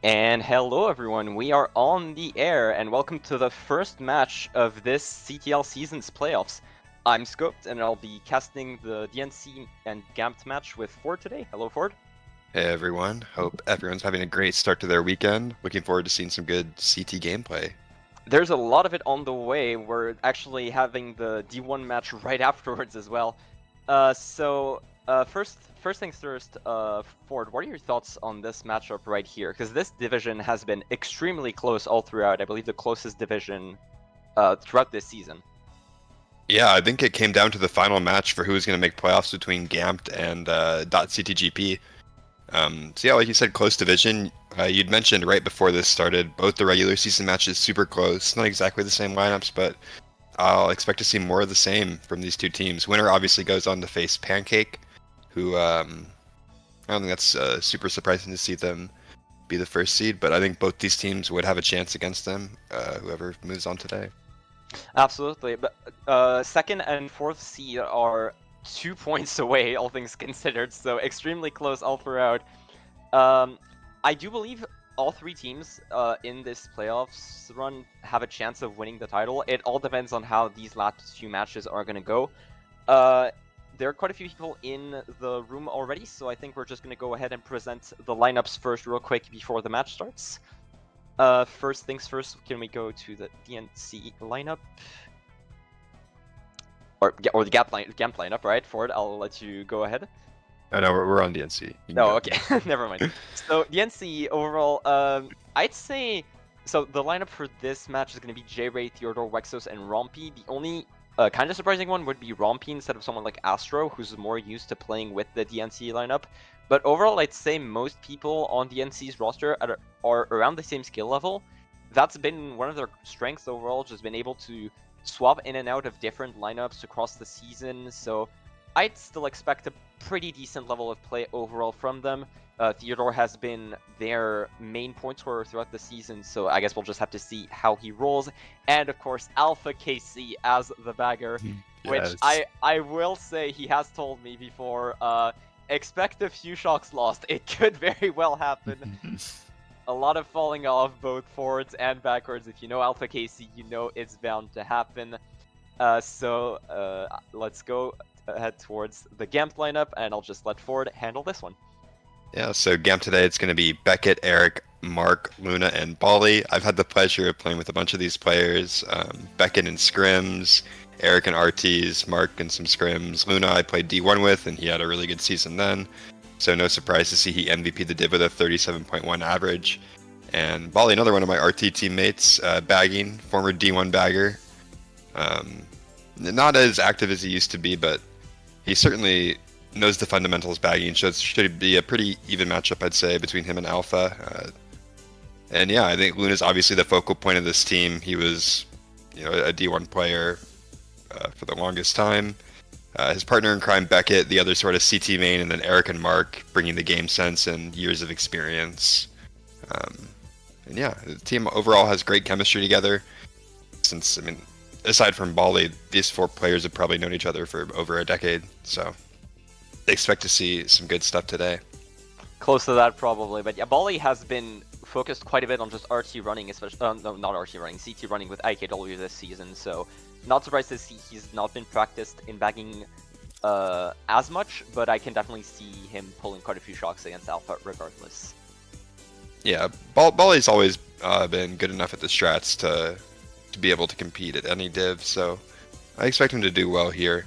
And hello everyone, we are on the air and welcome to the first match of this CTL season's playoffs. I'm Scoped and I'll be casting the DNC and GAMT match with Ford today. Hello Ford. Hey everyone, hope everyone's having a great start to their weekend. Looking forward to seeing some good CT gameplay. There's a lot of it on the way. We're actually having the D1 match right afterwards as well. First things first, Ford, what are your thoughts on this matchup right here? Because this division has been extremely close all throughout. I believe the closest division throughout this season. Yeah, I think it came down to the final match for who was going to make playoffs between GAMT and .CTGP. So yeah, like you said, close division. You'd mentioned right before this started, both the regular season matches super close. Not exactly the same lineups, but I'll expect to see more of the same from these two teams. Winner obviously goes on to face Pancake, who I don't think that's super surprising to see them be the first seed, but I think both these teams would have a chance against them, whoever moves on today. Absolutely, but second and fourth seed are 2 points away, all things considered, so extremely close all throughout. I do believe all three teams in this playoffs run have a chance of winning the title. It all depends on how these last few matches are going to go. There are quite a few people in the room already, so I think we're just going to go ahead and present the lineups first real quick before the match starts. First things first, can we go to the DNCE lineup? Or the GAMT lineup, right? Ford, I'll let you go ahead. Oh no, we're on DNC. No, okay, never mind. So DNCE overall, I'd say, so the lineup for this match is going to be J-Ray, Theodore, Wexos, and Rompy. The only kind of surprising one would be Rompy instead of someone like Astro, who's more used to playing with the DNCE lineup. But overall, I'd say most people on DNC's roster are around the same skill level. That's been one of their strengths overall, just been able to swap in and out of different lineups across the season. So I'd still expect a pretty decent level of play overall from them. Theodore has been their main point scorer throughout the season, so I guess we'll just have to see how he rolls. And of course, Alpha KC as the bagger, which I will say he has told me before, expect a few shocks lost. It could very well happen. A lot of falling off both forwards and backwards. If you know Alpha KC, you know it's bound to happen. So let's go head towards the GAMT lineup, and I'll just let Ford handle this one. Yeah, so GAMT today, it's going to be Beckett, Eric, Mark, Luna, and Bali. I've had the pleasure of playing with a bunch of these players. Beckett in scrims, Eric in RTs, Mark in some scrims. Luna I played D1 with, and he had a really good season then. So no surprise to see he MVP the div with a 37.1 average. And Bali, another one of my RT teammates, bagging, former D1 bagger. Not as active as he used to be, but he certainly knows the fundamentals bagging, so it should be a pretty even matchup, I'd say, between him and Alpha. And yeah, I think Luna's obviously the focal point of this team. He was, a D1 player for the longest time. His partner in crime, Beckett, the other sort of CT main, and then Eric and Mark, bringing the game sense and years of experience. And yeah, the team overall has great chemistry together. Since, aside from Bali, these four players have probably known each other for over a decade, so they expect to see some good stuff today. Close to that, probably. But yeah, Bali has been focused quite a bit on just RT running, especially no, not RT running, CT running with IKW this season. So not surprised to see he's not been practiced in bagging as much, but I can definitely see him pulling quite a few shocks against Alpha regardless. Yeah, Bali's always been good enough at the strats to be able to compete at any div, so I expect him to do well here.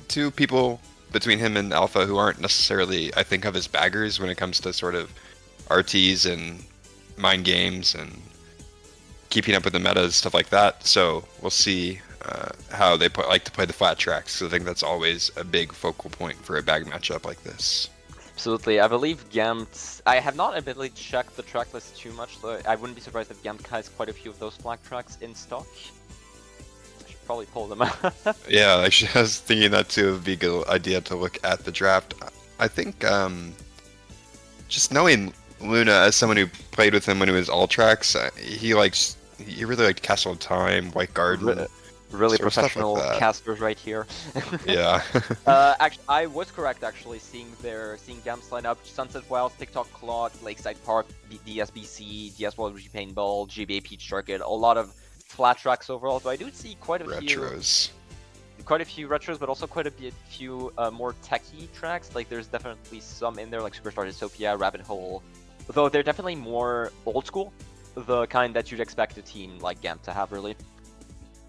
Two people between him and Alpha who aren't necessarily, I think, of as baggers when it comes to sort of RTs and mind games and keeping up with the metas, stuff like that. So we'll see how they like to play the flat tracks. So I think that's always a big focal point for a bag matchup like this. Absolutely. I believe GAMT, I have not admittedly checked the track list too much, so I wouldn't be surprised if GAMT has quite a few of those flat tracks in stock. I should probably pull them out. Yeah, actually, I was thinking that too would be a good idea to look at the draft. I think just knowing Luna as someone who played with him when he was all tracks, he really liked Castle of Time, White Garden. Really Sort of stuff like professional that. casters right here. Yeah. Actually, I was correct actually seeing GAMT's lineup: Sunset Wilds, TikTok Clock, Lakeside Park, DSBC, DS Waluigi Paintball, GBA Peach Circuit. A lot of flat tracks overall. But I do see quite a Retros. few retros, but also quite a few more techie tracks. Like there's definitely some in there, like Superstar Dystopia, Rabbit Hole. Though they're definitely more old school, the kind that you'd expect a team like GAMT to have, really.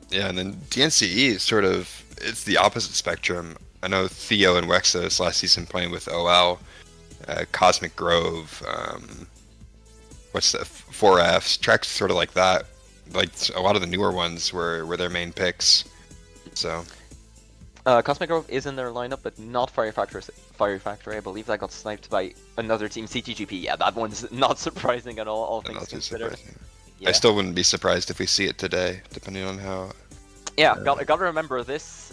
Yeah, and then DNCE is sort of, it's the opposite spectrum. I know Theo and Wexos last season playing with OL, Cosmic Grove, what's the 4Fs, tracks sort of like that. Like a lot of the newer ones were their main picks. So Cosmic Grove is in their lineup, but not Fire Factory. I believe that got sniped by another team, CTGP. Yeah, that one's not surprising at all things considered. Yeah. I still wouldn't be surprised if we see it today, depending on how. Yeah, gotta remember this.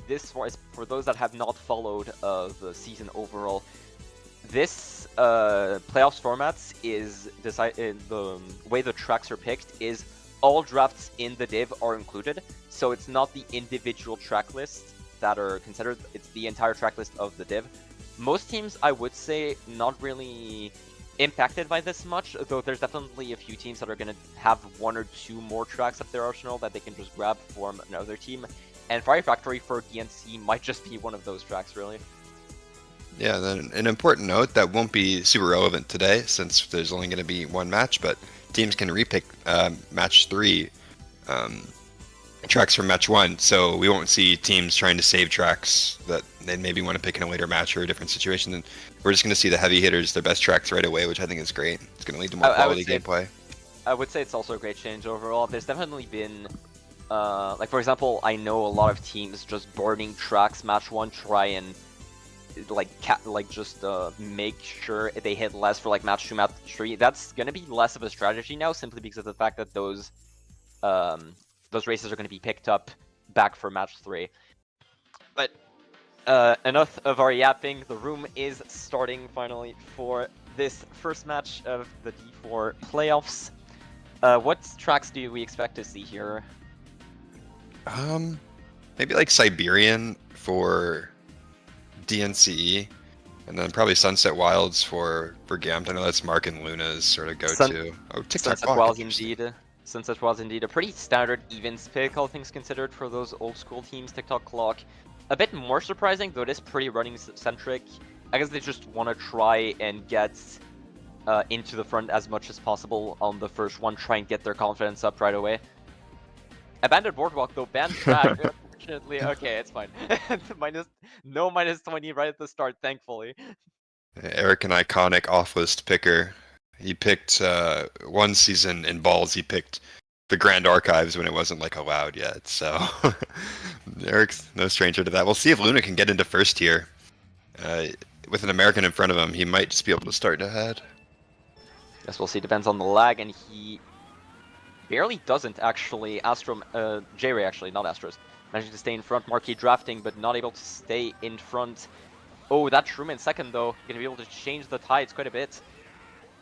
This was for those that have not followed the season overall. This playoffs formats is decided. The way the tracks are picked is all drafts in the div are included, so it's not the individual track lists that are considered. It's the entire track list of the div. Most teams, I would say, not really impacted by this much, though there's definitely a few teams that are going to have one or two more tracks up their arsenal that they can just grab from another team. And Fire Factory for DNC might just be one of those tracks, really. Yeah, then an important note that won't be super relevant today since there's only going to be one match, but teams can repick match 3 tracks from match 1, so we won't see teams trying to save tracks that they maybe want to pick in a later match or a different situation. And we're just going to see the heavy hitters, their best tracks right away, which I think is great. It's going to lead to more quality gameplay. I would say it's also a great change overall. There's definitely been, like for example, I know a lot of teams just burning tracks match 1, try and just make sure they hit less for like match 2, match 3. That's going to be less of a strategy now, simply because of the fact that those races are going to be picked up back for match 3. But enough of our yapping. The room is starting finally for this first match of the D4 playoffs. What tracks do we expect to see here? Maybe like Siberian for DNCE, and then probably Sunset Wilds for GAMT. I know that's Mark and Luna's sort of go-to. TikTok Sunset Wilds indeed. Sunset Wilds indeed. A pretty standard evens pick, all things considered, for those old school teams. TikTok Clock. A bit more surprising, though it is pretty running-centric. I guess they just want to try and get into the front as much as possible on the first one, try and get their confidence up right away. Abandoned Boardwalk, though, banned track. Unfortunately, okay, it's fine. No minus 20 right at the start, thankfully. Eric, an iconic off-list picker. He picked one season in Balls. He picked the Grand Archives when it wasn't like allowed yet. So Eric's no stranger to that. We'll see if Luna can get into first here. With an American in front of him, he might just be able to start ahead. Guess we'll see. Depends on the lag, and he barely doesn't actually. J-Ray actually, not Astros. Managing to stay in front. Marquee drafting, but not able to stay in front. Oh, that Shroom in second though. Gonna be able to change the tides quite a bit.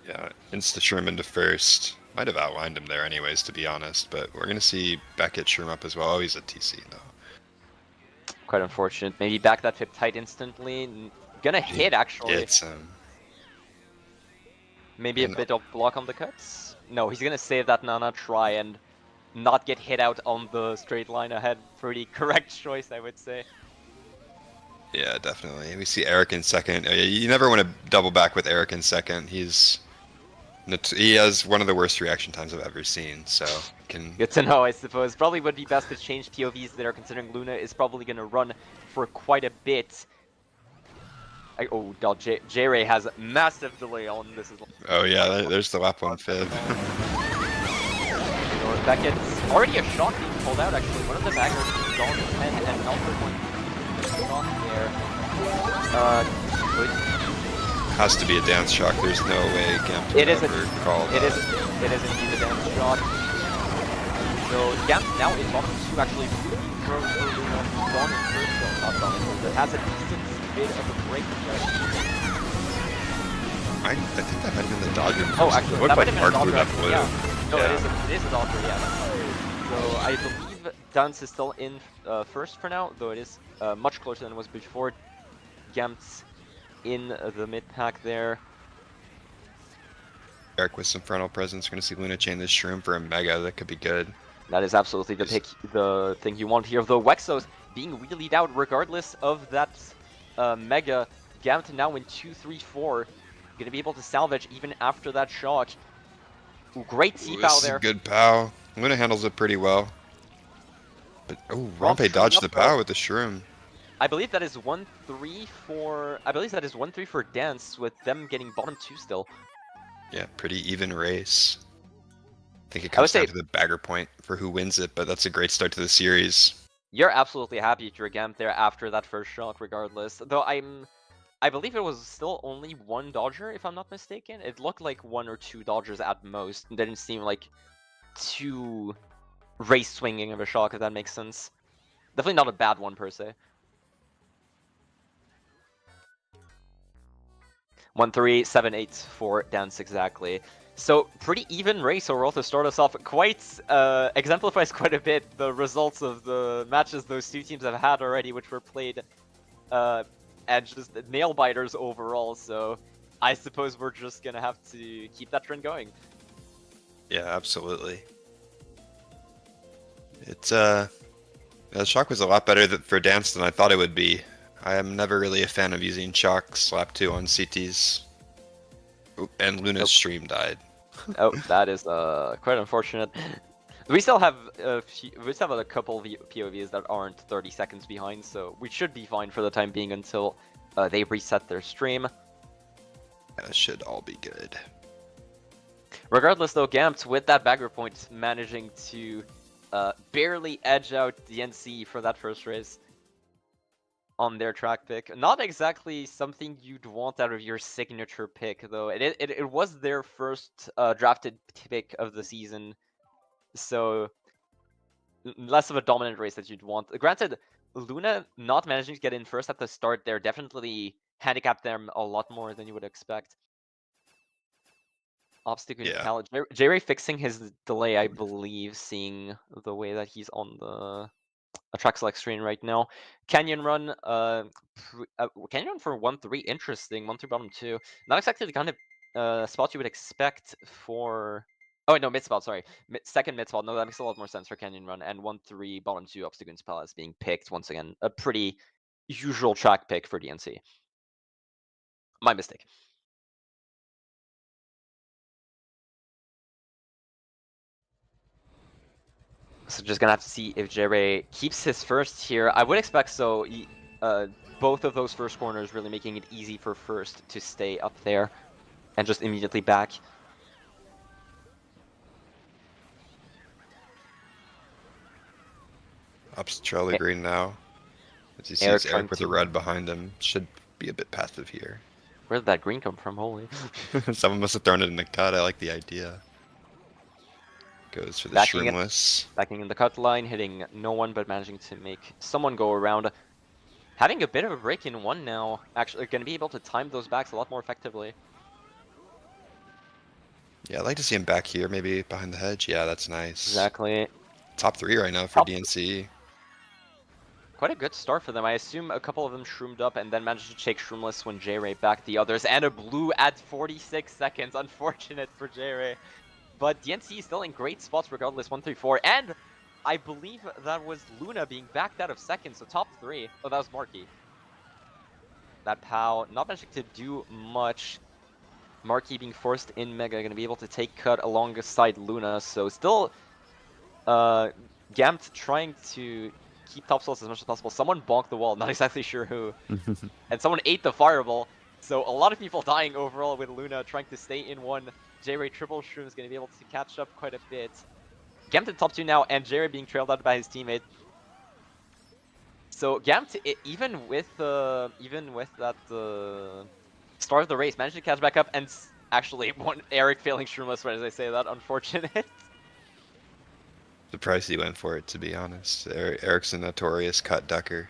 Yeah, insta Shroom into first. Might have outlined him there anyways, to be honest, but we're going to see Beckett Shroom up as well. Oh, he's a TC, though. Quite unfortunate. Maybe back that pip tight instantly. Gonna hit, actually. It's, Maybe a bit of block on the cuts? No, he's gonna save that Nana, try and not get hit out on the straight line ahead. Pretty correct choice, I would say. Yeah, definitely. We see Eric in second. You never want to double back with Eric in second. He has one of the worst reaction times I've ever seen, so Good to know, I suppose. Probably would be best to change POVs there, considering Luna is probably going to run for quite a bit. Oh god, J-Ray has massive delay on this as well. Oh yeah, there's the lap 1 fib. Beckett's already a shot being pulled out, actually. One of the baggers is gone to 10, and Alfred one shot there. Has to be a dance shock. There's no way GAMT would ever call that. It is indeed a dance shot. So GAMT now is on to actually really throw Luna. Gone in first, though, not gone in first. It has a decent bit of a break there. I think that might have been the Dodger. Oh, actually, that might have been a Dodger. Yeah. No, yeah. It is a Dodger, yeah. So I believe Dance is still in first for now, though it is much closer than it was before. GAMT in the mid pack there. Eric with some frontal presence. We're going to see Luna chain this Shroom for a Mega. That could be good. That is absolutely the pick, the thing you want here. Though Wexos being wheelied out regardless of that Mega. GAMT now in 2-3-4. Gonna be able to salvage even after that shock. Ooh, great T-Pow there. Good POW. Luna handles it pretty well. But oh, Rompe dodged the POW with the Shroom. I believe that is 1-3 for. I believe that is 1-3 for Dance, with them getting bottom 2 still. Yeah, pretty even race. I think it comes down to the bagger point for who wins it, but that's a great start to the series. You're absolutely happy if you're GAMT there after that first shock, regardless. Though I believe it was still only one dodger, if I'm not mistaken. It looked like 1 or 2 dodgers at most. It didn't seem like too race swinging of a shock, if that makes sense. Definitely not a bad one per se. 1-3, 7-8 for Dance exactly. So pretty even race overall to start us off. Quite exemplifies quite a bit the results of the matches those two teams have had already, which were played and just nail biters overall. So I suppose we're just gonna have to keep that trend going. Yeah, absolutely. It's the shock was a lot better for Dance than I thought it would be. I am never really a fan of using shock slap 2 on CTs. Oop, and Luna's stream died. Oh, that is quite unfortunate. We still have a couple POVs that aren't 30 seconds behind, so we should be fine for the time being until they reset their stream. That should all be good. Regardless, though, GAMT with that bagger point managing to barely edge out DNCE for that first race on their track pick. Not exactly something you'd want out of your signature pick, though. It was their first drafted pick of the season, so less of a dominant race that you'd want. Granted, Luna not managing to get in first at the start there definitely handicapped them a lot more than you would expect. Obstacle challenge. J-Ray fixing his delay, I believe, seeing the way that he's on the track select screen right now. Canyon run, Canyon run for 1-3, interesting. 1-3 bottom 2. Not exactly the kind of spot you would expect for. Oh no, mid spot. Sorry, second mid spot. No, that makes a lot more sense for Canyon run. And 1-3 bottom 2 Obstacle Palace being picked once again. A pretty usual track pick for DNC. My mistake. So just gonna have to see if J-Ray keeps his first here. I would expect so. Both of those first corners really making it easy for first to stay up there and just immediately back. Ups Charlie Green now. As he sees Eric with the red behind him. Should be a bit passive here. Where did that green come from? Holy. Someone must have thrown it in the cut. I like the idea. Goes for the Shroomless. Backing in the cut line, hitting no one, but managing to make someone go around. Having a bit of a break in one now. Actually, going to be able to time those backs a lot more effectively. Yeah, I'd like to see him back here, maybe behind the hedge. Yeah, that's nice. Exactly. Top 3 right now for DNCE. Quite a good start for them. I assume a couple of them shroomed up and then managed to take Shroomless when J-Ray backed the others. And a blue at 46 seconds. Unfortunate for J-Ray. But DNCE is still in great spots regardless, 1-3-4. And I believe that was Luna being backed out of second, so top 3. Oh, that was Marky. That POW not managing to do much. Marky being forced in Mega, going to be able to take cut alongside Luna. So still GAMT trying to keep top slots as much as possible. Someone bonked the wall, not exactly sure who. And someone ate the fireball. So a lot of people dying overall with Luna trying to stay in one. J-Ray triple Shroom is going to be able to catch up quite a bit. GAMT in top 2 now, and J-Ray being trailed out by his teammate. So GAMT, even with that start of the race, managed to catch back up, and actually Eric failing Shroomless right as I say that. Unfortunate. Surprised he went for it, to be honest. Eric's a notorious cut ducker.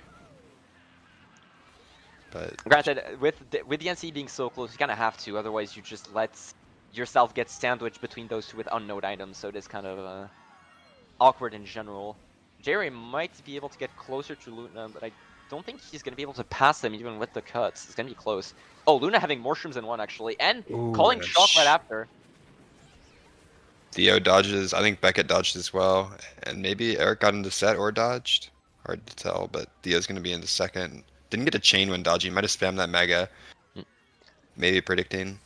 But granted, with DNCE being so close, you kind of have to. Otherwise, you just let yourself get sandwiched between those two with unknown items. So it is kind of awkward in general. Jerry might be able to get closer to Luna, but I don't think he's going to be able to pass him even with the cuts. It's going to be close. Oh, Luna having more shrooms than one, actually, and Ooh, calling shock right after. Theo dodges. I think Beckett dodged as well. And maybe Eric got into set or dodged. Hard to tell, but Theo's going to be into second. Didn't get a chain when dodging. Might have spammed that mega. Maybe predicting.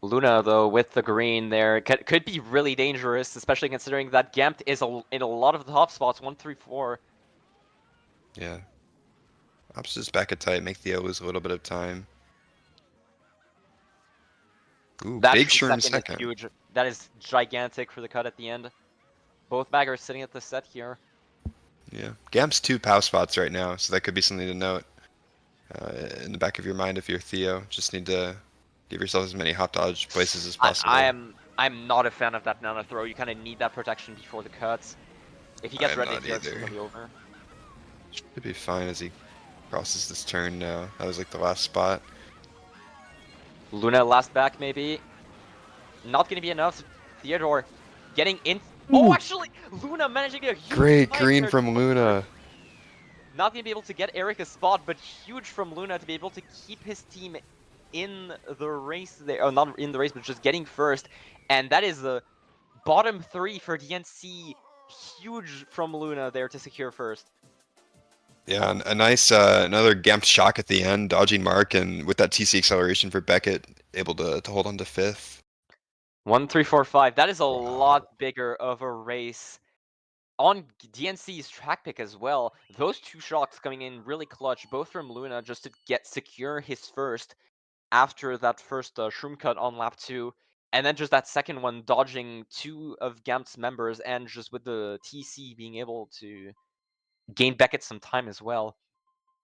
Luna, though, with the green there, could be really dangerous, especially considering that GAMT is in a lot of the top spots, 1, 3, 4. Yeah. Ops just back it tight, make Theo lose a little bit of time. Ooh, That big shroom shroom second is second. huge. That is gigantic for the cut at the end. Both baggers sitting at the set here. Yeah. GAMT's 2 POW spots right now, so that could be something to note in the back of your mind if you're Theo. Just need to give yourself as many hop dodge places as possible. I'm not a fan of that nano throw. You kind of need that protection before the cuts. If he gets ready here, it's going to be over. Should be fine as he crosses this turn now. That was like the last spot. Luna last back, maybe. Not going to be enough. Theodore getting in. Oh, actually, Luna managing a huge Great fight green there. from Luna. Not going to be able to get Eric a spot, but huge from Luna to be able to keep his team in the race there. Oh, not in the race, but just getting first. And that is the bottom 3 for DNC. Huge from Luna there to secure first. Yeah, a nice another GAMT shock at the end, dodging Mark, and with that TC acceleration for Beckett, able to hold on to 5th. 1, 3, 4, 5. That is a lot bigger of a race. On DNC's track pick as well, those 2 shocks coming in really clutch, both from Luna just to secure his first after that first shroom cut on lap 2, and then just that second one dodging 2 of GAMT's members, and just with the TC being able to gain Beckett some time as well.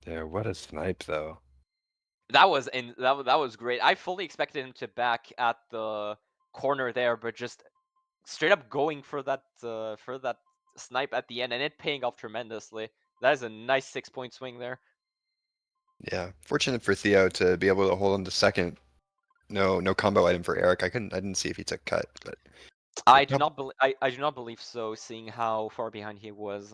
Yeah, what a snipe though. That was great. I fully expected him to back at the corner there, but just straight up going for that snipe at the end, and it paying off tremendously. That is a nice 6-point swing there. Yeah, fortunate for Theo to be able to hold on to second. No combo item for Eric. I didn't see if he took cut, but I do not believe so, seeing how far behind he was.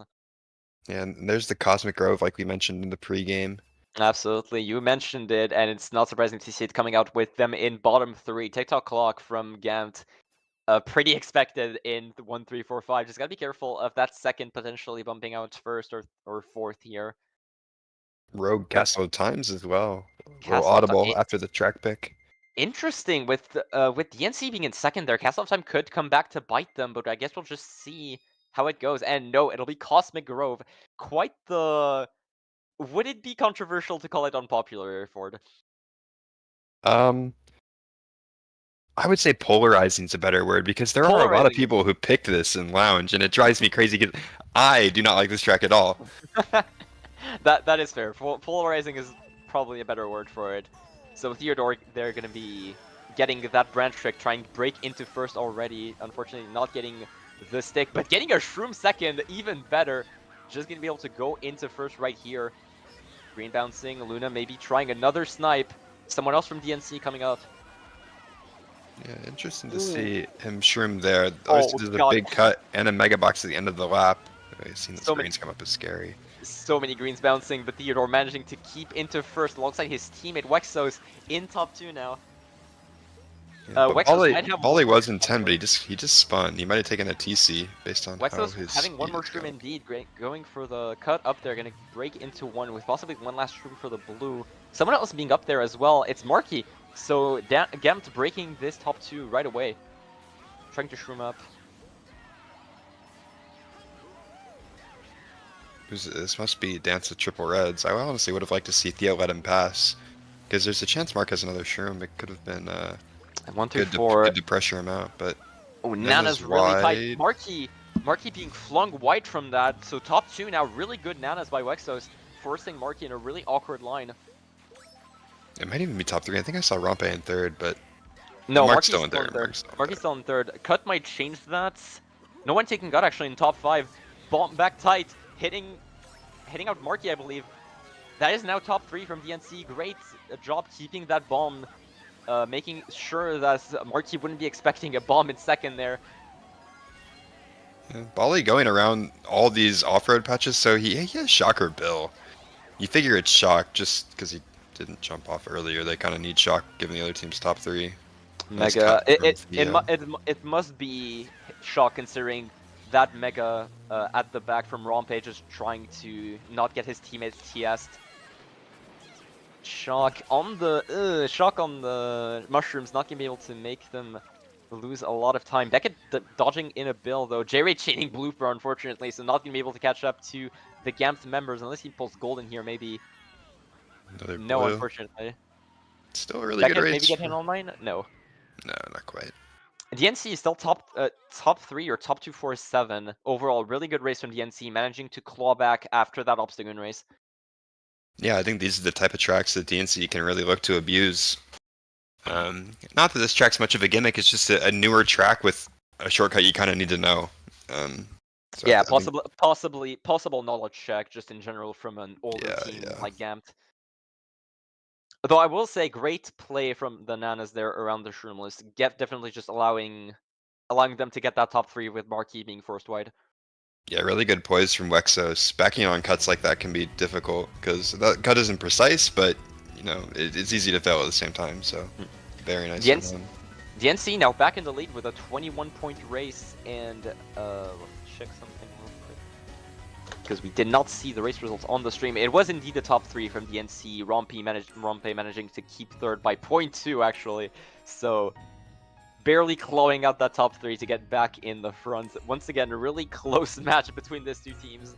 yeah, and there's the Cosmic Grove like we mentioned in the pregame. Absolutely, you mentioned it, and it's not surprising to see it coming out with them in bottom 3. TikTok clock from GAMT. Pretty expected in the 1, 3, 4, 5. Just gotta be careful of that second potentially bumping out first or fourth here. Rogue Castle of Times as well. A little Castle of audible after the track pick. Interesting with DNC being in second there. Castle of Time could come back to bite them, but I guess we'll just see how it goes. And no, it'll be Cosmic Grove. Quite the. Would it be controversial to call it unpopular, Ford? I would say polarizing is a better word because there are a lot of people who picked this in Lounge, and it drives me crazy because I do not like this track at all. That is fair. Polarizing is probably a better word for it. So Theodore, they're gonna be getting that branch trick, trying to break into first already. Unfortunately, not getting the stick, but getting a shroom second, even better. Just gonna be able to go into first right here. Green bouncing, Luna maybe trying another snipe. Someone else from DNC coming up. Yeah, interesting to see him shroom there. Oh, there's a big cut and a mega box at the end of the lap. I've seen the screens come up as scary. So many greens bouncing, but Theodore managing to keep into first alongside his teammate Wexos in top 2 now. Volley was in 10, but he just spun. He might have taken a TC based on Wexos how his having one more shroom indeed, going for the cut up there, gonna break into one with possibly one last shroom for the blue. Someone else being up there as well. It's Marky. So GAMT breaking this top 2 right away, trying to shroom up. This must be Dance with Triple Reds. I honestly would have liked to see Theo let him pass, because there's a chance Mark has another shroom. It could have been 1 through 4. Good to pressure him out, but oh, Nana's really tight. Marky being flung wide from that. So top 2 now, really good Nanas by Wexos, forcing Marky in a really awkward line. It might even be top 3. I think I saw Rompe in 3rd, but no, Mark's still in 3rd. Marky's still in 3rd. Cut might change that. No one taking gut actually in top 5. Bomb back tight, hitting out Marky, I believe. That is now top 3 from DNC. Great job keeping that bomb, making sure that Marky wouldn't be expecting a bomb in second there. Yeah, Bali going around all these off-road patches, so he has Shock or Bill. You figure it's Shock just because he didn't jump off earlier. They kind of need Shock given the other team's top 3. Nice Mega. cut from Thea. It must be Shock considering that Mega at the back from Rampage is trying to not get his teammates TS'd. Shock on the mushrooms, not gonna be able to make them lose a lot of time. Beckett dodging in a bill though. J-Ray chaining Blooper unfortunately, so not gonna be able to catch up to the GAMT members unless he pulls golden here maybe. Another No, blue. unfortunately. Still a really Beckett good race. maybe get hit online? No. No, not quite. DNC is still top 3 or top 247 overall. Really good race from DNC, managing to claw back after that Obstagoon race. Yeah, I think these are the type of tracks that DNC can really look to abuse. Not that this track's much of a gimmick, it's just a newer track with a shortcut you kind of need to know. So yeah, I think, possible knowledge check just in general from an older team yeah. like GAMT. Though I will say, great play from the Nanas there around the Shroomless. Definitely just allowing them to get that top 3 with Marquis being first wide. Yeah, really good poise from Wexos. Backing on cuts like that can be difficult because that cut isn't precise, but you know it's easy to fail at the same time. So very nice. DNC now back in the lead with a 21-point race, and let's check something real quick because we did not see the race results on the stream. It was indeed the top 3 from DNC. Rompe managing to keep third by 0.2 actually, so barely clawing out that top 3 to get back in the front. Once again, a really close match between these two teams,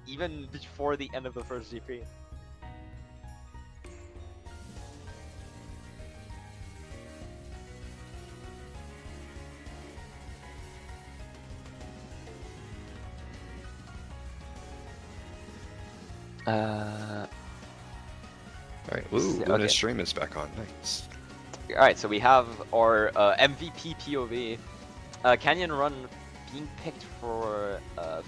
even before the end of the first GP. Alright, ooh, Luna's stream is back on. Nice. Alright, so we have our MVP POV. Canyon Run being picked for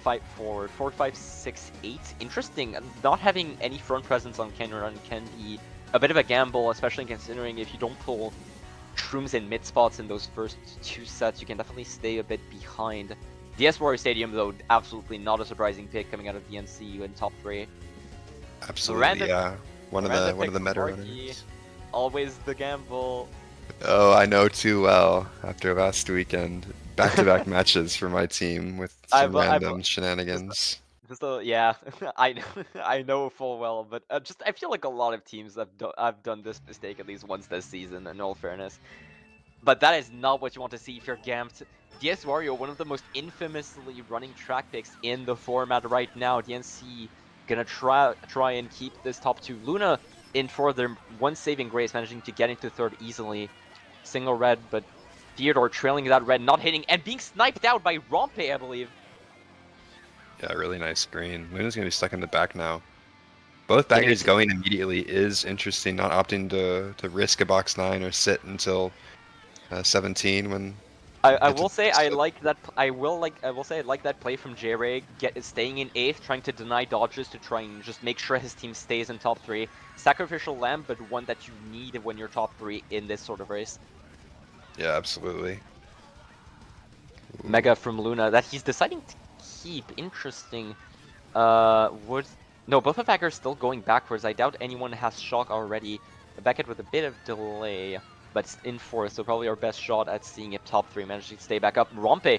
fight for 4, 5, 6, 8. Interesting. Not having any front presence on Canyon Run can be a bit of a gamble, especially considering if you don't pull shrooms in mid spots in those first 2 sets, you can definitely stay a bit behind. DS Warrior Stadium, though, absolutely not a surprising pick coming out of DNC in top 3. Absolutely, yeah. One of the meta runners. Always the gamble. Oh, I know too well. After last weekend, back-to-back matches for my team with some random shenanigans. Yeah, I know full well, but I feel like a lot of teams have done this mistake at least once this season. In all fairness, but that is not what you want to see if you're GAMT. DS Wario, one of the most infamously running track picks in the format right now. DNC gonna try and keep this top 2. Luna in for their one saving grace, managing to get into third easily. Single red, but Theodore trailing that red, not hitting, and being sniped out by Rompe, I believe. Yeah, really nice green. Luna's gonna be stuck in the back now. Both baggers going immediately is interesting, not opting to risk a box 9 or sit until 17 when... I will say I like that. I will say I like that play from J-Ray, staying in 8th, trying to deny dodges to try and just make sure his team stays in top 3. Sacrificial lamb, but one that you need when you're top 3 in this sort of race. Yeah, absolutely. Mega from Luna that he's deciding to keep. Interesting. No, both of Beckett are still going backwards. I doubt anyone has shock already. Beckett with a bit of delay, but in 4th, so probably our best shot at seeing if top 3 managing to stay back up. Rompe,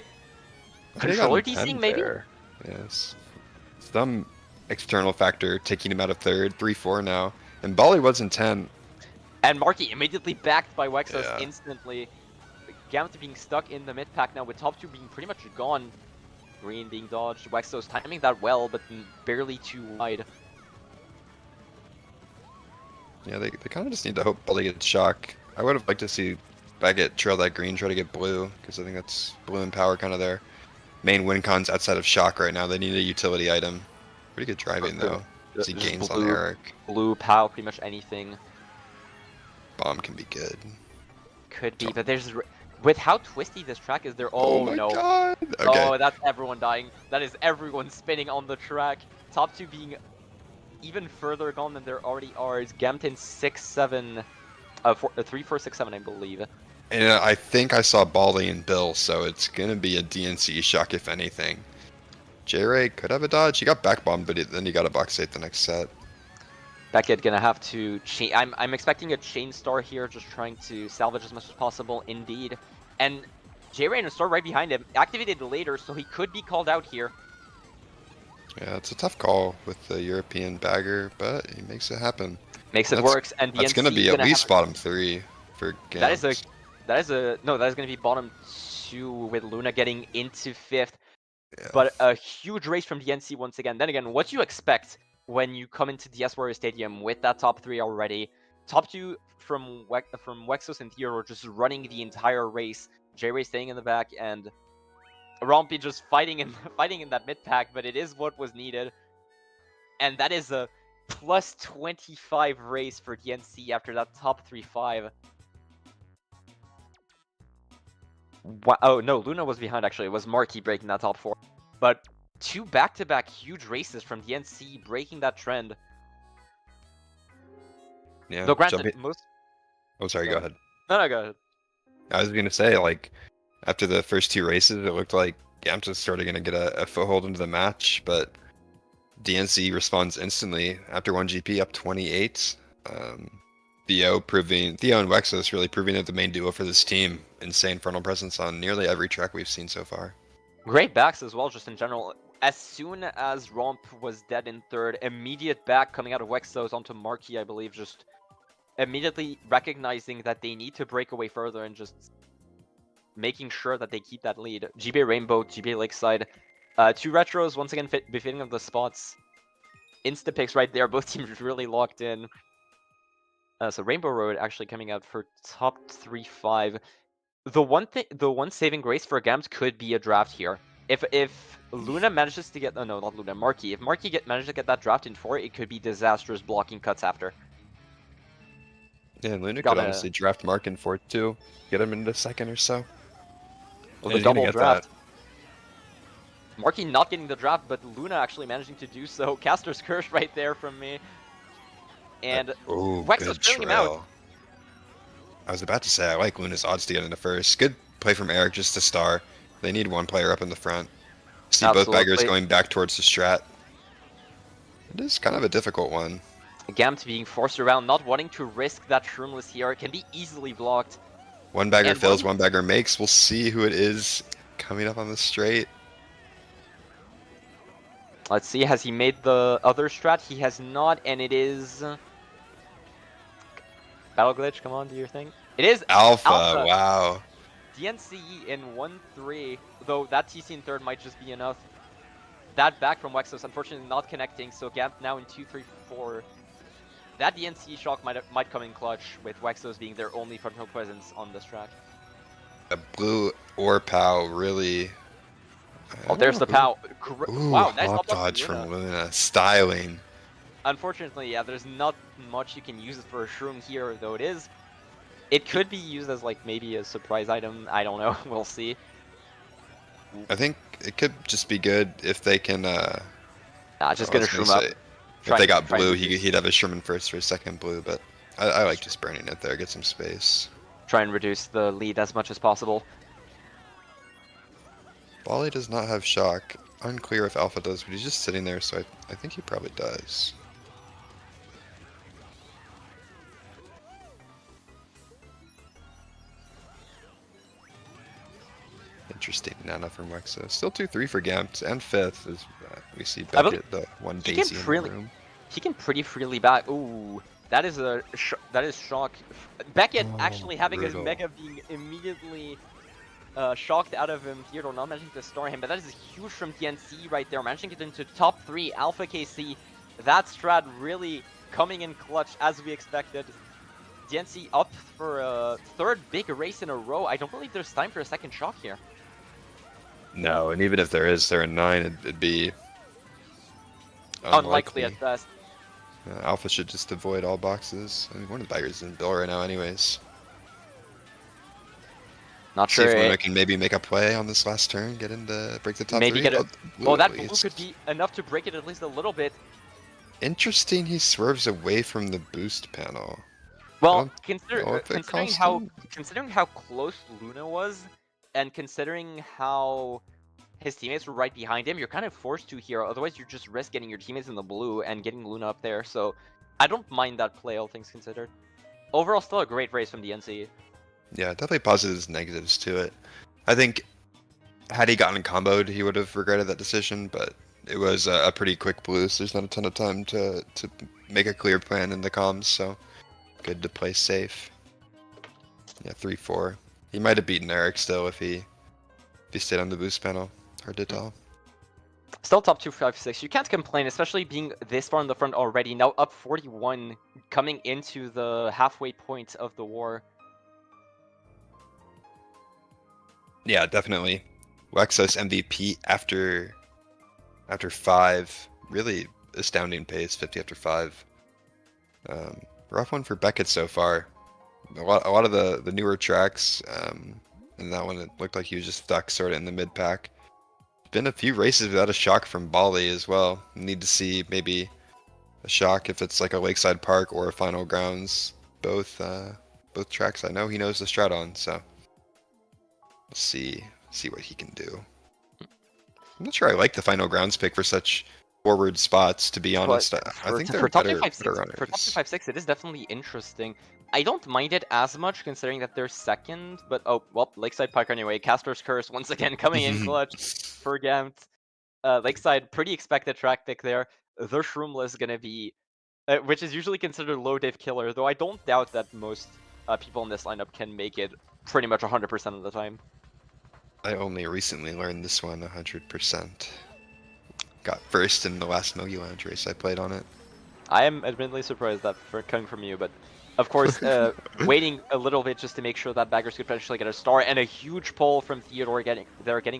controller DCing maybe? There. Yes. Some external factor taking him out of 3rd, 3-4 now. And Bali was in 10. And Marky immediately backed by Wexos instantly. GAMT being stuck in the mid pack now with top 2 being pretty much gone. Green being dodged. Wexos timing that well, but barely too wide. Yeah, they kind of just need to hope Bali gets shock. I would have liked to see Baggett trail that green, try to get blue, because I think that's blue and power kind of their main win cons outside of shock right now. They need a utility item. Pretty good driving though. He gains on Eric. Blue, pow, pretty much anything. Bomb can be good. Could be, but there's... With how twisty this track is, Oh my god! Okay. Oh, that's everyone dying. That is everyone spinning on the track. Top 2 being even further gone than there already are. Is GAMT in 6-7... 3-4-6-7, I believe. And I think I saw Bali and Bill, so it's gonna be a DNCE shock if anything. J-Ray could have a dodge. He got back bombed, but then he got a box 8 the next set. Beckett gonna have to chain. I'm expecting a chain star here, just trying to salvage as much as possible. Indeed, and J-Ray and a star right behind him, activated later, so he could be called out here. Yeah, it's a tough call with the European bagger, but he makes it happen. Makes it works, and that's DNCE gonna be at least bottom 3 for GAMT. That is gonna be bottom 2 with Luna getting into 5th. Yeah. But a huge race from DNC once again. Then again, what do you expect when you come into DS Warrior Stadium with that top 3 already? Top 2 from Wexos and Theodore just running the entire race. J-Ray staying in the back, and Rompy just fighting in that mid pack, but it is what was needed. And that is a plus 25 race for DNC after that top 3-5. Wow. Oh no, Luna was behind actually. It was Marky breaking that top 4. But 2 back-to-back huge races from DNC breaking that trend. Yeah. Though granted, most... Oh, sorry, go ahead. No, go ahead. I was gonna say, like, after the first 2 races, it looked like GAMT was sort of gonna get a foothold into the match, but DNC responds instantly after 1 GP up 28. Theo and Wexos really proving that the main duo for this team. Insane frontal presence on nearly every track we've seen so far. Great backs as well, just in general. As soon as Romp was dead in 3rd, immediate back coming out of Wexos onto Marky, I believe, just immediately recognizing that they need to break away further and just making sure that they keep that lead. GBA Rainbow, GBA Lakeside. 2 retros, once again, befitting of the spots. Insta picks right there, both teams really locked in. So Rainbow Road actually coming out for top 3-5. The one saving grace for GAMT could be a draft here. If Luna manages to get, no, not Luna, Marky. If Marky manages to get that draft in 4, it could be disastrous blocking cuts after. Yeah, Luna could honestly draft Mark in 4 too. Get him into 2nd or so. Well, the double draft. Marky not getting the draft, but Luna actually managing to do so. Caster's Curse right there from me. And Wexos trailing him out. I was about to say, I like Luna's odds to get into 1st. Good play from Eric just to star. They need 1 player up in the front. See both baggers going back towards the strat. It is kind of a difficult one. GAMT being forced around, not wanting to risk that Shroomless here. It can be easily blocked. 1 bagger fails, 1 bagger makes. We'll see who it is coming up on the straight. Let's see, has he made the other strat? He has not, and it is... Battle Glitch, come on, do your thing. It is Alpha. Wow. DNCE in 1-3, though that TC in 3rd might just be enough. That back from Wexos, unfortunately not connecting, so GAMT now in 2-3-4. That DNCE shock might come in clutch, with Wexos being their only frontal presence on this track. A blue or POW really... Oh, there's the POW. Wow, nice hop dodge from Luna. Styling. Unfortunately, yeah, there's not much you can use it for a Shroom here, though it could be used as, like, maybe a surprise item. I don't know. We'll see. I think it could just be good if they can, just gonna Shroom up. If they got blue, he'd have a Shroom in 1st for 2nd blue, but I like just burning it there, get some space. Try and reduce the lead as much as possible. Bali does not have shock. Unclear if Alpha does, but he's just sitting there, so I think he probably does. Interesting. Nana from Wexos. Still 2-3 for GAMT, and 5th as we see Beckett, the 1 Daisy in the room. He can pretty freely back. Ooh, that is shock. Beckett actually having his Mega being immediately shocked out of him. Theodore not managing to store him, but that is huge from DNC right there. Managing to get into top 3, Alpha KC. That strat really coming in clutch as we expected. DNC up for a 3rd big race in a row. I don't believe there's time for a 2nd shock here. No, and even if there is, they're in 9, it'd be unlikely at best. Alpha should just avoid all boxes. I mean, one of the baggers is in Bill right now anyways. Not sure. See if Luna can maybe make a play on this last turn, get into break the top 3. Get it. Oh, that blue could be enough to break it at least a little bit. Interesting, he swerves away from the boost panel. Well, know if it cost him. considering how close Luna was, and considering how his teammates were right behind him, you're kind of forced to here. Otherwise, you just risk getting your teammates in the blue and getting Luna up there. So I don't mind that play, all things considered. Overall, still a great race from the DNCE. Yeah, definitely positives and negatives to it. I think had he gotten comboed, he would have regretted that decision, but it was a pretty quick blue, so there's not a ton of time to make a clear plan in the comms, so good to play safe. Yeah, 3-4. He might have beaten Eric still if he stayed on the boost panel. Hard to tell. Still top 256. You can't complain, especially being this far in the front already. Now up 41, coming into the halfway point of the war. Yeah, definitely. Wexos MVP after 5. Really astounding pace, 50 after 5. Rough one for Beckett so far. A lot of the newer tracks, and that one it looked like he was just stuck sort of in the mid pack. Been a few races without a shock from Bali as well. Need to see maybe a shock if it's like a Lakeside Park or a Final Grounds. Both tracks I know he knows the strat on, so we'll see what he can do. I'm not sure I like the Final Grounds pick for such forward spots, to be honest. I think they're better runners. For top 256, it is definitely interesting. I don't mind it as much considering that they're second, but oh, well, Lakeside Park anyway. Castor's Curse once again coming in clutch for GAMT. Lakeside, pretty expected track pick there. Their Shroomless is gonna be, which is usually considered low div killer, though I don't doubt that most people in this lineup can make it pretty much 100% of the time. I only recently learned this one 100%. Got first in the last Milky Lounge race I played on it. I am admittedly surprised that for coming from you, but of course, waiting a little bit just to make sure that baggers could potentially get a star, and a huge pull from Theodore getting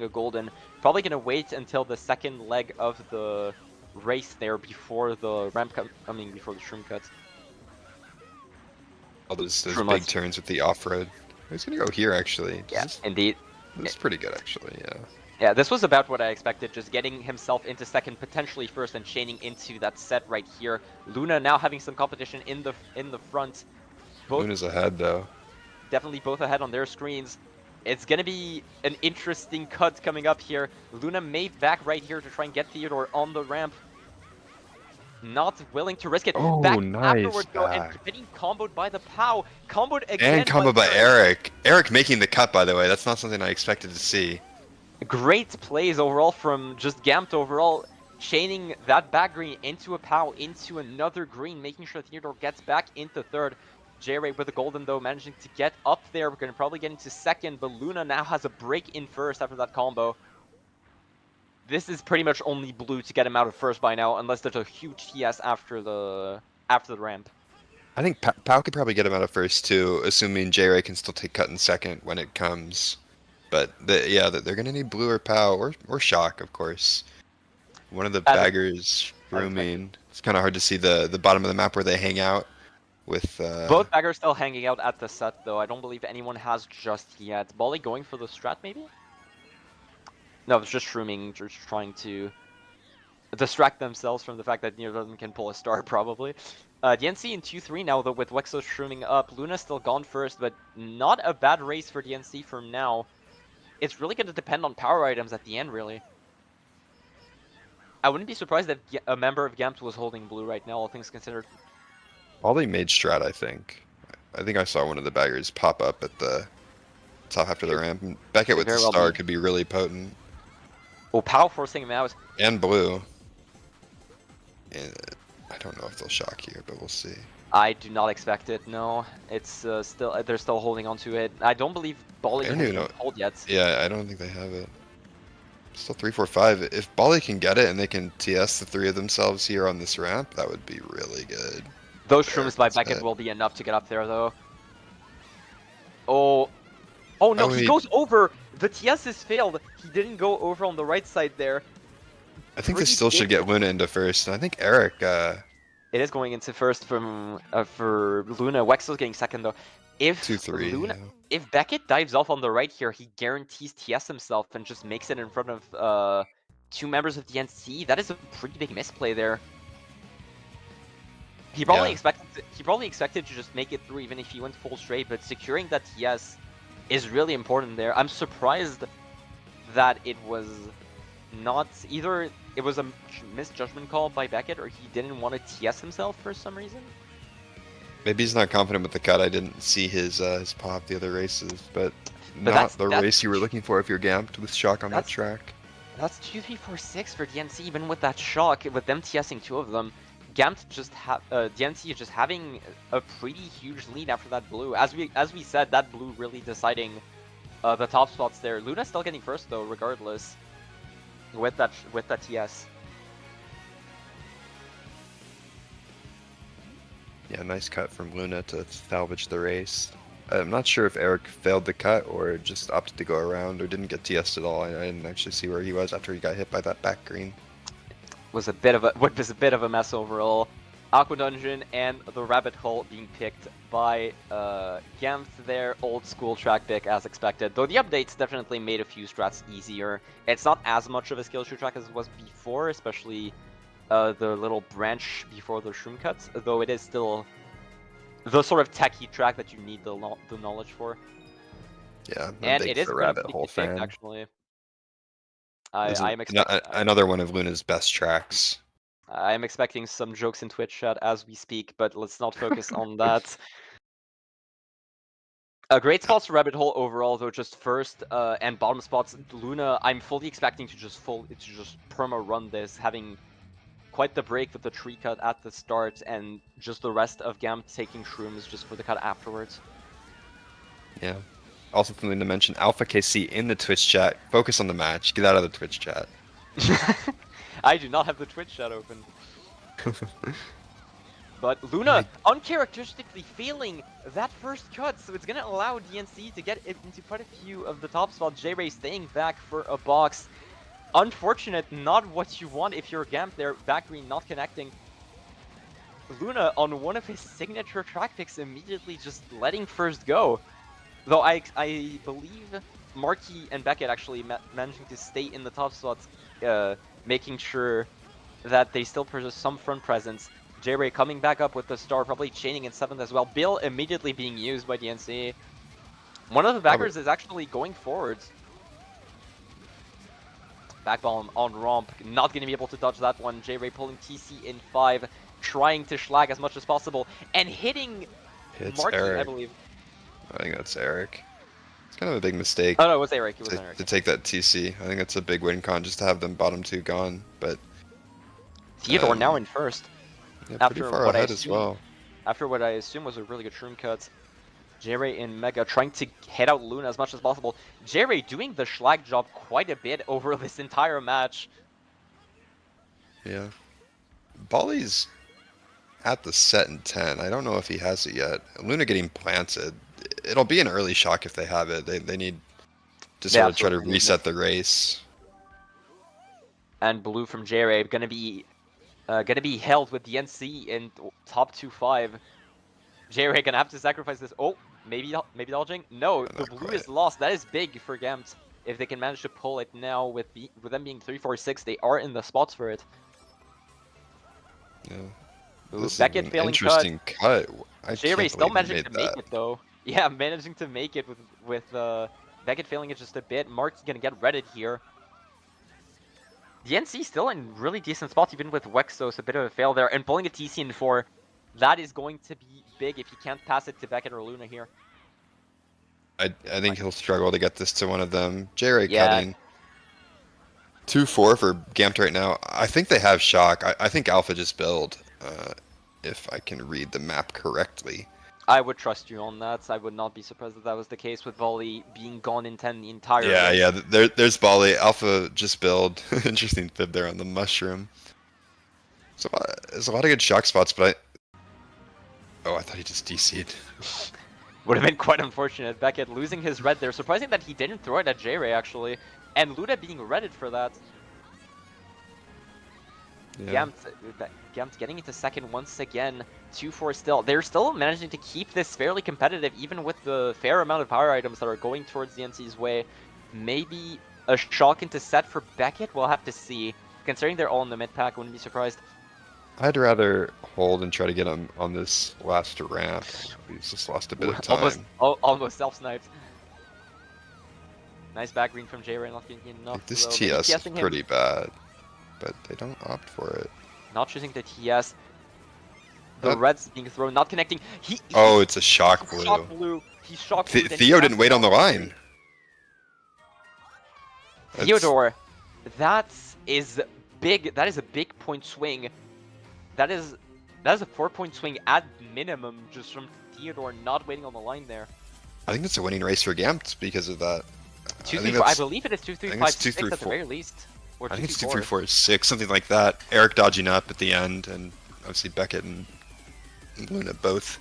a golden. Probably gonna wait until the second leg of the race there before the ramp before the shroom cuts. All those big turns with the off-road. He's gonna go here actually. Yeah, indeed. This is pretty good actually, yeah. Yeah, this was about what I expected, just getting himself into second, potentially first, and chaining into that set right here. Luna now having some competition in the front. Luna's ahead though. Definitely both ahead on their screens. It's gonna be an interesting cut coming up here. Luna may back right here to try and get Theodore on the ramp. Not willing to risk it. Oh, back nice afterward though, and getting comboed by the POW. Comboed again. And comboed by Eric. Eric making the cut, by the way. That's not something I expected to see. Great plays overall from just GAMT overall, chaining that back green into a POW, into another green, making sure Theodore gets back into third. J-Ray with the golden though, managing to get up there. We're going to probably get into second, but Luna now has a break in first after that combo. This is pretty much only blue to get him out of first by now, unless there's a huge TS after the ramp. I think Pau could probably get him out of first too, assuming J-Ray can still take cut in second when it comes. But yeah, they're gonna need blue or Pau or shock, of course. One of the baggers rooming. It's kind of hard to see the bottom of the map where they hang out. With both baggers still hanging out at the set though. I don't believe anyone has just yet. Bolly going for the strat maybe? No, it's just shrooming, just trying to distract themselves from the fact that neither of them can pull a star probably. DNC in 2-3 now though with Wexos shrooming up. Luna's still gone first, but not a bad race for DNC for now. It's really going to depend on power items at the end, really. I wouldn't be surprised if a member of GAMT was holding blue right now, all things considered. Ollie made strat, I think. I think I saw one of the baggers pop up at the top after the ramp. And Beckett with the star could be really potent. Oh, Pow forcing him out. And blue. And I don't know if they'll shock here, but we'll see. I do not expect it, no. It's still, they're still holding on to it. I don't believe Bolly has hold yet. Yeah, I don't think they have it. Still 3-4-5. If Bolly can get it and they can TS the three of themselves here on this ramp, that would be really good. Those shrooms by Beckett will be enough to get up there, though. Oh no, he goes over! The TS is failed. He didn't go over on the right side there. I think this still should get Luna into first, and I think Eric... It is going into first from for Luna. Wexel's getting second though. If 2-3, Luna, if Beckett dives off on the right here, he guarantees TS himself and just makes it in front of two members of DNCE. That is a pretty big misplay there. He probably Yeah. expected to just make it through even if he went full straight, but securing that TS is really important there. I'm surprised that it was not either it was a misjudgment call by Beckett or he didn't want to TS himself for some reason. Maybe he's not confident with the cut. I didn't see his pop the other races, but not that's the race you were looking for if you're gamped with shock on that track. That's 2, 3, 4, 6 for DNC, even with that shock, with them TSing 2 of them. GAMT just DNC is just having a pretty huge lead after that blue. As we said, that blue really deciding the top spots there. Luna's still getting first though, regardless. With that TS. Yeah, nice cut from Luna to salvage the race. I'm not sure if Eric failed the cut or just opted to go around or didn't get TS'd at all. I didn't actually see where he was after he got hit by that back green. Was a bit of a mess overall. Aqua Dungeon and the Rabbit Hole being picked by GAMT there. Old school track pick as expected. Though the updates definitely made a few strats easier. It's not as much of a skill tree track as it was before, especially the little branch before the shroom cuts. Though it is still the sort of techie track that you need the knowledge for. Yeah, and it is a Rabbit Hole fan. Actually. I'm expecting another one of Luna's best tracks. I'm expecting some jokes in Twitch chat as we speak, but let's not focus on that. Great spots for Rabbit Hole overall, though. Just first and bottom spots, Luna. I'm fully expecting to just perma run this, having quite the break with the tree cut at the start, and just the rest of GAMT taking shrooms just for the cut afterwards. Yeah. Also something to mention, Alpha KC in the Twitch chat. Focus on the match. Get out of the Twitch chat. I do not have the Twitch chat open. But Luna uncharacteristically failing that first cut, so it's going to allow DNC to get into quite a few of the top spots. J-Ray staying back for a box. Unfortunate, not what you want if you're GAMT there. Back green not connecting. Luna on one of his signature track picks immediately just letting first go. Though I believe Marky and Beckett actually managing to stay in the top spots, making sure that they still possess some front presence. J-Ray coming back up with the star, probably chaining in 7th as well. Bill immediately being used by DNC. One of the backers is actually going forwards. Backball on Romp, not going to be able to dodge that one. J-Ray pulling TC in 5, trying to schlag as much as possible, and hitting Marky, Eric. I believe. I think that's Eric. It's kind of a big mistake. Oh no, it was Eric. It was Eric. To take that TC. I think that's a big win con just to have them bottom 2 gone. But Theodore now in first. Yeah, pretty far ahead as well. After what I assume was a really good shroom cut. J-Ray in Mega trying to head out Luna as much as possible. J-Ray doing the schlag job quite a bit over this entire match. Yeah. Bolly's at the set in 10. I don't know if he has it yet. Luna getting planted. It'll be an early shock if they have it. They need to sort of try to reset the race. And blue from J-Ray gonna be held with DNC in top 2-5. J-Ray gonna have to sacrifice this. Oh, maybe dodging. No, the blue is lost. That is big for GAMT. If they can manage to pull it now with them being 3-4-6, they are in the spots for it. Yeah. Ooh, Beckett failing interesting cut. J-Ray still managing to make it though. Yeah, managing to make it with Beckett failing it just a bit. Mark's gonna get redded here. DNC still in really decent spots, even with Wexos, a bit of a fail there. And pulling a TC in 4, that is going to be big if he can't pass it to Beckett or Luna here. I think he'll struggle to get this to one of them. J-Ray cutting. 2-4 for GAMT right now. I think they have shock. I think Alpha just build, if I can read the map correctly. I would trust you on that. I would not be surprised if that was the case with Volley being gone in 10 the entire race. Yeah. There's Volley. Alpha just build. Interesting fib there on the mushroom. So there's a lot of good shock spots, but I thought he just DC'd. Would have been quite unfortunate. Beckett losing his red there. Surprising that he didn't throw it at J-Ray actually. And Luna being redded for that. Yeah. GAMT getting into second once again. 2-4 still. They're still managing to keep this fairly competitive, even with the fair amount of power items that are going towards DNC's way. Maybe a shock into set for Beckett? We'll have to see. Considering they're all in the mid pack, wouldn't be surprised. I'd rather hold and try to get him on this last ramp. He's just lost a bit of time. Almost self-sniped. Nice back green from J-Ray, not getting enough. Like, this though. TS is TSing pretty him, bad, but they don't opt for it. not choosing the TS. The That- reds being thrown, not connecting. Oh, it's a shock blue. Shock blue. He shock blue. Theo didn't wait on the line. Theodore, that is big. That is a big point swing. That is a 4-point swing at minimum, just from Theodore not waiting on the line there. I think it's a winning race for GAMT because of that. 2-3-4. I believe it is 2-3-5-6 at the 2-3-4. very least. Or I think it's 2-3-4. 2-3-4-6, something like that. Eric dodging up at the end, and obviously Beckett and Luna both.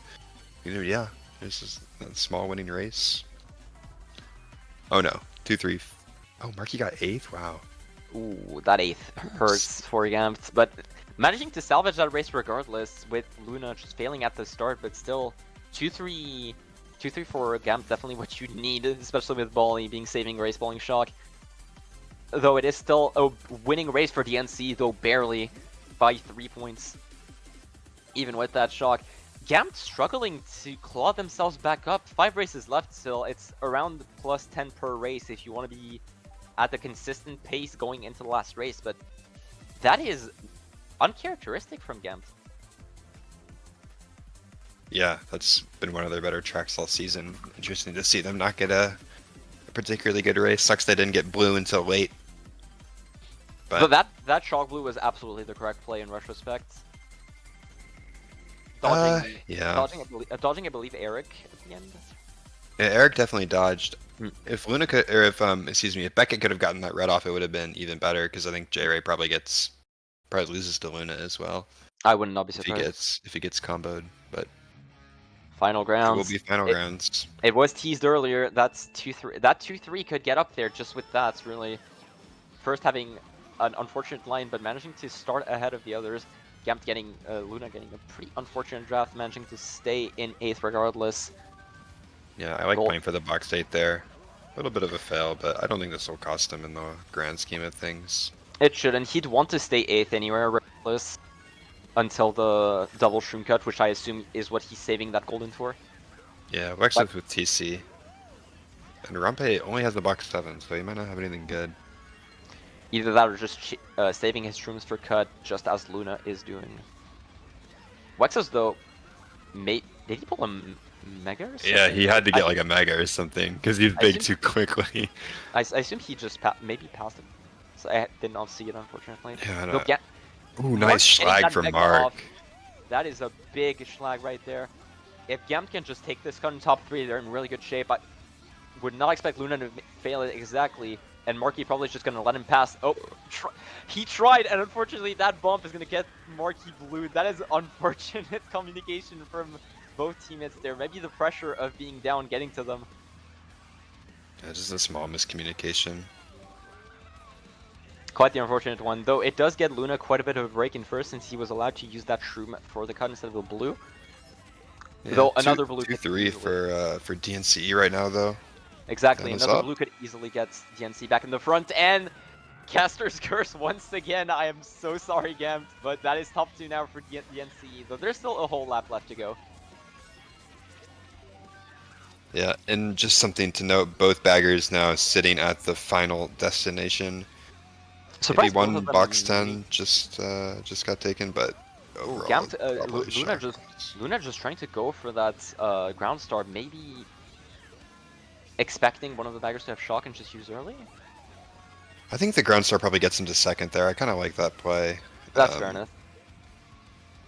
Yeah, this is a small winning race. Oh no, 2-3. Oh, Marky got 8th? Wow. Ooh, that 8th hurts for GAMT, but managing to salvage that race regardless, with Luna just failing at the start, but still 2-3 for GAMT, definitely what you need, especially with Bally being saving race, balling shock. Though it is still a winning race for DNCE, though barely by 3 points. Even with that shock. GAMT struggling to claw themselves back up. 5 races left still. It's around plus 10 per race if you want to be at a consistent pace going into the last race, but that is uncharacteristic from GAMT. Yeah, that's been one of their better tracks all season. Interesting to see them not get a particularly good race. Sucks they didn't get blue until late. But that shock blue was absolutely the correct play in retrospect. Dodging, yeah. Dodging, I believe, Eric at the end. Yeah, Eric definitely dodged. If Luna could, or if if Beckett could have gotten that red off, it would have been even better because I think J-Ray probably loses to Luna as well. I would not be surprised if he gets comboed, but final grounds. It will be final grounds. It was teased earlier. That's 2-3. That 2-3 could get up there just with that. Really, first having an unfortunate line, but managing to start ahead of the others. GAMT getting Luna getting a pretty unfortunate draft, managing to stay in 8th regardless. Yeah, I like playing for the box 8 there. A little bit of a fail, but I don't think this will cost him in the grand scheme of things. It shouldn't. He'd want to stay 8th anywhere regardless until the double shroom cut, which I assume is what he's saving that golden for. Yeah, Wexford with TC. And Rampe only has the box 7, so he might not have anything good. Either that or just saving his shrooms for cut, just as Luna is doing. Wexos, though, did he pull a Mega or something? Yeah, he had to get like a Mega or something, because he's big too quickly. I assume he just maybe passed it. So I did not see it, unfortunately. Yeah, ooh, nice schlag from Mark. That is a big schlag right there. If GAMT can just take this cut in top 3, they're in really good shape. I would not expect Luna to fail it exactly. And Marky probably is just going to let him pass. Oh, he tried, and unfortunately that bump is going to get Marky blued. That is unfortunate communication from both teammates there. Maybe the pressure of being down getting to them. Yeah, just a small miscommunication. Quite the unfortunate one, though it does get Luna quite a bit of a break in first since he was allowed to use that shroom for the cut instead of the blue. Yeah, though another blue 2-3 for DNCE right now, though. Exactly, another blue could easily get DNC back in the front, and Caster's Curse once again. I am so sorry, GAMT, but that is top 2 now for DNC, though there's still a whole lap left to go. Yeah, and just something to note, both baggers now sitting at the final destination. Maybe one box 10 just got taken, but overall, GAMT, Luna just trying to go for that ground star, maybe expecting one of the baggers to have shock and just use early? I think the ground star probably gets him to second there. I kind of like that play. That's fair enough.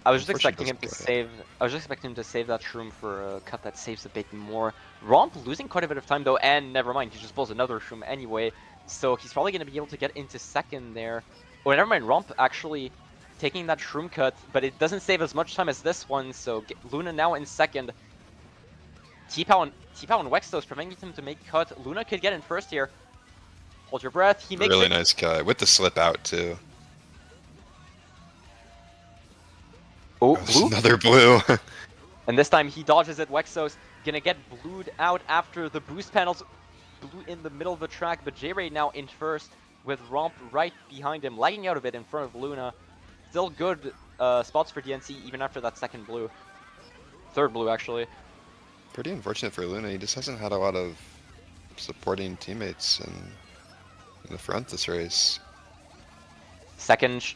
I was just expecting him to save. I was just expecting him to save that shroom for a cut that saves a bit more. Romp losing quite a bit of time though, and never mind, he just pulls another shroom anyway. So he's probably going to be able to get into second there. Oh, never mind, Romp actually taking that shroom cut, but it doesn't save as much time as this one. So Luna now in second. T-Pow and Wextos preventing him to make cut. Luna could get in first here. Hold your breath. He makes really nice cut with the slip out too. Oh, blue? Another blue. And this time he dodges it. Wexos gonna get blued out after the boost panels. Blue in the middle of the track, but J-Ray now in first with Romp right behind him, lagging out a bit in front of Luna. Still good spots for DNC even after that second blue. Third blue, actually. Pretty unfortunate for Luna. He just hasn't had a lot of supporting teammates in the front this race. Second,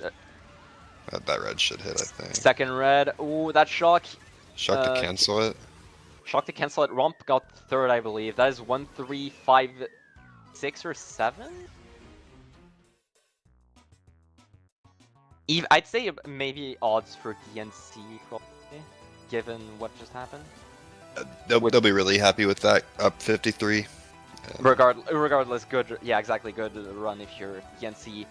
That red should hit, I think. second red. Ooh, that shock. Shock to cancel it. Shock to cancel it. Romp got third, I believe. That is 1, 3, 5, 6, or 7? I'd say maybe odds for DNC, probably, given what just happened. They'll be really happy with that, up 53. Regardless, good. Yeah, exactly. Good run if you're DNC.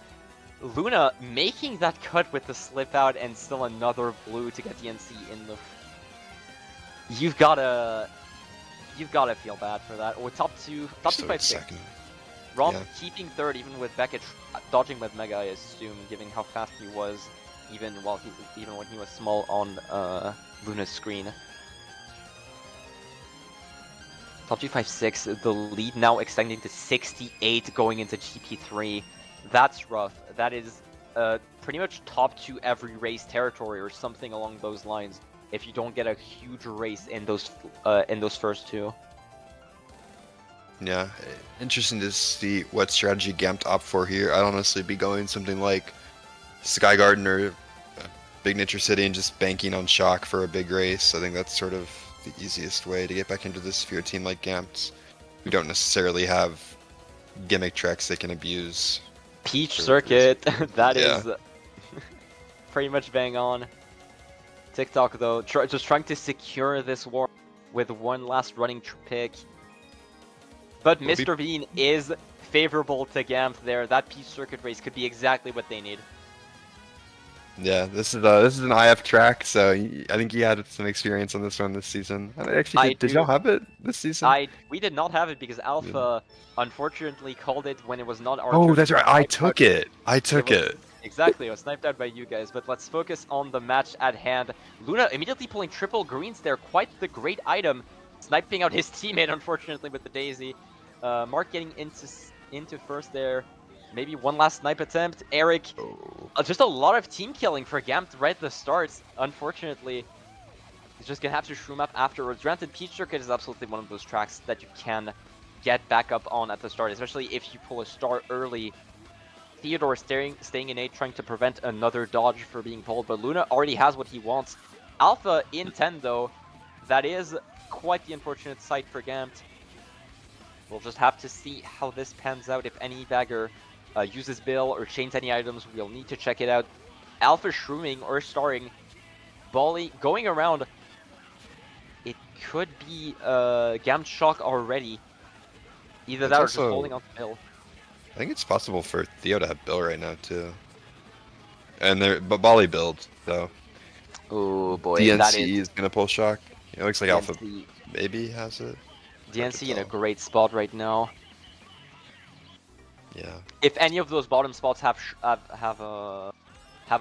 Luna making that cut with the slip out and still another blue to get DNC in the. You've gotta feel bad for that. Or top two, 5, 6. Romp keeping third, even with Beckett dodging with Mega, I assume, given how fast he was, even when he was small on Luna's screen. Top 2, 5, 6. The lead now extending to 68 going into GP3. That's rough. That is pretty much top 2 every race territory or something along those lines. If you don't get a huge race in those first 2. Yeah, interesting to see what strategy GAMT opt for here. I'd honestly be going something like Sky Garden or Big Nature City and just banking on Shock for a big race. I think that's sort of the easiest way to get back into this for your team like GAMT. We don't necessarily have gimmick tracks they can abuse. Peach Circuit, that is pretty much bang on. TikTok though, just trying to secure this war with one last running pick. But Mr. Bean is favorable to GAMT there. That Peach Circuit race could be exactly what they need. Yeah, this is an IF track, so I think he had some experience on this one this season. Actually, did y'all have it this season? We did not have it because Alpha unfortunately called it when it was not our turn. Oh, that's right. I took it. Exactly, I was sniped out by you guys, but let's focus on the match at hand. Luna immediately pulling triple greens there, quite the great item. Sniping out his teammate, unfortunately, with the Daisy. Mark getting into first there. Maybe one last snipe attempt. Eric, just a lot of team killing for GAMT right at the start. Unfortunately, he's just gonna have to shroom up afterwards. Granted, Peach Circuit is absolutely one of those tracks that you can get back up on at the start, especially if you pull a star early. Theodore staying in 8, trying to prevent another dodge for being pulled, but Luna already has what he wants. Alpha in 10 though, that is quite the unfortunate sight for GAMT. We'll just have to see how this pans out. If any bagger uses Bill or chains any items, we'll need to check it out. Alpha shrooming or starring. Bali going around. It could be GAMT Shock already. Either that or just holding on to Bill. I think it's possible for Theo to have Bill right now too. But Bali build, so. Oh boy, DNCE is gonna pull Shock. It looks like DNC. Alpha maybe has it. DNC in a great spot right now. Yeah. If any of those bottom spots have a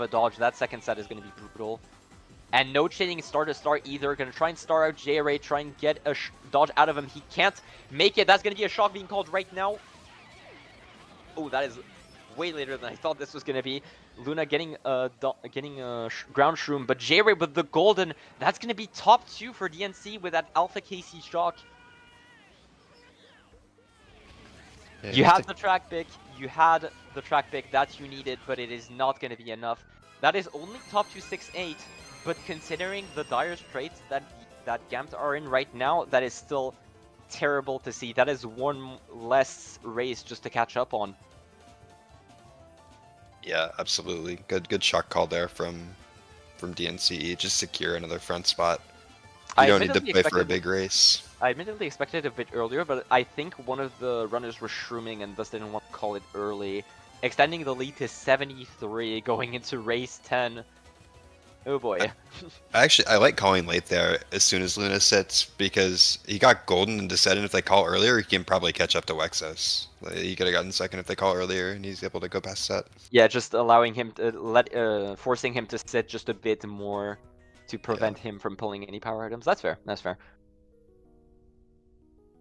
dodge, that second set is going to be brutal. And no chaining star to star either. Going to try and star out J-Ray, try and get a dodge out of him. He can't make it. That's going to be a shock being called right now. Oh, that is way later than I thought this was going to be. Luna getting a ground shroom, but J-Ray with the golden. That's going to be top 2 for DNC with that Alpha KC shock. Yeah, you had the track pick. You had the track pick that you needed, but it is not going to be enough. That is only top 2, 6, 8. But considering the dire straits that GAMT are in right now, that is still terrible to see. That is one less race just to catch up on. Yeah, absolutely. Good shock call there from DNCE. Just secure another front spot. You don't need to play for a big race. I admittedly expected it a bit earlier, but I think one of the runners was shrooming and thus didn't want to call it early. Extending the lead to 73 going into race 10. Oh boy. I like calling late there as soon as Luna sits because he got golden into set, and if they call earlier, he can probably catch up to Wexos. He could have gotten second if they call earlier, and he's able to go past set. Yeah, just allowing him to forcing him to sit just a bit more to prevent him from pulling any power items. That's fair. That's fair.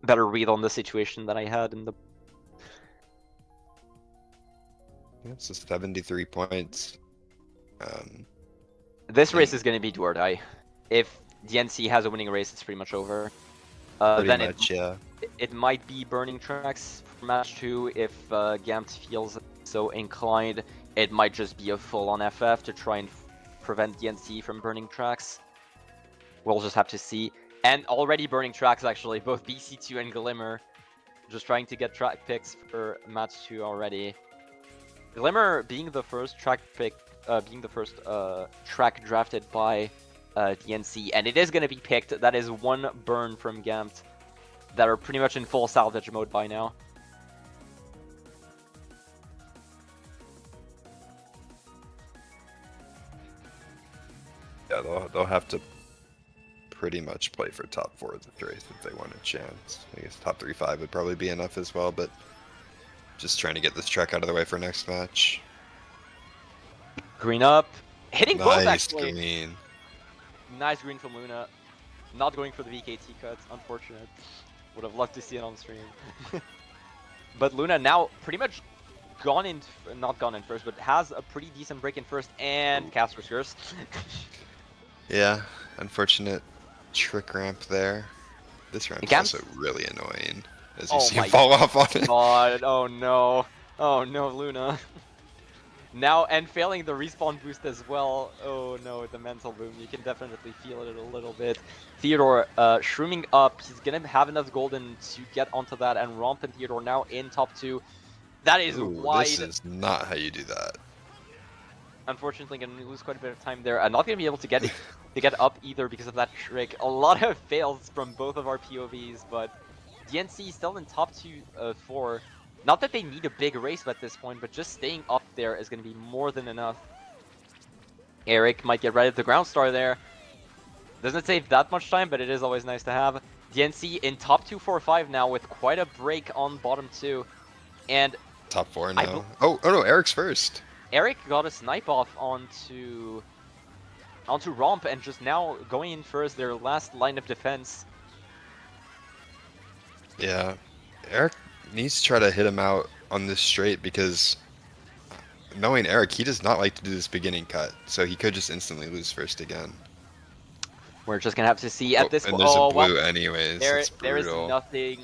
Better read on the situation that I had in the. It's 73 points. This race is going to be do or die. If DNC has a winning race, it's pretty much over. Pretty Then much, yeah. it might be burning tracks for match 2 if GAMT feels so inclined. It might just be a full-on FF to try and prevent DNC from burning tracks. We'll just have to see. And already burning tracks, actually, both BC2 and Glimmer. Just trying to get track picks for match 2 already. Glimmer being the first track pick, being the first track drafted by DNC, and it is going to be picked. That is one burn from GAMT that are pretty much in full salvage mode by now. Yeah, they'll have to pretty much play for top 4 of the race if they want a chance. I guess top 3-5 would probably be enough as well, but just trying to get this track out of the way for next match. Green up, hitting both Nice actually. green. Nice green from Luna. Not going for the VKT cut, unfortunate. Would have loved to see it on stream. But Luna now pretty much gone in, not gone in first, but has a pretty decent break in first, and Casper's Curse. Yeah, unfortunate trick ramp there. This ramp is GAMT? also really annoying, as Oh you see him my fall off on it. God, oh no. Oh no, Luna. Now, and failing the respawn boost as well. Oh no, the mental boom. You can definitely feel it a little bit. Theodore shrooming up. He's gonna have enough golden to get onto that, and Romp and Theodore now in top 2. That is Ooh, wide. this is not how you do that. Unfortunately, gonna lose quite a bit of time there. I'm not gonna be able to get it, to get up either because of that trick. A lot of fails from both of our POVs, but DNC still in top 4. Not that they need a big race at this point, but just staying up there is going to be more than enough. Eric might get right at the ground star there. Doesn't save that much time, but it is always nice to have. DNC in top 2, 4, 5 now with quite a break on bottom 2. And Top 4 now. Oh no, Eric's first. Eric got a snipe off onto Romp and just now going in first, their last line of defense. Yeah, Eric needs to try to hit him out on this straight because knowing Eric, he does not like to do this beginning cut, so he could just instantly lose first again. We're just gonna have to see at this point. point. And there's Oh, a blue well, anyways. there is brutal. nothing.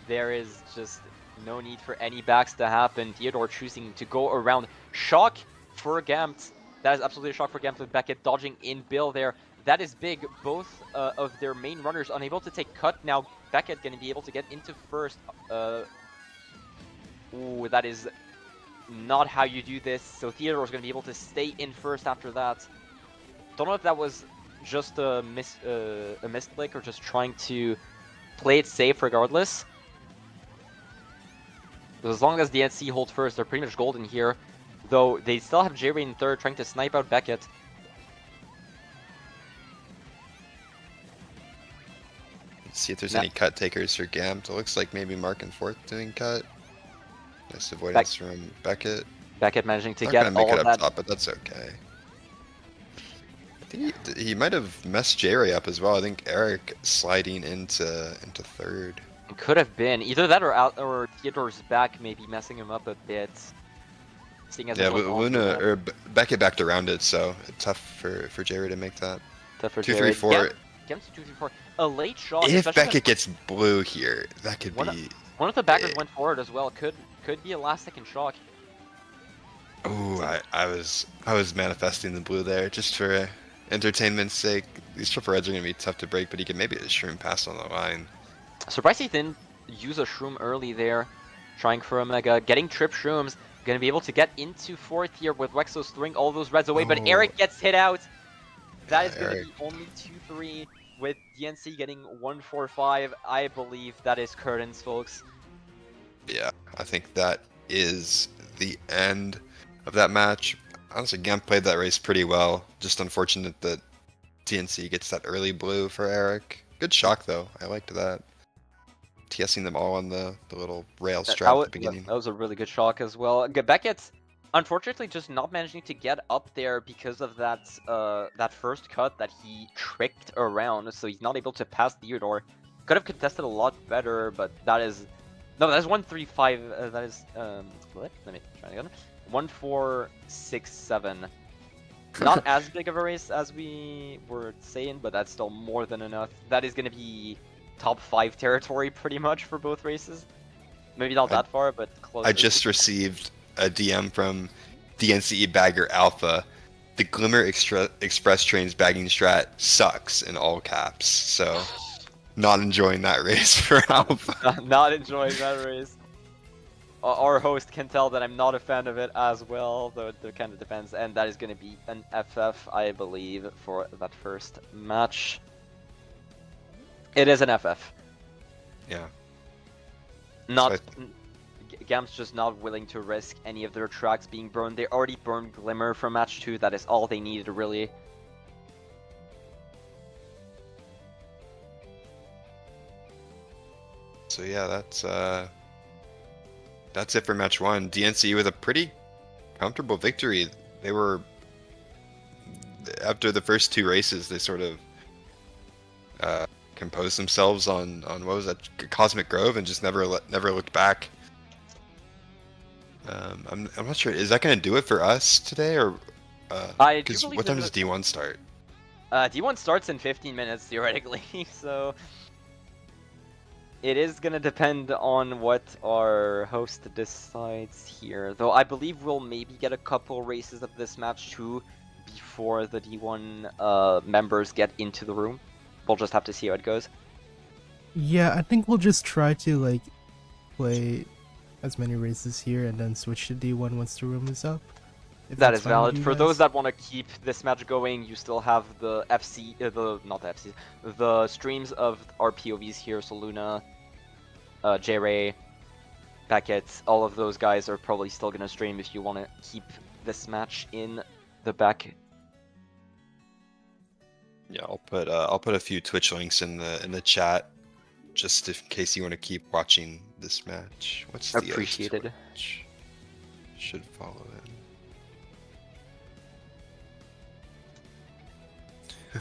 There is just no need for any backs to happen. Theodore choosing to go around. Shock for GAMT. That is absolutely a shock for GAMT with Beckett dodging in Bill there. That is big. Both of their main runners unable to take cut. Now Beckett going to be able to get into first. Ooh, that is not how you do this. So Theodore's going to be able to stay in first after that. Don't know if that was just a misclick or just trying to play it safe regardless. But as long as the DNC hold first, they're pretty much golden here. Though they still have J-Ray in third, trying to snipe out Beckett. Let's see if there's any cut takers for GAMT. It looks like maybe Mark and Fourth doing cut. Nice avoidance from Beckett. Beckett managing to Not get gonna make all it of up that. top, but that's okay. I think he might have messed J-Ray up as well. I think Eric sliding into third. It could have been either that or Theodore's back maybe messing him up a bit. Seeing as Yeah, but Luna or Beckett backed around it, so tough for J-Ray to make that. Tough for 2, 3, 4. GAMT 2, 3, 4. A late shot. If Beckett gets blue here, that could be. One of the backers went forward as well. Could be a last second shock. Ooh, I was manifesting the blue there just for entertainment's sake. These triple reds are gonna be tough to break, but he can maybe a shroom pass on the line. Surprised he didn't use a shroom early there. Trying for a mega, getting trip shrooms. Gonna be able to get into fourth here with Wexos throwing all those reds away, but Eric gets hit out. That is gonna be only 2-3 with DNC getting 1-4-5. I believe that is curtains, folks. Yeah, I think that is the end of that match. Honestly, GAMT played that race pretty well. Just unfortunate that DNC gets that early blue for Eric. Good shock though. I liked that. TSing them all on the little rail strap at the beginning. That was a really good shock as well. Beckett's unfortunately just not managing to get up there because of that that first cut that he tricked around, so he's not able to pass Theodore. Could have contested a lot better, but that is... No, that is 1-3-5. That is... what? Let me try again. 1-4-6-7. Not as big of a race as we were saying, but that's still more than enough. That is going to be top 5 territory pretty much for both races. Maybe not that far, but close. I just received a DM from DNCE Bagger Alpha. The Glimmer Express Trains bagging strat sucks in all caps. So, not enjoying that race for Alpha. Not enjoying that race. Our host can tell that I'm not a fan of it as well, though it kind of depends. And that is going to be an FF, I believe, for that first match. It is an FF. Yeah. Not GAMT's just not willing to risk any of their tracks being burned. They already burned Glimmer from match 2. That is all they needed, really. So yeah, that's it for match 1. DNCE with a pretty comfortable victory. They were, after the first 2 races, they sort of composed themselves on what was that, Cosmic Grove, and just never looked back. I'm not sure. Is that going to do it for us today, or because what time does D1 start? D1 starts in 15 minutes theoretically, so it is gonna depend on what our host decides here. Though I believe we'll maybe get a couple races of this match too before the D1 members get into the room. We'll just have to see how it goes. Yeah, I think we'll just try to like play as many races here and then switch to D1 once the room is up. That is valid. For those that want to keep this match going, you still have the the streams of our POVs here. So Luna, J-Ray, Beckett, all of those guys are probably still gonna stream if you want to keep this match in the back. Yeah, I'll put a few Twitch links in the chat, just in case you want to keep watching this match. What's the appreciated? Twitch? Should follow it.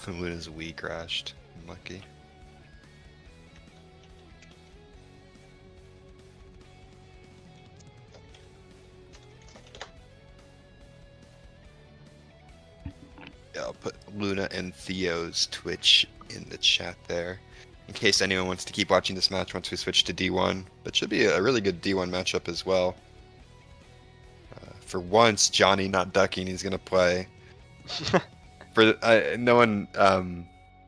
Luna's Wii crashed. Unlucky. Yeah, I'll put Luna and Theo's Twitch in the chat there, in case anyone wants to keep watching this match once we switch to D1. But should be a really good D1 matchup as well. For once, Johnny not ducking, he's gonna play. No one,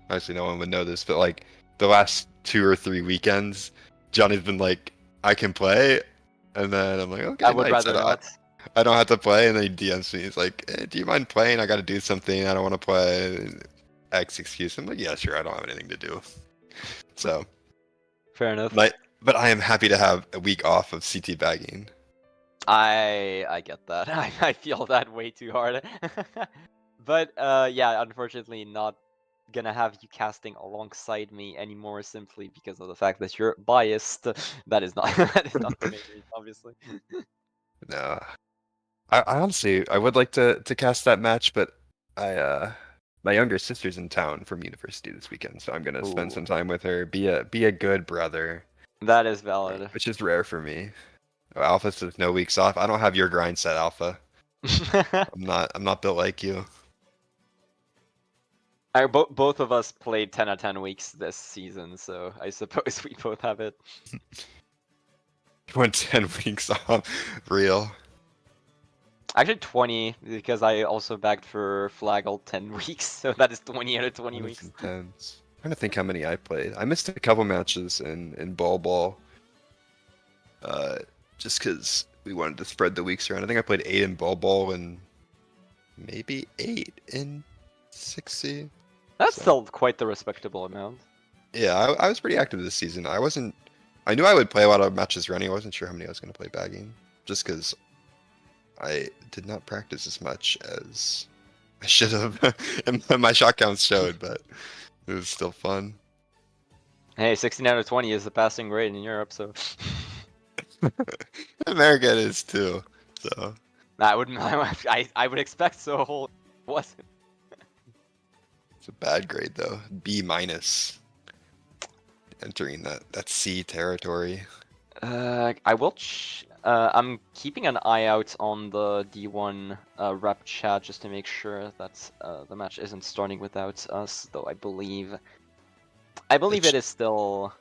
actually no one would know this, but like the last 2 or 3 weekends, Johnny's been like, I can play, and then I'm like, okay, I would rather not. I don't have to play, and then he DMs me. He's like, hey, do you mind playing? I got to do something. I don't want to play. X excuse. I'm like, yeah, sure. I don't have anything to do. So, fair enough. But I am happy to have a week off of CT bagging. I get that. I feel that way too hard. But yeah, unfortunately, not gonna have you casting alongside me anymore, simply because of the fact that you're biased. That is not that is not the main reason, obviously. No. I honestly, I would like to cast that match, but my younger sister's in town from university this weekend, so I'm gonna spend some time with her. Be a good brother. That is valid. Which is rare for me. Alpha says no weeks off. I don't have your grind set, Alpha. I'm not built like you. Both of us played 10 out of 10 weeks this season, so I suppose we both have it. You went 10 weeks off. Real. Actually 20, because I also bagged for Flag all 10 weeks, so that is 20 out of 20 weeks. Intense. I'm trying to think how many I played. I missed a couple matches in Ball. Just because we wanted to spread the weeks around. I think I played 8 in Ball and maybe 8 in 6C. That's still quite the respectable amount. Yeah, I was pretty active this season. I knew I would play a lot of matches running. I wasn't sure how many I was going to play bagging, just because I did not practice as much as I should have, and my shot counts showed, but it was still fun. Hey, 16 out of 20 is the passing grade in Europe, so... America it is too, so... I would expect so. Wasn't. It's a bad grade though. B-, entering that C territory. I will I'm keeping an eye out on the D1 rep chat just to make sure that the match isn't starting without us, though I believe it is still.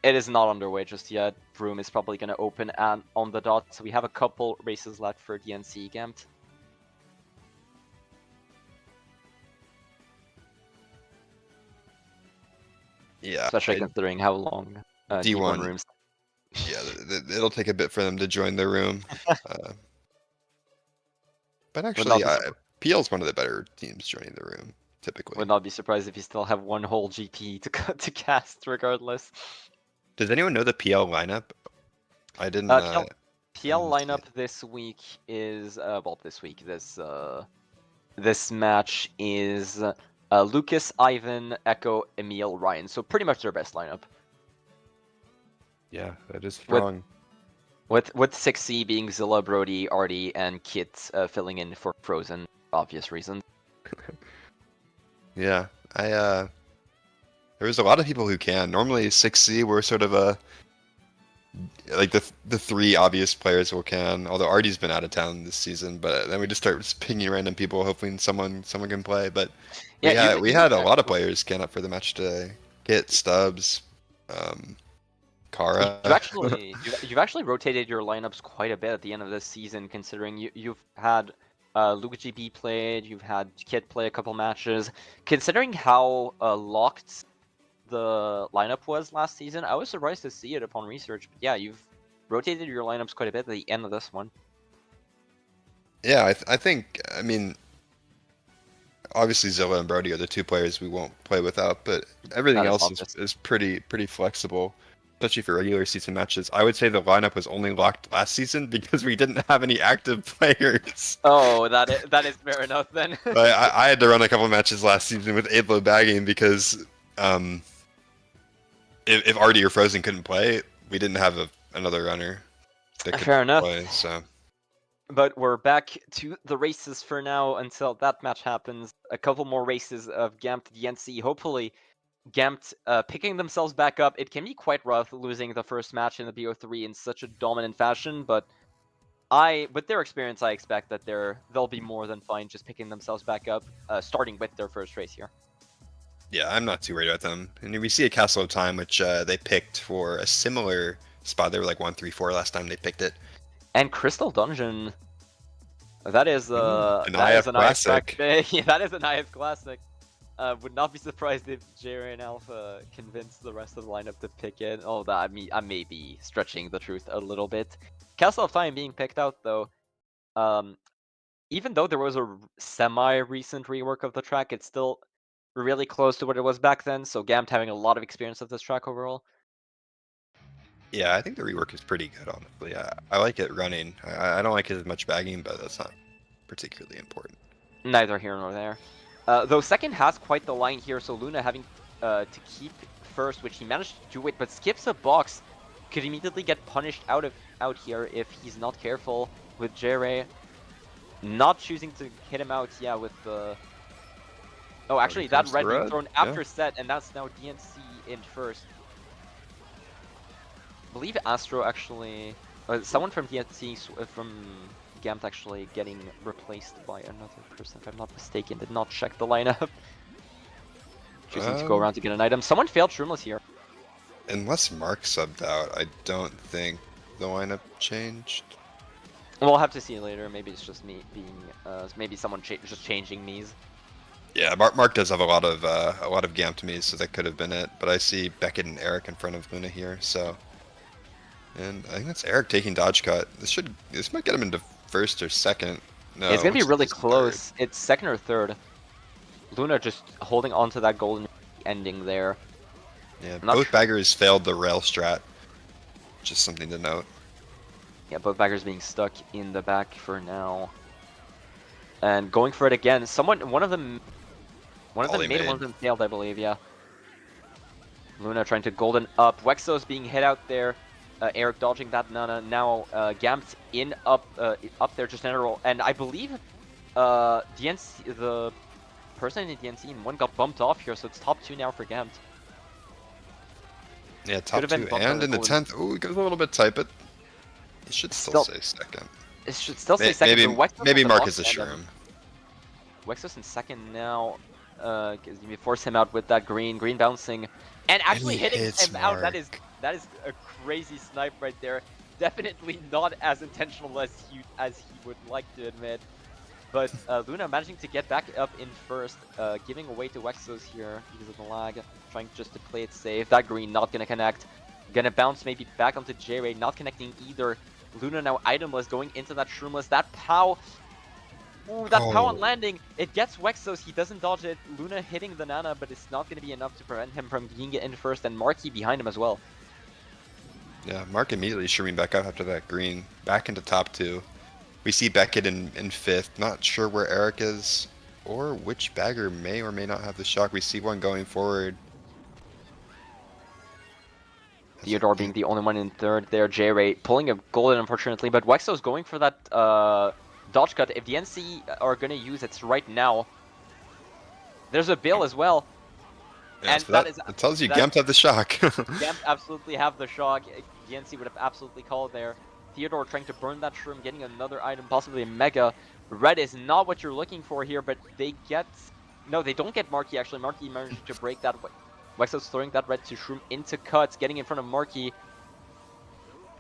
It is not underway just yet. Broom is probably going to open on the dot, so we have a couple races left for DNCE GAMT. Yeah, Especially considering how long D1 rooms. Yeah, it'll take a bit for them to join the room. But actually, PL's one of the better teams joining the room, typically. Would not be surprised if you still have one whole GP to cast regardless. Does anyone know the PL lineup? I didn't. PL lineup this week is this match is Lucas, Ivan, Echo, Emil, Ryan. So pretty much their best lineup. Yeah, that is strong. With 6C being Zilla, Brody, Artie, and Kit filling in for Frozen, obvious reasons. Yeah, there's a lot of people who can. Normally 6C we're sort of like the three obvious players who can. Although Artie's been out of town this season, but then we just start pinging random people, hoping someone can play. But yeah, we had a lot of players can up for the match today. Kit, Stubbs, Kara. You've actually rotated your lineups quite a bit at the end of this season, considering you've had Luke GB played, you've had Kit play a couple matches. Considering how locked the lineup was last season, I was surprised to see it upon research. But yeah, you've rotated your lineups quite a bit at the end of this one. Yeah, I mean, obviously Zilla and Brody are the two players we won't play without, but everything else is pretty flexible, especially for regular season matches. I would say the lineup was only locked last season because we didn't have any active players. Oh, that is fair enough then. I had to run a couple matches last season with Adlo bagging because if Artie or Frozen couldn't play, we didn't have another runner that could fair enough. play. So. But we're back to the races for now until that match happens. A couple more races of GAMT DNC. Hopefully, GAMT picking themselves back up. It can be quite rough losing the first match in the BO3 in such a dominant fashion, but with their experience, I expect that they'll be more than fine just picking themselves back up, starting with their first race here. Yeah, I'm not too worried about them. And we see a Castle of Time, which they picked for a similar spot. They were like 1-3-4 last time they picked it. And Crystal Dungeon. That is an IF classic. Yeah, that is an IF classic. Would not be surprised if J-Ray and Alpha convince the rest of the lineup to pick it. Oh, I may be stretching the truth a little bit. Castle of Time being picked out though. Even though there was a semi-recent rework of the track, it's still really close to what it was back then. So GAMT having a lot of experience of this track overall. Yeah, I think the rework is pretty good, honestly. I like it running. I don't like it as much bagging, but that's not particularly important. Neither here nor there. Though second has quite the line here, so Luna having to keep first, which he managed to do it, but skips a box. Could immediately get punished out here if he's not careful with J-Ray. Not choosing to hit him out, yeah, with the... Oh, actually, that red being thrown after set, and that's now DNC in first. I believe Astro actually... someone from DNC, from GAMT actually getting replaced by another person, if I'm not mistaken. Did not check the lineup. Choosing to go around to get an item. Someone failed Shroomless here. Unless Mark subbed out, I don't think the lineup changed. We'll have to see later. Maybe it's just me being... maybe someone just changing me's. Yeah, Mark does have a lot of GAMT me's, so that could have been it. But I see Beckett and Eric in front of Luna here, so... And I think that's Eric taking dodge cut. This might get him into first or second. No, it's gonna be really close. Third. It's second or third. Luna just holding on to that golden ending there. Yeah, both baggers failed the rail strat. Just something to note. Yeah, both baggers being stuck in the back for now. And going for it again. One of them made, one of them failed, I believe, yeah. Luna trying to golden up. Wexo's being hit out there. Eric dodging that Nana. Now GAMT in up there just in a roll. And I believe DNC, the person in the DNC in 1 got bumped off here, so it's top 2 now for GAMT. Yeah, top 2 and in the 10th. Oh, it goes a little bit tight, but He should still say second. It should still say second. Maybe but Wexos maybe has the Mark box is a behind him. shroom. Wexos in second now. Because you force him out with that green bouncing, and actually he hitting hits him out. That is Mark. a crazy snipe right there. Definitely not as intentional as he would like to admit. But Luna managing to get back up in first, giving away to Wexos here because of the lag, trying just to play it safe. That green not gonna connect, gonna bounce maybe back onto J-Ray, not connecting either. Luna now itemless, going into that shroomless. That POW, ooh, that POW on landing, it gets Wexos, he doesn't dodge it. Luna hitting the Nana, but it's not gonna be enough to prevent him from being in first, and Marky behind him as well. Yeah, Mark immediately shrooming back up after that green, back into top 2. We see Beckett in 5th. Not sure where Eric is or which bagger may or may not have the shock. We see one going forward. Theodore being the only one in 3rd there. J-Ray pulling a golden, unfortunately, but Wexos going for that dodge cut. If the NC are going to use it right now, there's a bill as well. Yeah, and so that tells you GAMT have the shock. GAMT absolutely have the shock. DNC would have absolutely called there. Theodore trying to burn that shroom, getting another item, possibly a mega. Red is not what you're looking for here, but they get... No, they don't get Marky, actually. Marky managed to break that. Wexos throwing that red to shroom into cuts, getting in front of Marky.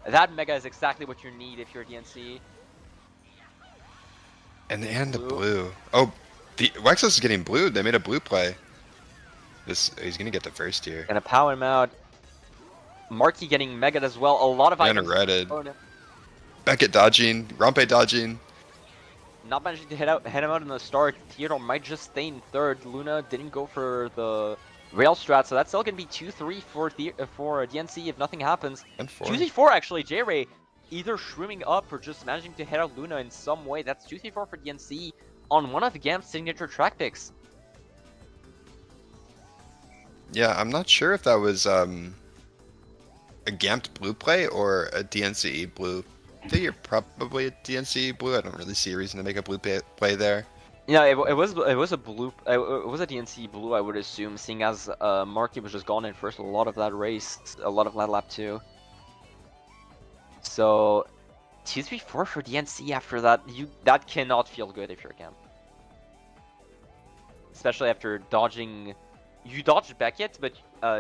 That mega is exactly what you need if you're DNC. And the blue. Oh, the Wexos is getting blued. They made a blue play. He's gonna get the first here. Gonna pow him out. Marky getting mega as well. A lot of items. Redded. Beckett dodging. Rompe dodging. Not managing to hit him out in the start. Theodore might just stay in 3rd. Luna didn't go for the rail strat, so that's still gonna be 2-3 for DNC if nothing happens. And 4. 2-3-4 actually. J-Ray either shrooming up or just managing to hit out Luna in some way. That's 2-3-4 for DNC on one of the GAMT's signature track picks. Yeah, I'm not sure if that was a GAMT blue play or a DNCE blue. I think you're probably a DNCE blue. I don't really see a reason to make a blue play there. Yeah, it was a blue. It was a DNC blue, I would assume, seeing as Marky was just gone in first a lot of that race, a lot of that lap too. So 2-3-4 for DNC after that. That cannot feel good if you're GAMT, especially after dodging. You dodged Beckett, but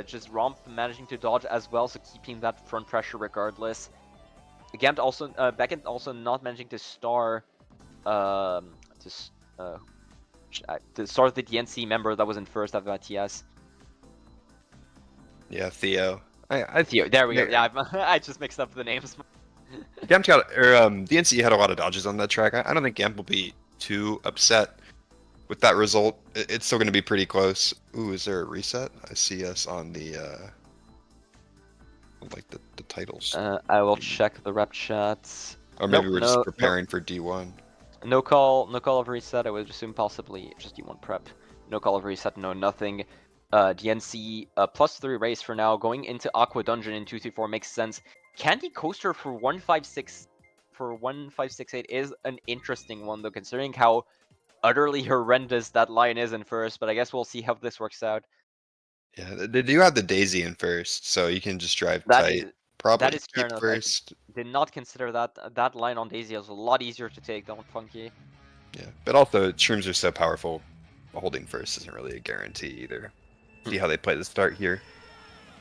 just Romp managing to dodge as well, so keeping that front pressure regardless. GAMT also, Beckett also not managing to star, to start the DNC member that was in first after that TS. Yeah, Theo. Theo, there we go. Yeah, I just mixed up the names. GAMT DNC had a lot of dodges on that track. I don't think GAMT will be too upset with that result. It's still going to be pretty close. Ooh, is there a reset? I see us on the like the titles. I will check the rep chats. Or maybe we're just preparing for D1. No call of reset. I would assume possibly just D1 prep. No call of reset. No nothing. DNC +3 race for now. Going into Aqua Dungeon in 2-3-4 makes sense. Candy Coaster for 1568 is an interesting one though, considering how utterly horrendous that line is in first, but I guess we'll see how this works out. Yeah, they do have the Daisy in first, so you can just drive tight. Probably keep first. I did not consider that line on Daisy as a lot easier to take than Funky. Yeah, but also shrooms are so powerful, holding first isn't really a guarantee either. See how they play the start here.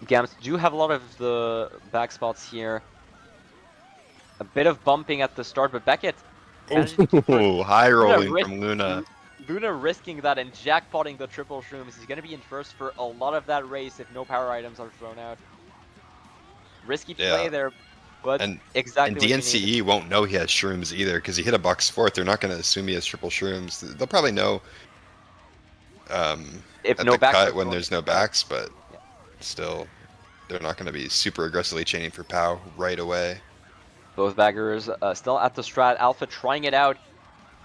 GAMT do have a lot of the back spots here. A bit of bumping at the start, but Beckett. Oh, high rolling from Luna. Luna risking that and jackpotting the triple shrooms. He's going to be in first for a lot of that race if no power items are thrown out. Risky play there, but exactly. And DNCE won't know he has shrooms either because he hit a box 4th. They're not going to assume he has triple shrooms. They'll probably know if at no the backs cut when there's no backs, but still, they're not going to be super aggressively chaining for POW right away. Both baggers still at the strat. Alpha trying it out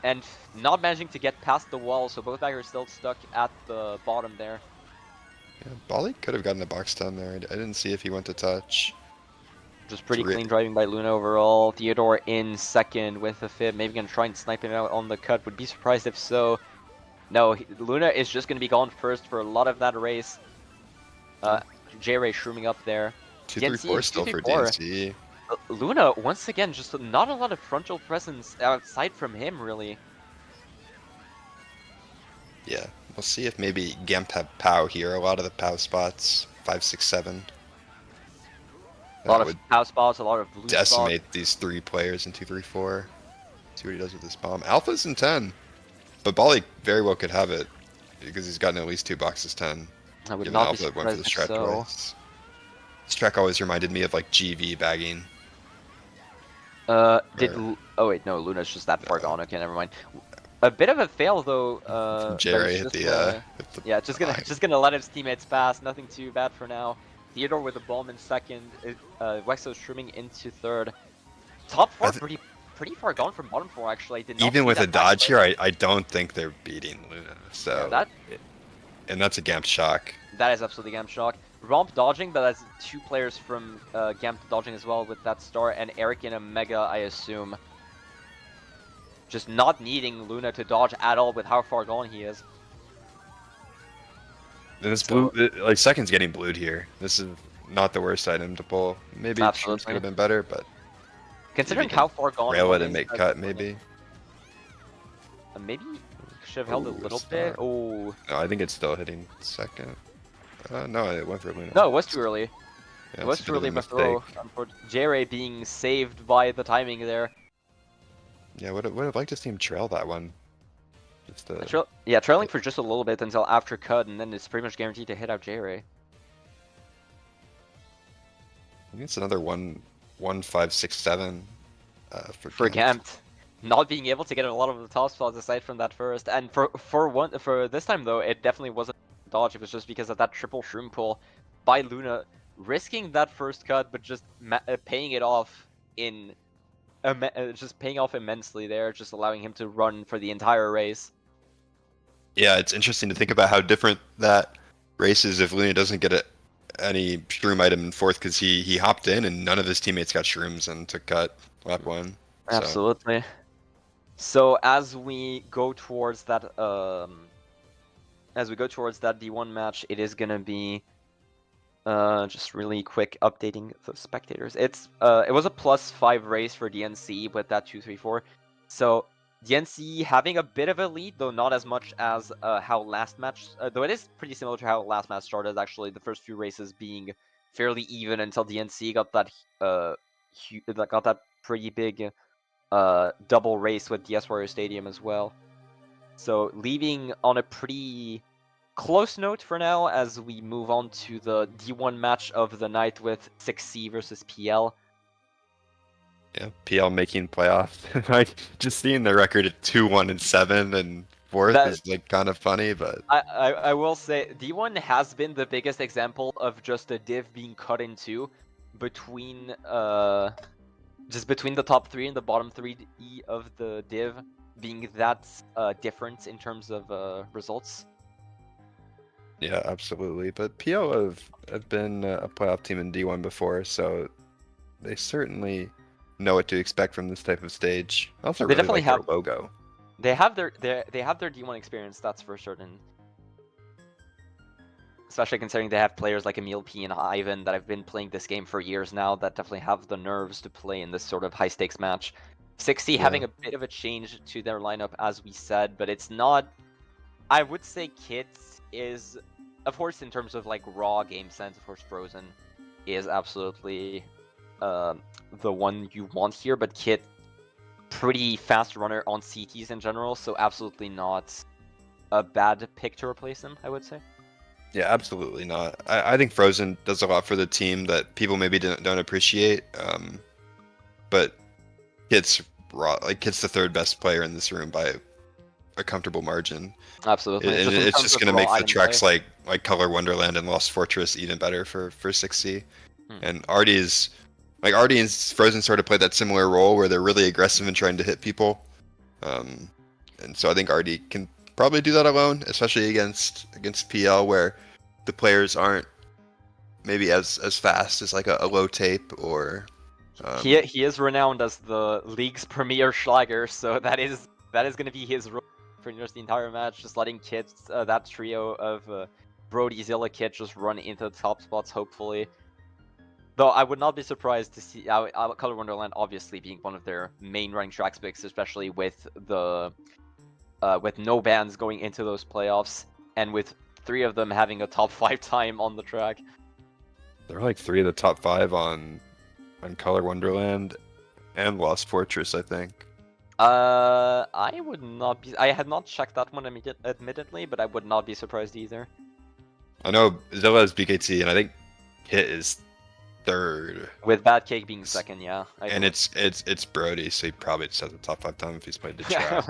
and not managing to get past the wall, so both baggers still stuck at the bottom there. Yeah, Bali could have gotten the box down there. I didn't see if he went to touch. Just pretty clean driving by Luna overall. Theodore in second with a fib. Maybe going to try and snipe him out on the cut. Would be surprised if so. No, Luna is just going to be gone first for a lot of that race. J-Ray shrooming up there. 2-3-4 still for DNC. Luna, once again, just not a lot of frontal presence outside from him, really. Yeah, we'll see if maybe GAMT have POW here. A lot of the POW spots, 5, 6, 7. A lot That of would house spots, a lot of blue spots. decimate these 3 players in 2, 3, 4. See what he does with this bomb. Alpha's in 10, but Bali very well could have it because he's gotten at least 2 boxes 10. I would Given not be Alpha went for the surprised if strat so. twice. This track always reminded me of like GV bagging. Oh wait, no, Luna's just that far gone. Okay, never mind. A bit of a fail though. From But Jerry it's hit just, the yeah, just gonna let his teammates pass. Nothing too bad for now. Theodore with the bomb in second. Wexo's streaming into third. Top four pretty far gone from bottom four actually. I did not even see with a that dodge back here, I don't think they're beating Luna. So yeah, and that's a GAMT shock. that is absolutely GAMT shock. Romp dodging, but that's 2 players from GAMT dodging as well with that star, and Eric in a Mega, I assume. Just not needing Luna to dodge at all with how far gone he is. And this blue, like second's getting blued here. This is not the worst item to pull. Maybe Shrooms could have been better, but considering how far gone rail it and make cut, maybe. Maybe should have held a little bit. Oh. No, I think it's still hitting second. No, it went for Luna. No, it was too early. Yeah, it was too early of a throw. J-Ray being saved by the timing there. Yeah, would have liked to see him trail that one. Just yeah, trailing for just a little bit until after cut, and then it's pretty much guaranteed to hit out J-Ray. I think it's another 1-5-6-7 for GAMT. Not being able to get a lot of the top spots aside from that first, and for this time though, it definitely wasn't a dodge. It was just because of that triple shroom pull by Luna, risking that first cut, but just paying it off in just paying off immensely there, just allowing him to run for the entire race. Yeah, it's interesting to think about how different that race is if Luna doesn't get any shroom item in fourth, because he hopped in and none of his teammates got shrooms and took cut lap 1. Absolutely. So as we go towards that D1 match, it is gonna be just really quick updating the spectators. It was a +5 race for DNCE with that 2-3-4. So DNCE having a bit of a lead, though not as much as how last match. Though it is pretty similar to how last match started. Actually, the first few races being fairly even until DNCE got that pretty big double race with DS Warrior Stadium as well. So leaving on a pretty close note for now as we move on to the D1 match of the night with 6C versus PL. Yeah, PL making playoffs. Like just seeing the record at 2-1-7 and fourth is like kind of funny, but I will say D1 has been the biggest example of just a div being cut in two between just between the top 3 and the bottom 3 of the div being that different in terms of results. Yeah, absolutely. But PL have been a playoff team in D1 before, so they certainly know what to expect from this type of stage. I also really like their logo. They have their D1 experience, that's for certain. Especially considering they have players like Emil P and Ivan that have been playing this game for years now that definitely have the nerves to play in this sort of high stakes match. 6C having a bit of a change to their lineup, as we said, but it's not. I would say Kids is, of course, in terms of like raw game sense, of course, Frozen is absolutely the one you want here, but Kit, pretty fast runner on CTs in general, so absolutely not a bad pick to replace him, I would say. Yeah, absolutely not. I think Frozen does a lot for the team that people maybe don't appreciate, but Kit's the third best player in this room by a comfortable margin. Absolutely. It's just going to make the tracks like Color Wonderland and Lost Fortress even better for 6C. And Artie and Frozen sort of play that similar role where they're really aggressive and trying to hit people. And so I think Artie can probably do that alone, especially against PL where the players aren't maybe as fast as like a low tape or. He is renowned as the league's premier Schlager, so that is going to be his role for just the entire match, just letting Kit, that trio of Brody, Zilla, Kit just run into the top spots, hopefully. Though I would not be surprised to see Color Wonderland obviously being one of their main running tracks picks, especially with the with no bans going into those playoffs, and with 3 of them having a top 5 time on the track. There are like 3 of the top 5 on Color Wonderland and Lost Fortress, I think. I would not be. I had not checked that one admittedly, but I would not be surprised either. I know Zilla is BKT, and I think Hit is 3rd. With Bad Cake being 2nd, yeah. And it's Brody, so he probably just has a top 5 time if he's played the track.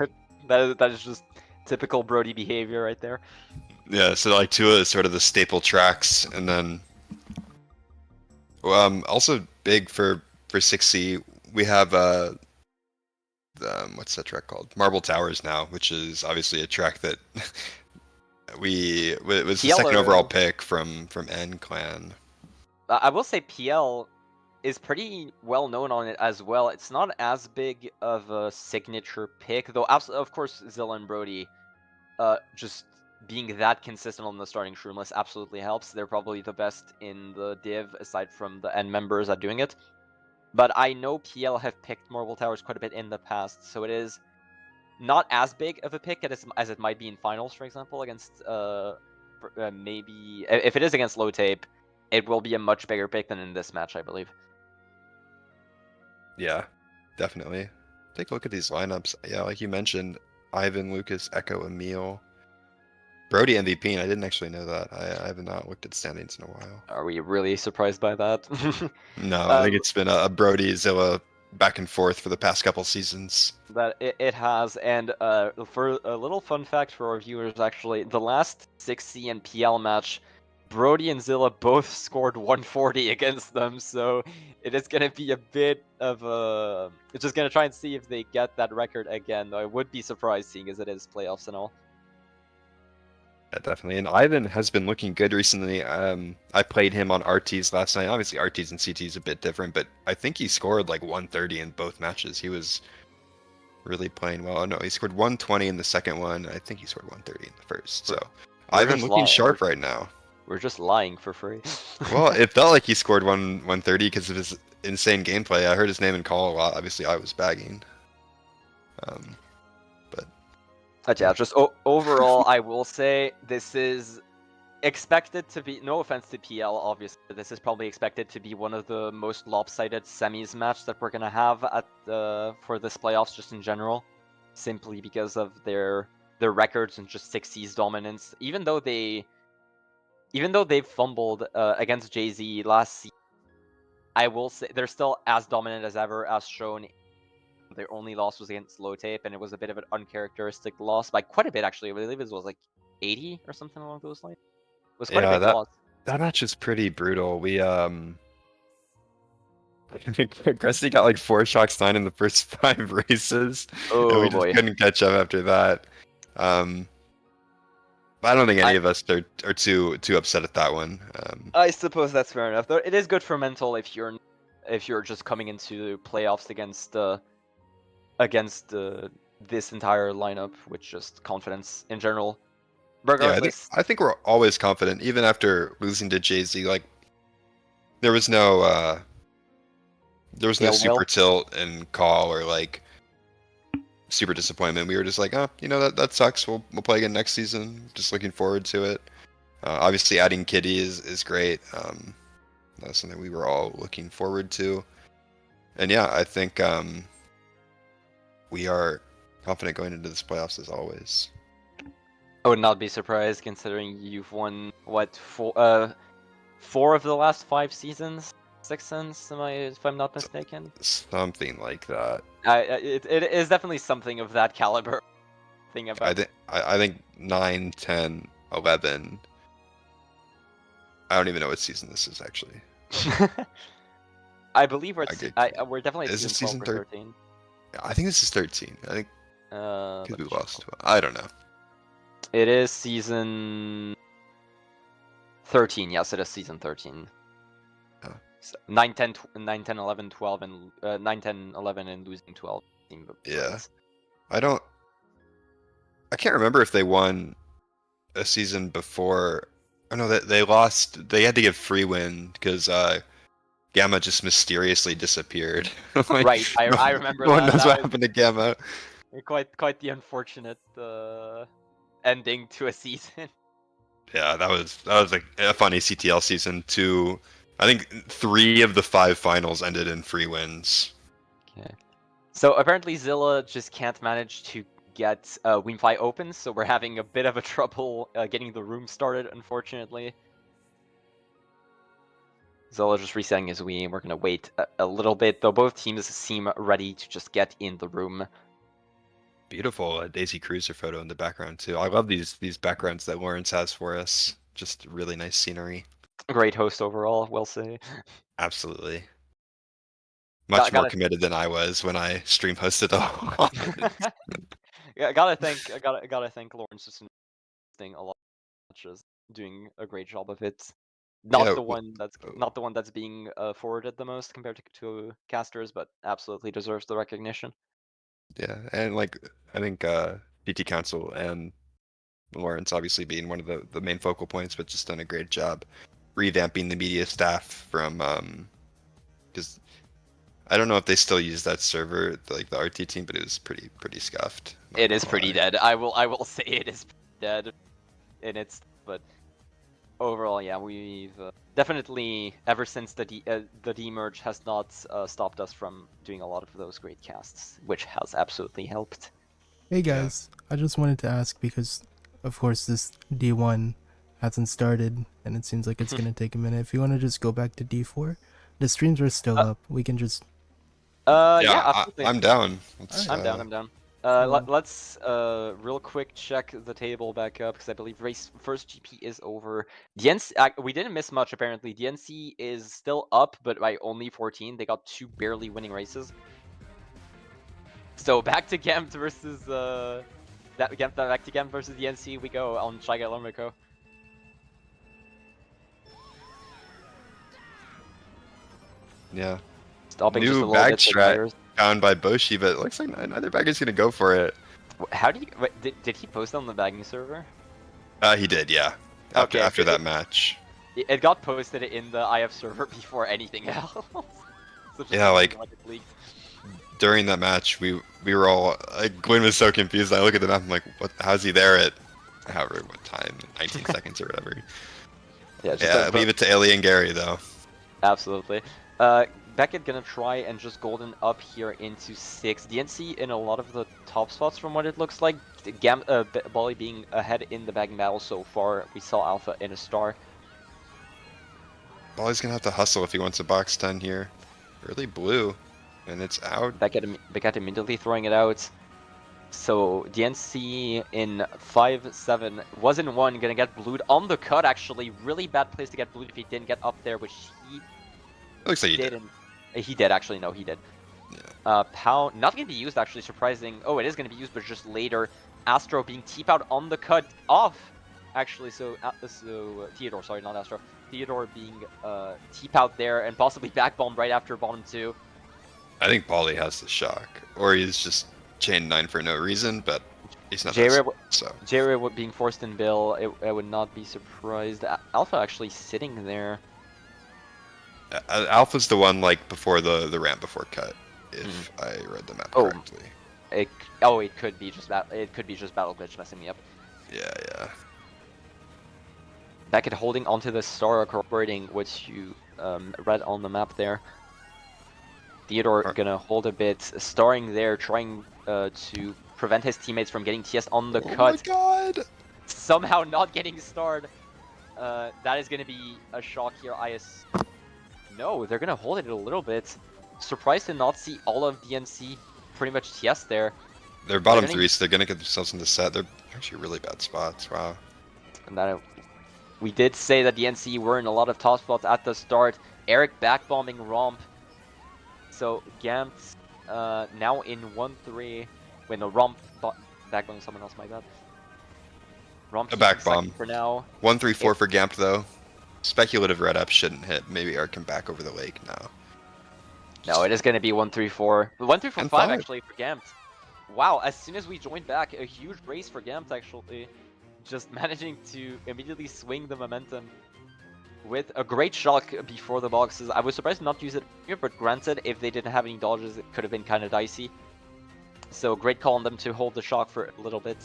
that is just typical Brody behavior right there. Yeah, so like 2 of sort of the staple tracks, and then also big for 6C, we have what's that track called? Marble Towers now, which is obviously a track that it was the 2nd overall pick from N Clan. I will say PL is pretty well known on it as well. It's not as big of a signature pick, though. Of course, Zilla and Brody, just being that consistent on the starting shroom list absolutely helps. They're probably the best in the div aside from the N members at doing it. But I know PL have picked Marble Towers quite a bit in the past, so it is not as big of a pick as it might be in finals, for example, against maybe if it is against Low Tape, it will be a much bigger pick than in this match, I believe. Yeah, definitely. Take a look at these lineups. Yeah, like you mentioned, Ivan, Lucas, Echo, Emil, Brody MVP, and I didn't actually know that. I have not looked at standings in a while. Are we really surprised by that? No, I think it's been a Brody Zilla back and forth for the past couple seasons. That it has, and for a little fun fact for our viewers, actually, the last 6C and PL match, Brody and Zilla both scored 140 against them, so it is going to be a bit of a... It's just going to try and see if they get that record again, though I would be surprised seeing as it is playoffs and all. Yeah, definitely. And Ivan has been looking good recently. I played him on RTs last night. Obviously, RTs and CTs a bit different, but I think he scored like 130 in both matches. He was really playing well. Oh, no, he scored 120 in the second one. I think he scored 130 in the first. So Ivan looking sharp right now. We're just lying for free. Well, it felt like he scored 130 because of his insane gameplay. I heard his name in call a lot. Obviously, I was bagging. But yeah, just overall, I will say this is expected to be, no offense to PL, obviously, but this is probably expected to be one of the most lopsided semis match that we're gonna have at for this playoffs, just in general, simply because of their records and just 6C's dominance. Even though they've fumbled against Jay-Z last season, I will say they're still as dominant as ever, as shown. Their only loss was against Low Tape, and it was a bit of an uncharacteristic loss by quite a bit, actually. I believe it was like 80 or something along those lines. It was quite a big loss. That match is pretty brutal. We Crusty got like 4 shocks 9 in the first 5 races. Oh, and we just couldn't catch up after that. But I don't think any of us are too upset at that one. I suppose that's fair enough. Though it is good for mental if you're just coming into playoffs against this entire lineup with just confidence in general. Regardless, yeah, I think we're always confident, even after losing to Jay-Z. Like, there was no super tilt and call or like super disappointment. We were just like, oh, that sucks. We'll play again next season. Just looking forward to it. Obviously, adding Kitty is great. That's something we were all looking forward to. And yeah, I think we are confident going into this playoffs as always. I would not be surprised considering you've won what 4 of the last 5 seasons, 6 since, if I'm not mistaken. Something like that. It is definitely something of that caliber. I think 9, 10, 11. I don't even know what season this is actually. I believe we're definitely is season 12 or 13. I think this is 13. I think because we lost. I don't know. It is season 13. Yes, it is season 13. Oh. 9, 10, 11, 12, and 9, 10, 11, and losing 12. Yeah. I can't remember if they won a season before. Oh no, they lost. They had to give free win because Gamma just mysteriously disappeared. Like, Right, I remember no one that. knows That what was happened to Gamma. quite the unfortunate ending to a season. Yeah, that was like a funny CTL season. Two, I think 3 of the 5 finals ended in free wins. Okay. So apparently Zilla just can't manage to get WinFi open, so we're having a bit of a trouble getting the room started, unfortunately. Zilla just resetting his Wii, and we're gonna wait a little bit, though both teams seem ready to just get in the room. Beautiful Daisy Cruiser photo in the background too. I love these backgrounds that Lawrence has for us. Just really nice scenery. Great host overall, we'll say. Absolutely. Much more Gotta committed than I was when I stream hosted all. yeah, gotta thank Lawrence just investing a lot, just doing a great job of it. Not Yeah, the one that's being forwarded the most compared to casters, but absolutely deserves the recognition. yeah, and like I think PT Council and Lawrence obviously being one of the main focal points, but just done a great job revamping the media staff from because I don't know if they still use that server, like the RT team, but it was pretty scuffed. It is pretty dead. I will say it is dead in its, but overall, yeah, we've definitely ever since the demerge has not stopped us from doing a lot of those great casts, which has absolutely helped. Hey Yeah. guys, I just wanted to ask because, of course, this D1 hasn't started and it seems like it's gonna take a minute. If you want to just go back to D4, the streams are still up. We can just. Yeah, absolutely. I'm down. I'm down. I'm down. Let's real quick check the table back up because I believe race first GP is over. DNC, we didn't miss much apparently. DNC is still up, but by only 14. They got 2 barely winning races. So back to GAMT versus back to GAMT versus DNC we go on Shiga Lomiko. Yeah. Stopping just a New little bag bit. For strat tires. found by Boshi, but it looks like neither bag is gonna go for it. How do you? Wait, did he post on the bagging server? He did, yeah. After that match. It got posted in the IF server before anything else. So Yeah, like it leaked. during that match, we were all like, Gwyn was so confused. I look at the map, I'm like, what? How's he there at however what time, 19 seconds or whatever? Yeah, leave it to Alien Gary though. Absolutely. Beckett gonna try and just golden up here into 6. DNC in a lot of the top spots from what it looks like. Bolly being ahead in the bagging battle so far. We saw Alpha in a star. Bolly's gonna have to hustle if he wants a box 10 here. Early blue, and it's out. Beckett immediately throwing it out. So DNC in 5-7 was in 1, gonna get blued on the cut actually. Really bad place to get blued if he didn't get up there, which he Looks like he did. He did actually, no, he did. Yeah. Pow, not gonna be used actually, surprising. Oh, it is gonna be used, but just later. Astro being TP-out on the cut off, actually. So Theodore, sorry, not Astro. Theodore being TP-out there and possibly backbomb right after bottom 2. I think Bolly has the shock, or he's just chain 9 for no reason, but he's not. J-Ray being forced in Bill, I would not be surprised. Alpha actually sitting there. Alpha's the one like before the ramp before cut, if I read the map correctly. It could be just battle glitch messing me up. Yeah. Beckett holding onto the star, corroborating what you read on the map there. Theodore gonna hold a bit, starring there, trying to prevent his teammates from getting TS on the cut. Oh my god! Somehow not getting starred. That is gonna be a shock here. No, they're gonna hold it a little bit. Surprised to not see all of DNC pretty much TS there. They're bottom 3, so they're gonna get themselves in the set. They're actually really bad spots. Wow. And that we did say that DNC were in a lot of top spots at the start. Eric backbombing Romp. So GAMT now in 1-3. Wait, no, Romp backbombing someone else, my bad. Romp a back bomb for now. 1-3-4 for GAMT though. Speculative red up shouldn't hit. Maybe Eric can back over the lake now. No, it is going to be 1-3-4. 1-3-4-5 actually for GAMT. Wow, as soon as we joined back, a huge race for GAMT actually. Just managing to immediately swing the momentum with a great shock before the boxes. I was surprised not to use it here, but granted, if they didn't have any dodges, it could have been kind of dicey. So great call on them to hold the shock for a little bit.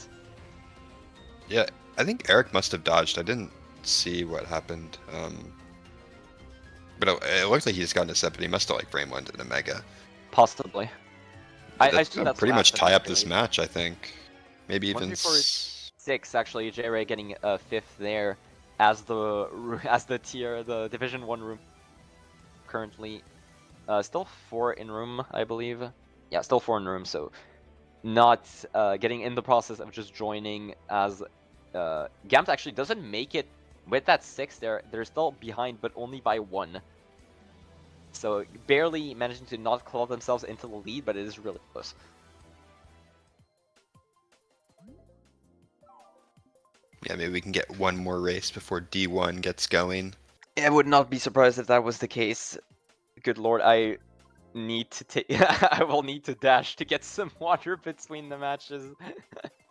Yeah, I think Eric must have dodged. I didn't see what happened. But it looked like he just got into set, but he must have like frame one to the Mega. Possibly. I assume that's pretty what much happened, tie up actually. this match, I think. Maybe even 1, 3, 4, 6 actually. J-Ray getting a 5th there as the Division 1 room currently. Still 4 in room, I believe. Yeah, still 4 in room. So not getting in the process of just joining as GAMT actually doesn't make it with that 6 there. They're still behind, but only by 1. So barely managing to not claw themselves into the lead, but it is really close. Yeah, maybe we can get one more race before D1 gets going. I would not be surprised if that was the case. Good lord, I need to take. I will need to dash to get some water between the matches.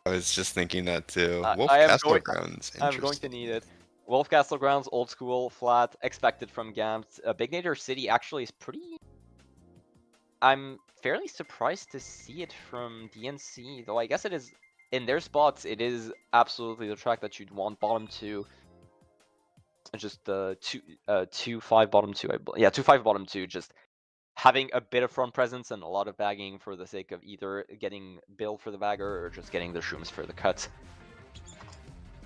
I was just thinking that too. Wolf I am Castle going. Grounds. I'm going to need it. Wolf Castle Grounds, old school, flat, expected from GAMT. Big Nader City actually is pretty. I'm fairly surprised to see it from DNCE, though I guess it is in their spots. It is absolutely the track that you'd want bottom 2. Just 2-5 bottom 2. Yeah, 2-5 bottom 2. Just having a bit of front presence and a lot of bagging for the sake of either getting Bill for the bagger or just getting the shrooms for the cut.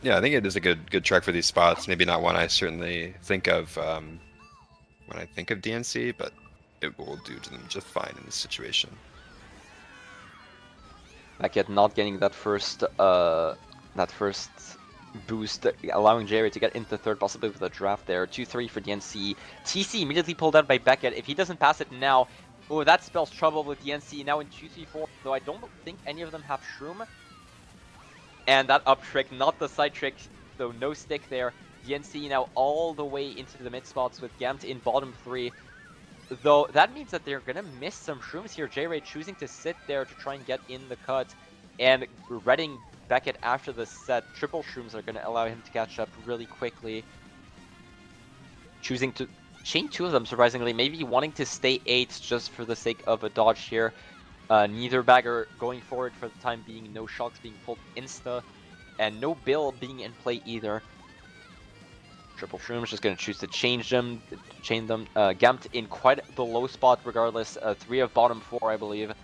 Yeah, I think it is a good track for these spots. Maybe not one I certainly think of when I think of DNC, but it will do to them just fine in this situation. Beckett not getting that first boost, allowing Jerry to get into 3rd, possibly with a draft there. 2-3 for DNC. TC immediately pulled out by Beckett. If he doesn't pass it now, oh, that spells trouble with DNC now in 2-3-4, though I don't think any of them have Shroom. And that up trick, not the side trick, so no stick there. DNC now all the way into the mid spots with GAMT in bottom 3. Though that means that they're gonna miss some shrooms here. J-Ray choosing to sit there to try and get in the cut, and reading Beckett after the set. Triple shrooms are gonna allow him to catch up really quickly. Choosing to chain 2 of them, surprisingly, maybe wanting to stay 8 just for the sake of a dodge here. Neither bagger going forward for the time being. No shocks being pulled insta, and no Bill being in play either. Triple Shrooms just going to choose to chain them. GAMT in quite the low spot regardless. 3 of bottom 4, I believe.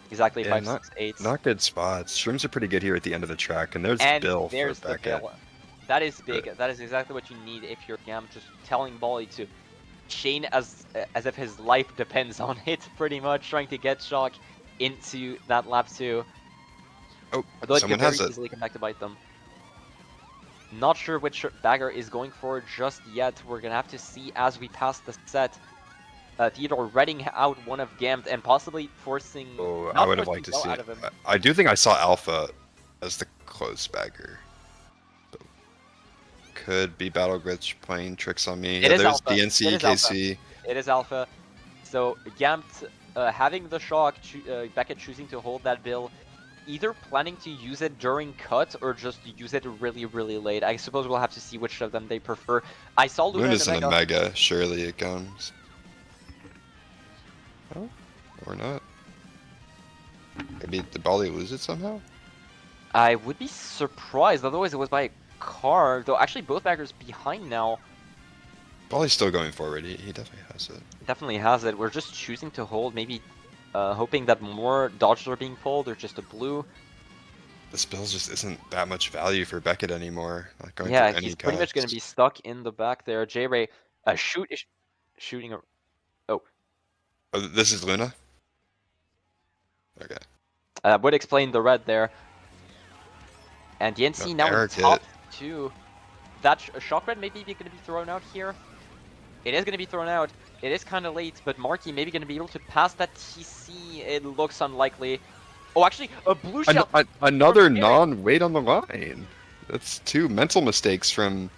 Exactly, yeah, 5, 6, 8. Not good spots. Shrooms are pretty good here at the end of the track, and there's Bill for Beckett. Bill. That is big. That is exactly what you need if you're GAMT, just telling Bolly to chain as if his life depends on it, pretty much, trying to get Shock into that lap 2. Oh, although it someone could has very it. easily come back to bite them. Not sure which bagger is going forward just yet. We're gonna have to see as we pass the set. Theodore reading out one of GAMT and possibly forcing. Oh, I would have liked to see it. I do think I saw Alpha as the close bagger. So, could be Battle Glitch playing tricks on me. It is there's Alpha. DNC, It is KC. Alpha. It is Alpha. So GAMT having the shock, Beckett choosing to hold that Bill, either planning to use it during cut or just use it really, really late. I suppose we'll have to see which of them they prefer. I saw Luna Luna's in in a Mega. Surely it comes. Oh, or not. Maybe the Bali lose it somehow? I would be surprised, otherwise it was by a car. Though actually both baggers behind now. Bali's still going forward. He definitely has it. Definitely has it. We're just choosing to hold, maybe hoping that more dodges are being pulled or just a blue. This Bill just isn't that much value for Beckett anymore. Not going Yeah, through any he's pretty much going to be stuck in the back there. J-Ray shooting a... Oh, this is Luna? Okay. Would explain the red there. And DNC now in top 2. That shock red maybe going to be thrown out here. It is going to be thrown out. It is kind of late, but Marky maybe going to be able to pass that TC. It looks unlikely. Oh, actually, a blue shell. Another non-wait on the line. That's 2 mental mistakes from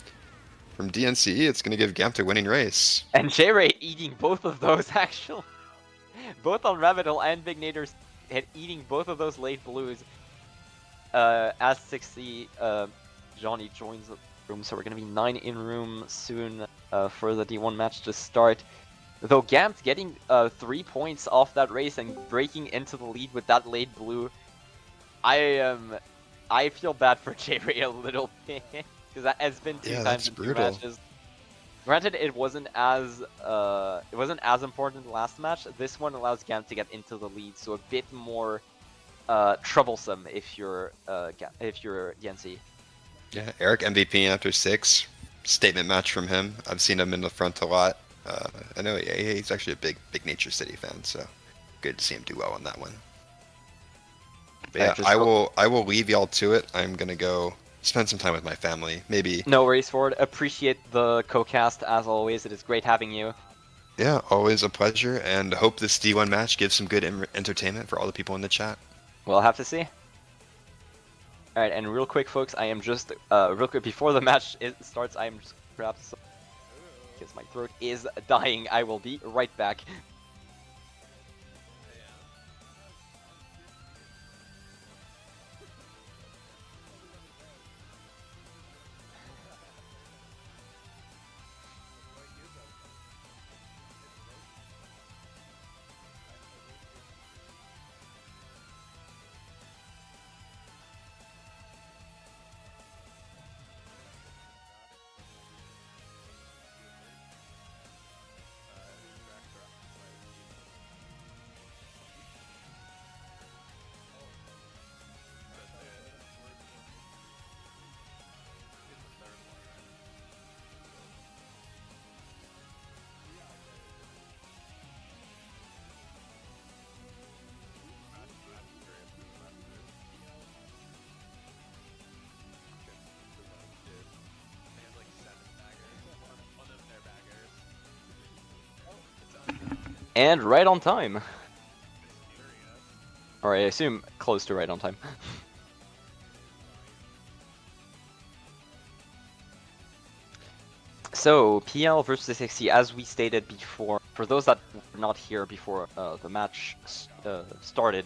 DNCE. It's going to give GAMT a winning race. And J-Ray eating both of those, actually. Both on Rabbit Hole and Big Naders eating both of those late blues. As 60, Johnny joins the room, so we're going to be 9 in room soon. for the D1 match to start. Though GAMT getting 3 points off that race and breaking into the lead with that late blue, I feel bad for J-Ray a little bit because that has been two Yeah, times that's in 2 brutal. matches. Granted, it wasn't as important in the last match. This one allows GAMT to get into the lead, so a bit more troublesome if you're DNC. Yeah, Eric MVP after 6. Statement match from him. I've seen him in the front a lot. I know he's actually a big Nature City fan, so good to see him do well on that one. But yeah, I will leave y'all to it. I'm gonna go spend some time with my family. Maybe. No worries, Ford. Appreciate the co-cast as always. It is great having you. Yeah, always a pleasure, and hope this D1 match gives some good entertainment for all the people in the chat. We'll have to see. Alright, and real quick, folks, I am just, real quick, before the match starts, I am just perhaps, because my throat is dying. I will be right back. And right on time. Or I assume close to right on time. So, PL versus XC, as we stated before, for those that were not here before the match started,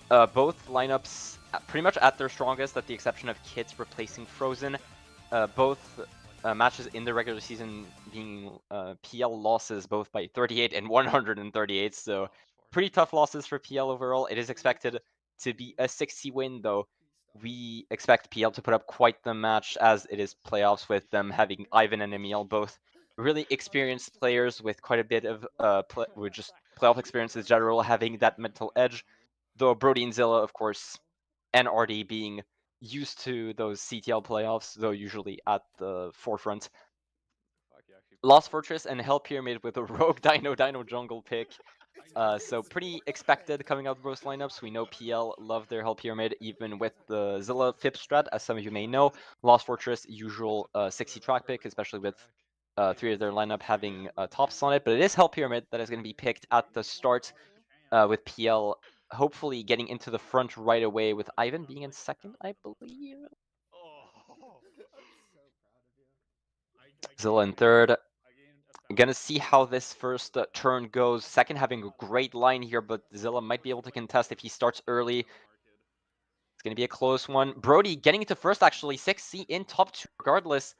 both lineups pretty much at their strongest, at the exception of Kits replacing Frozen. Both matches in the regular season being PL losses, both by 38 and 138, so pretty tough losses for PL overall. It is expected to be a 60 win, though. We expect PL to put up quite the match, as it is playoffs, with them having Ivan and Emil, both really experienced players with quite a bit of with just playoff experience in general, having that mental edge. Though Brody and Zilla, of course, and RD being used to those CTL playoffs, though usually at the forefront. Lost Fortress and Hell Pyramid with a Rogue Dino Jungle pick. So pretty expected coming out of both lineups. We know PL love their Hell Pyramid, even with the Zilla Fip strat, as some of you may know. Lost Fortress, usual 60 track pick, especially with 3 of their lineup having tops on it. But it is Hell Pyramid that is going to be picked at the start, with PL hopefully getting into the front right away, with Ivan being in second, I believe. Zilla in third. Gonna see how this first turn goes. Second having a great line here, but Zilla might be able to contest if he starts early. It's gonna be a close one. Brody getting into first, actually. 6C in top 2 regardless.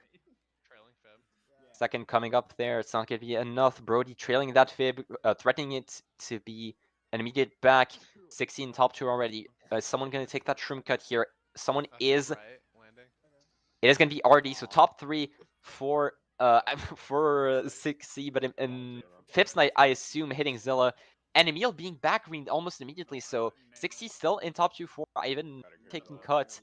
Second coming up there. It's not gonna be enough. Brody trailing that Fib, threatening it to be an immediate back. 6C in top 2 already. Is someone gonna take that shroom cut here? Someone is. It is going to be RD, so top 3 for for 6C, but in Fips night, I assume hitting Zilla, and Emil being back green almost immediately, so 6C still in top 2 for Ivan taking cut.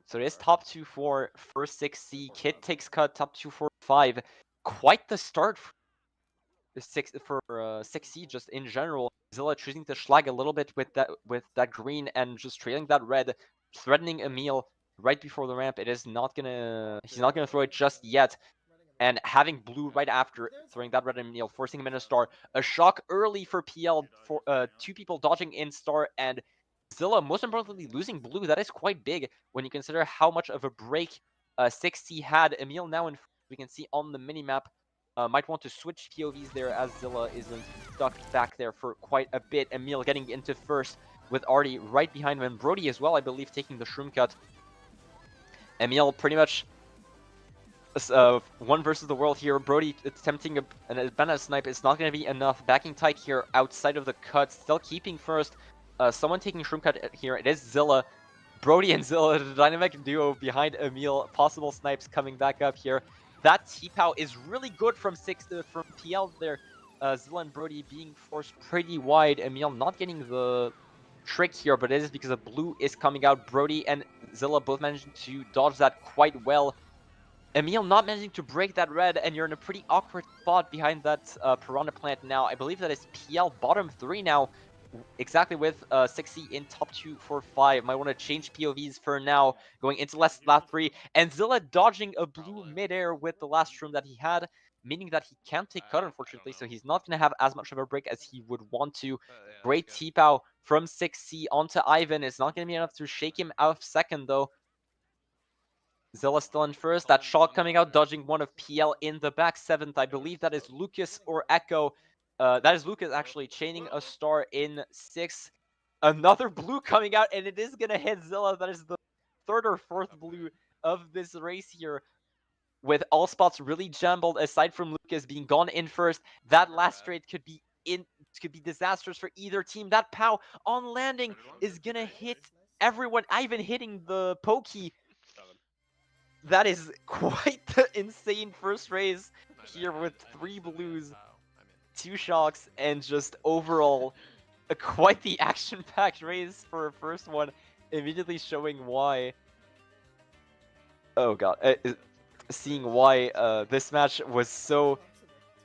So it is top 2 for 6C. Kit takes cut, top 2 for 5. Quite the start for 6C just in general. Zilla choosing to schlag a little bit with that green and just trailing that red, threatening Emil right before the ramp. He's not gonna throw it just yet, and having blue right after throwing that red Emil, forcing him in a star. A shock early for PL, for 2 people dodging in star, and Zilla most importantly losing blue. That is quite big when you consider how much of a break 6C had. Emil now in, we can see on the minimap. Might want to switch POVs there, as Zilla isn't stuck back there for quite a bit. Emil getting into first with Artie right behind him, and Brody as well, I believe, taking the shroom cut. Emil pretty much one versus the world here. Brody attempting an banana snipe is not going to be enough. Backing tight here outside of the cut, still keeping first. Someone taking shroom cut here. It is Zilla. Brody and Zilla, the dynamic duo behind Emil. Possible snipes coming back up here. That T-Pow is really good from from PL there. Zilla and Brody being forced pretty wide. Emil not getting the trick here, but it is because a blue is coming out. Brody and Zilla both managing to dodge that quite well. Emil not managing to break that red, and you're in a pretty awkward spot behind that Piranha plant now. I believe that is PL bottom 3 now, exactly with 6C in top 2 for 5. Might want to change POVs for now, going into last 3. And Zilla dodging a blue midair with the last room that he had, meaning that he can't take cut, unfortunately, so he's not going to have as much of a break as he would want to. Great T-Pow from 6C onto Ivan. It's not going to be enough to shake him out of second, though. Zilla still in first. That shot coming out, dodging one of PL in the back. 7th, I believe that is Lucas or Echo. That is Lucas actually chaining a star in 6th. Another blue coming out, and it is going to hit Zilla. That is the 3rd or 4th blue of this race here. With all spots really jumbled, aside from Lucas being gone in first. That last straight could be disastrous for either team. That POW on landing is going to hit everyone, even hitting the pokey. That is quite the insane first race here with 3 blues, 2 shocks, and just overall quite the action-packed race for a first one, immediately showing why. Oh god, seeing why this match was so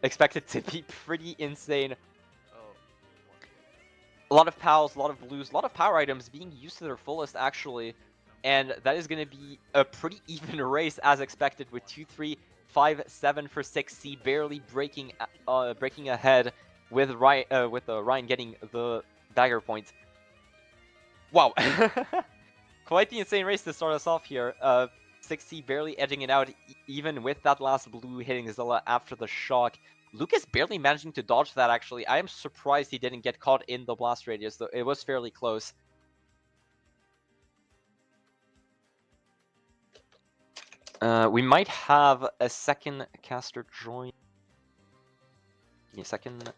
expected to be pretty insane. A lot of POWs, a lot of blues, a lot of power items being used to their fullest actually. And that is going to be a pretty even race as expected, with 2-3, 5-7 for 6C, barely breaking ahead with Ryan getting the dagger point. Wow, quite the insane race to start us off here. 6C barely edging it out, even with that last blue hitting Zilla after the shock. Lucas barely managing to dodge that actually. I am surprised he didn't get caught in the blast radius, though it was fairly close. We might have a second caster join. Give me a second.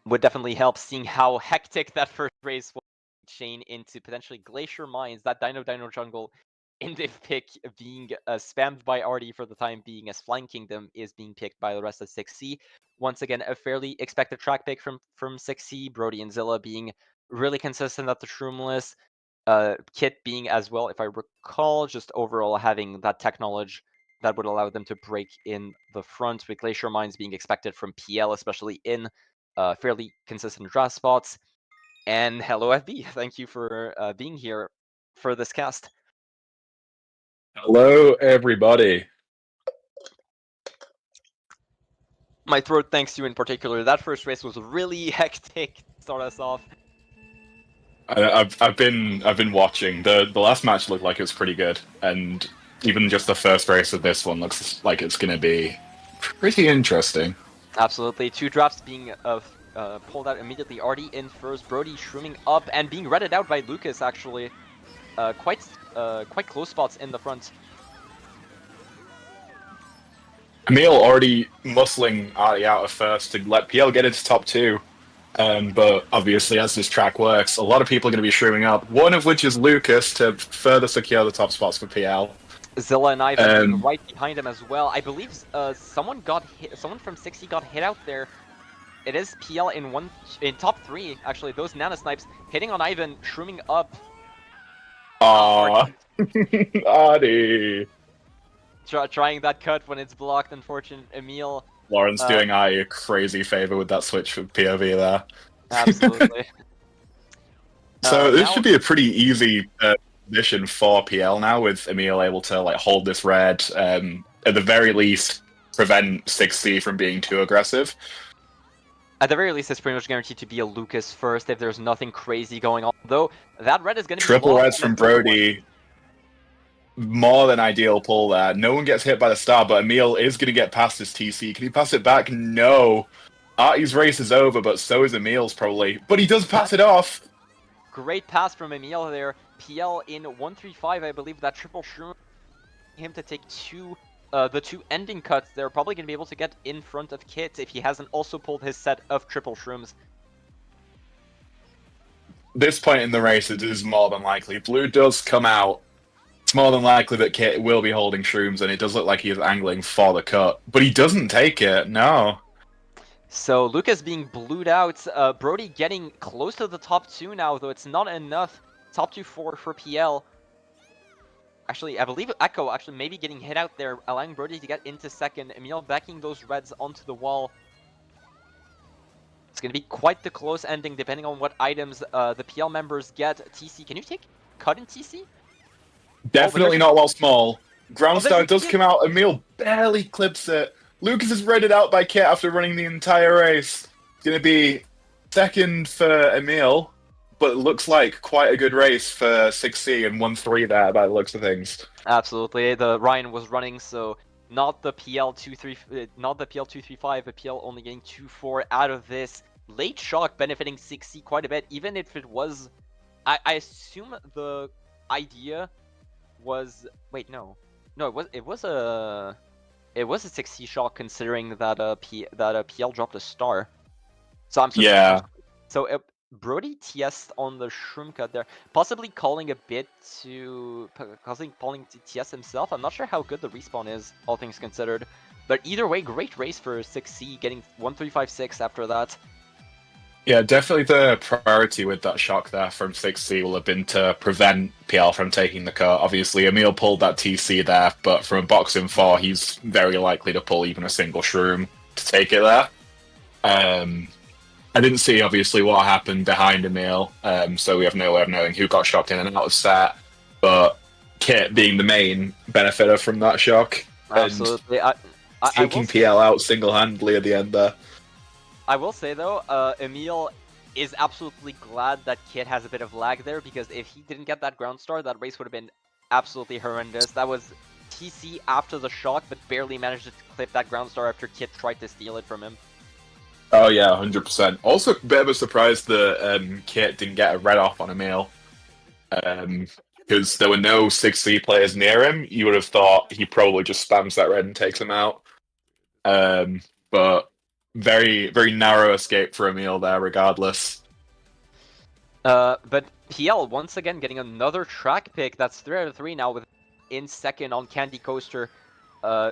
Would definitely help, seeing how hectic that first race was. Chain into potentially Glacier Mines, that Dino jungle in the pick being spammed by Artie for the time being, as Flying Kingdom is being picked by the rest of 6C. Once again, a fairly expected track pick from 6C. Brody and Zilla being really consistent at the shroom list. Kit being as well, if I recall, just overall having that tech knowledge that would allow them to break in the front, with Glacier Mines being expected from PL, especially in fairly consistent draft spots. And hello FB, thank you for being here for this cast. Hello everybody. My throat thanks you in particular. That first race was really hectic to start us off. I've been watching. The last match looked like it was pretty good, and even just the first race of this one looks like it's gonna be pretty interesting. Absolutely, 2 drafts being pulled out immediately. Artie in first, Brody shrooming up and being redded out by Lucas actually. Quite close spots in the front. Emil already muscling Artie out of first to let PL get into top 2. But obviously, as this track works, a lot of people are going to be shrooming up, one of which is Lucas, to further secure the top spots for PL. Zilla and Ivan being right behind him as well. I believe someone from 6C got hit out there. It is PL in top 3, actually. Those nano snipes hitting on Ivan, shrooming up. Aww. Artie. Trying that cut when it's blocked, unfortunate. Emil. Lauren's doing Artie a crazy favor with that switch for POV there. Absolutely. So this should be a pretty easy position for PL now, with Emil able to hold this red, at the very least prevent 6C from being too aggressive. At the very least, it's pretty much guaranteed to be a Lucas first if there's nothing crazy going on. Though that red is going to be triple reds from Brody. More than ideal pull there. No one gets hit by the star, but Emil is going to get past his TC. Can he pass it back? No. Artie's race is over, but so is Emil's probably. But he does pass it off. Great pass from Emil there. PL in 1-3-5, I believe that triple shroom him to take 2 the two ending cuts, they're probably going to be able to get in front of Kit if he hasn't also pulled his set of triple shrooms. This point in the race, it is more than likely. Blue does come out. It's more than likely that Kit will be holding shrooms, and it does look like he is angling for the cut. But he doesn't take it, no. So Lucas being blued out, Brody getting close to the top 2 now, though it's not enough. Top 2 for PL. Actually, I believe Echo actually maybe getting hit out there, allowing Brody to get into second. Emil backing those reds onto the wall. It's going to be quite the close ending depending on what items the PL members get. TC, can you take cut in TC? Definitely not while small. Groundstar does Kit. come out. Emil barely clips it. Lucas is raided out by Kit after running the entire race. It's going to be second for Emil, but it looks like quite a good race for 6C and 1-3 there by the looks of things. Absolutely. The Ryan was running, so not the not the PL 235, but PL only getting 2-4 out of this. Late shock benefiting 6C quite a bit, even if it was. I assume the idea was. Wait, no, it was a 6C shock considering that PL dropped a star. So I'm surprised. Yeah. So Brody TS on the shroom cut there, possibly calling a bit to calling to TS himself. I'm not sure how good the respawn is, all things considered. But either way, great race for 6C, getting 1-3-5-6 after that. Yeah, definitely the priority with that shock there from 6C will have been to prevent PL from taking the cut. Obviously, Emil pulled that TC there, but from a boxing 4, he's very likely to pull even a single shroom to take it there. I didn't see, obviously, what happened behind Emil, so we have no way of knowing who got shocked in and out of set, but Kit being the main benefiter from that shock. Absolutely. Taking PL out single-handedly at the end there. I will say, though, Emil is absolutely glad that Kit has a bit of lag there, because if he didn't get that ground star, that race would have been absolutely horrendous. That was TC after the shock, but barely managed to clip that ground star after Kit tried to steal it from him. Oh yeah, 100%. Also, a bit of a surprise that Kit didn't get a red off on Emil. Because there were no 6C players near him. You would have thought he probably just spams that red and takes him out. But very, very narrow escape for Emil there, regardless. But PL once again getting another track pick. That's 3 out of 3 now, with in second on Candy Coaster.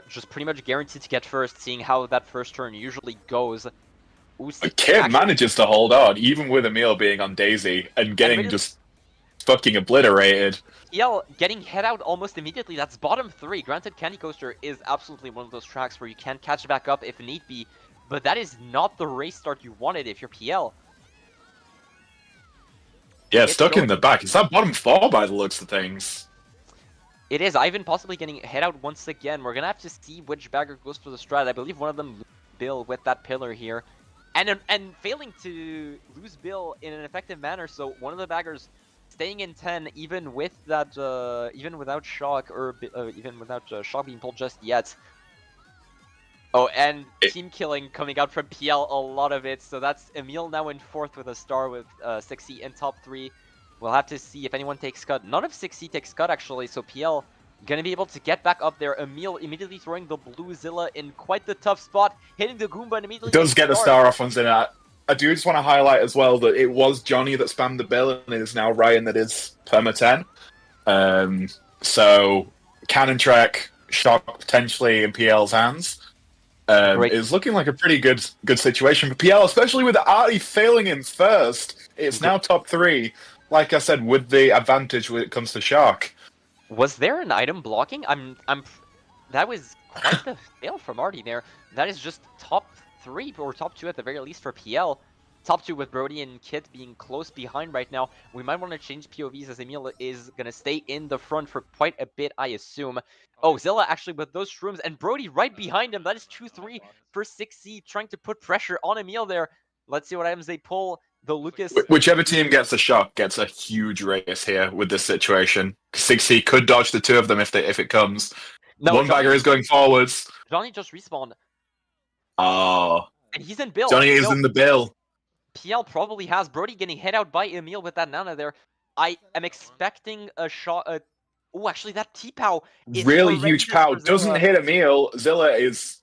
Just pretty much guaranteed to get first, seeing how that first turn usually goes. Kit manages to hold on, even with Emil being on Daisy and getting just fucking obliterated. PL getting head out almost immediately. That's bottom 3. Granted, Candy Coaster is absolutely one of those tracks where you can catch back up if need be, but that is not the race start you wanted if you're PL. Yeah, stuck in the back. It's that bottom 4 by the looks of things. It is. Ivan possibly getting head out once again. We're gonna have to see which bagger goes for the strat. I believe one of them loses Bill with that pillar here. And failing to lose Bill in an effective manner, so one of the baggers staying in 10 even with that even without shock, or even without shock being pulled just yet. Oh, and team killing coming out from PL, a lot of it. So that's Emil now in 4th with a star, with 6C in top 3. We'll have to see if anyone takes cut. None of 6C takes cut actually, so PL gonna be able to get back up there. Emil immediately throwing the blue Zilla in quite the tough spot, hitting the Goomba and immediately does get the star off once in that. I do just want to highlight as well that it was Johnny that spammed the bill, and it is now Ryan that is perma 10. So Cannon Trek shock potentially in PL's hands. Is looking like a pretty good situation for PL, especially with Artie failing in first. It's now top 3. Like I said, with the advantage when it comes to shock. Was there an item blocking? That was quite the fail from Artie there. That is just top 3 or top 2 at the very least for PL. Top 2 with Brody and Kit being close behind right now. We might want to change POVs as Emil is going to stay in the front for quite a bit, I assume. Oh, Zilla actually with those shrooms, and Brody right behind him. That is 2-3 for 6C, trying to put pressure on Emil there. Let's see what items they pull. The Lucas... Whichever team gets a shock gets a huge race here with this situation. 6C could dodge the 2 of them if it comes. No, one bagger is going forwards. Johnny just respawned. Oh. And he's in Bill. Johnny is in the Bill. PL probably has Brody getting hit out by Emil with that Nana there. I am expecting a shot, Oh, actually, that T-Pow is Really huge horrendous pow. for Doesn't Zilla. hit Emil. Zilla is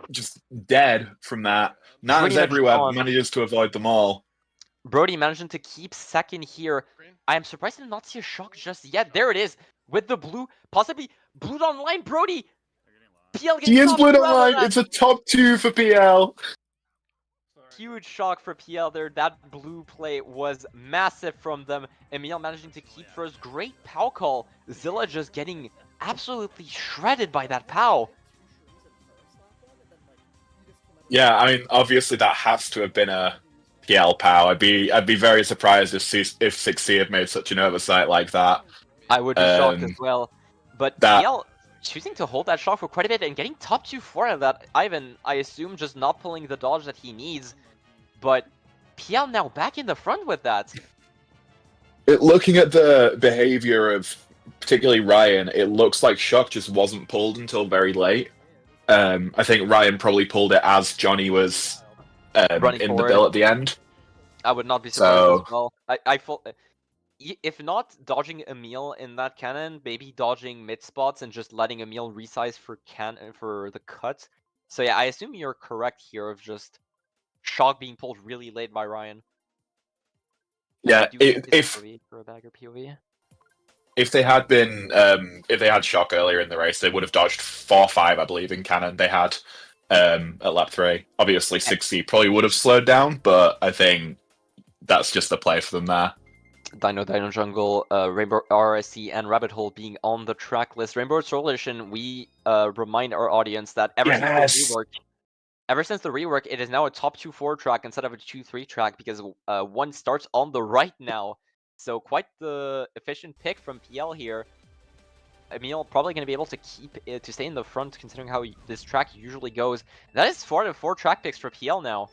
just dead from that. Pretty Nana's much everywhere, gone. manages to avoid them all. Brody managing to keep second here. I am surprised to not see a shock just yet. There it is with the blue, possibly blued online. Brody, PL getting He is top Blood 2 out of Online. that. It's a top 2 for PL. Huge shock for PL there. That blue play was massive from them. Emil managing to keep first. Great POW call. Zilla just getting absolutely shredded by that POW. Yeah, I mean, obviously that has to have been a PL POW. I'd be very surprised if 6C had made such an oversight like that. I would be shocked as well. But that- PL choosing to hold that shock for quite a bit and getting top 2-4 out of that. Ivan, I assume, just not pulling the dodge that he needs. But PL now back in the front with that. Looking at the behavior of particularly Ryan, it looks like shock just wasn't pulled until very late. I think Ryan probably pulled it as Johnny was Running in forward. the bill at the end. I would not be surprised as well. If not dodging Emil in that cannon, maybe dodging mid spots and just letting Emil resize for the cut. So yeah, I assume you're correct here of just shock being pulled really late by Ryan. Yeah, if for a bagger POV. If they had been, if they had shock earlier in the race, they would have dodged 4-5, I believe, in cannon. They had at lap 3. Obviously, 6C probably would have slowed down, but I think that's just the play for them there. Dino Jungle, Rainbow RSC, and Rabbit Hole being on the track list. Rainbow Solution, we remind our audience that ever since the rework, it is now a top 2-4 track instead of a 2-3 track because one starts on the right now. So quite the efficient pick from PL here. Emil probably going to be able to keep it to stay in the front considering how this track usually goes. That is 4 out of 4 track picks for PL now.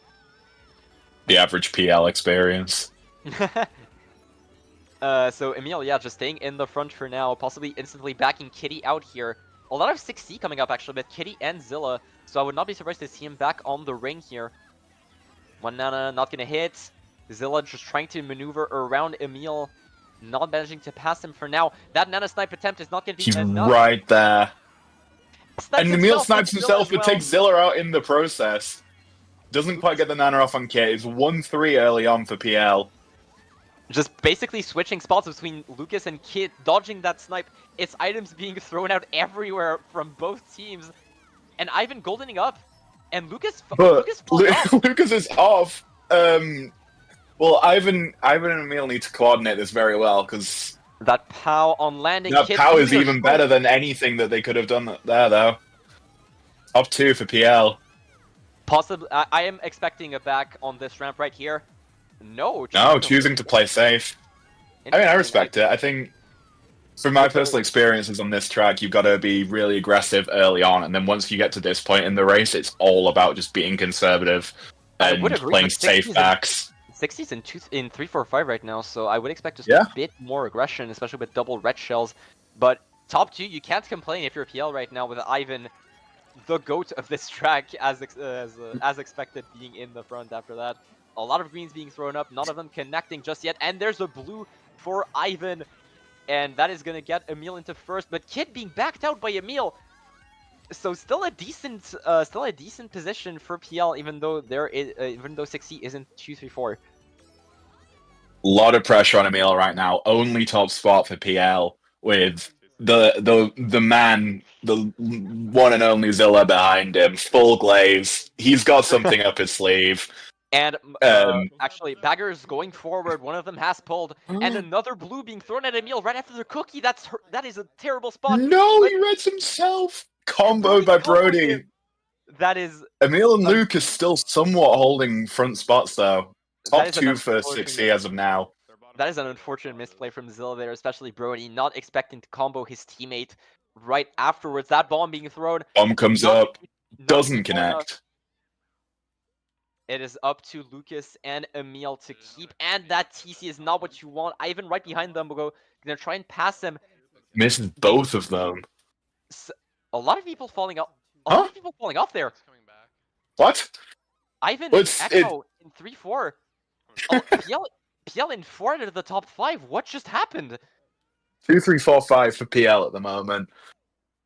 The average PL experience. So Emil, yeah, just staying in the front for now, possibly instantly backing Kitty out here. A lot of 6C coming up actually, but Kitty and Zilla, so I would not be surprised to see him back on the ring here. One Nana not gonna hit. Zilla just trying to maneuver around Emil, not managing to pass him for now. That Nana snipe attempt is not gonna be enough. Right there. Snipes and Emil snipes himself, but well. takes Zilla out in the process. Doesn't quite get the Nana off on Kit. It's 1-3 early on for PL. Just basically switching spots between Lucas and Kit, dodging that snipe. It's items being thrown out everywhere from both teams. And Ivan goldening up. And Lucas off. Lucas is off. Well, Ivan and Emil need to coordinate this very well, because that POW on landing. that POW is even better than anything that they could have done there, though. Top 2 for PL. Possibly, I am expecting a back on this ramp right here. No, choosing to play safe. I mean, I respect it. I think, from my personal experiences on this track, you've got to be really aggressive early on, and then once you get to this point in the race, it's all about just being conservative and playing safe backs. 60's in 3-4-5 right now, so I would expect just a bit more aggression, especially with double red shells. But top 2, you can't complain if you're PL right now with Ivan, the GOAT of this track, as expected, being in the front after that. A lot of greens being thrown up, none of them connecting just yet, and there's a blue for Ivan, and that is gonna get Emil into first. But Kid being backed out by Emil, so still a decent position for PL, even though 6C isn't 2-3-4. A lot of pressure on Emil right now. Only top spot for PL with the man, the one and only Zilla behind him, full glaze. He's got something up his sleeve. And actually, Baggers going forward. One of them has pulled, and another blue being thrown at Emil right after the cookie. That is a terrible spot. No, he reads himself. Comboed by Brody. That is. Emil and Luke is still somewhat holding front spots though. Top 2 for 6C as of now. That is an unfortunate misplay from Zilla there, especially Brody, not expecting to combo his teammate right afterwards. That bomb being thrown. Bomb comes up, doesn't connect. It is up to Lucas and Emil to keep, and that TC is not what you want. Ivan right behind them will gonna try and pass him. Misses both of them. A lot of people falling off. A lot of people falling off there. What? Ivan and Echo in 3-4. Oh, PL in 4 out of the top 5. What just happened? 2-3-4-5 for PL at the moment.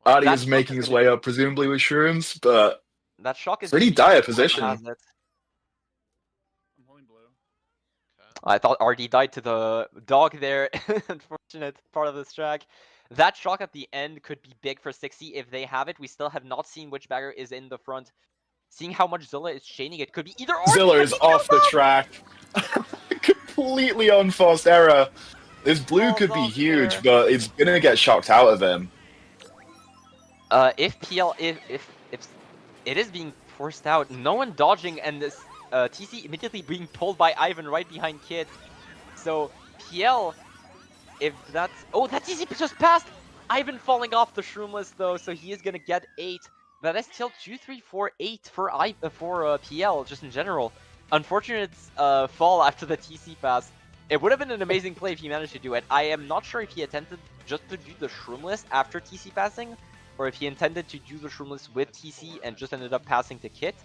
Artie That is shock making is his gonna way be, up, presumably with shrooms, but that shock is pretty gonna be dire whoever position. has it. I'm holding blue. I thought RD died to the dog there. Unfortunate part of this track. That shock at the end could be big for 60 if they have it. We still have not seen which bagger is in the front. Seeing how much Zilla is chaining, it could be either or. Zilla is off the track. Completely unforced error. This blue Falls could be off huge, there. but it's gonna get shocked out of him. If PL, if it is being forced out, no one dodging, and this TC immediately being pulled by Ivan right behind Kid. So PL, if that's that TC just passed. Ivan falling off the shroom list though, so he is gonna get 8. That is still 2, 3, 4, 8 for PL just in general. Unfortunate fall after the TC pass. It would have been an amazing play if he managed to do it. I am not sure if he attempted just to do the shroom list after TC passing, or if he intended to do the shroom list with TC and just ended up passing to Kit.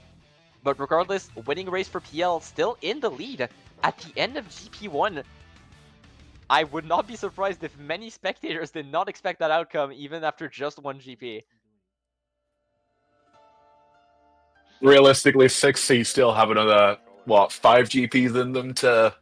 But regardless, winning race for PL, still in the lead at the end of GP1. I would not be surprised if many spectators did not expect that outcome even after just one GP. Realistically, 6C still have another 5 GPs in them to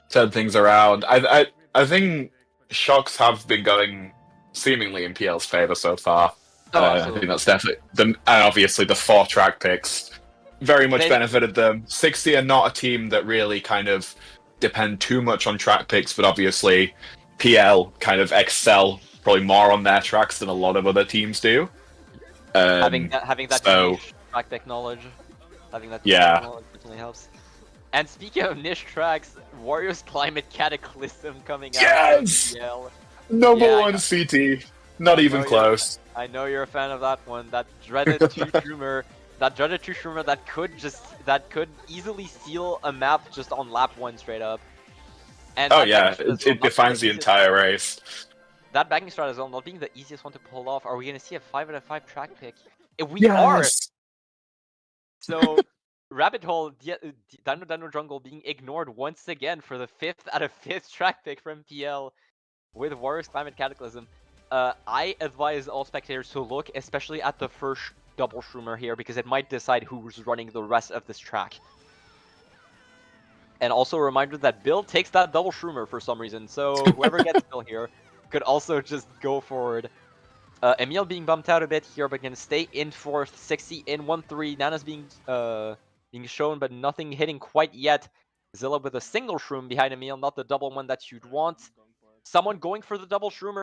turn things around. I think shocks have been going seemingly in PL's favor so far. Oh, I think that's definitely and obviously the 4 track picks very much benefited them. 6C are not a team that really kind of depend too much on track picks, but obviously PL kind of excel probably more on their tracks than a lot of other teams do. Having that so, niche track pick knowledge, yeah, knowledge certainly helps. And speaking of niche tracks, Warriors Climate Cataclysm coming out. Yes! PL. Number 1 CT, not even close. I know you're a fan of that one. That dreaded 2 shroomer. That dreaded 2 shroomer that could easily steal a map just on lap 1 straight up. And it defines the entire race. That backing strat as well, not being the easiest one to pull off. Are we gonna see a 5 out of 5 track pick? If we are, so Rabbit Hole, Dino Jungle being ignored once again for the 5th out of 5th track pick from PL with Warriors Climate Cataclysm. I advise all spectators to look especially at the first double shroomer here because it might decide who's running the rest of this track. And also a reminder that Bill takes that double shroomer for some reason, so whoever gets Bill here could also just go forward. Emil being bumped out a bit here, but gonna stay in 4th. 60 in 1-3. Nana's being shown, but nothing hitting quite yet. Zilla with a single shroom behind Emil, not the double one that you'd want. Someone going for the double shroomer,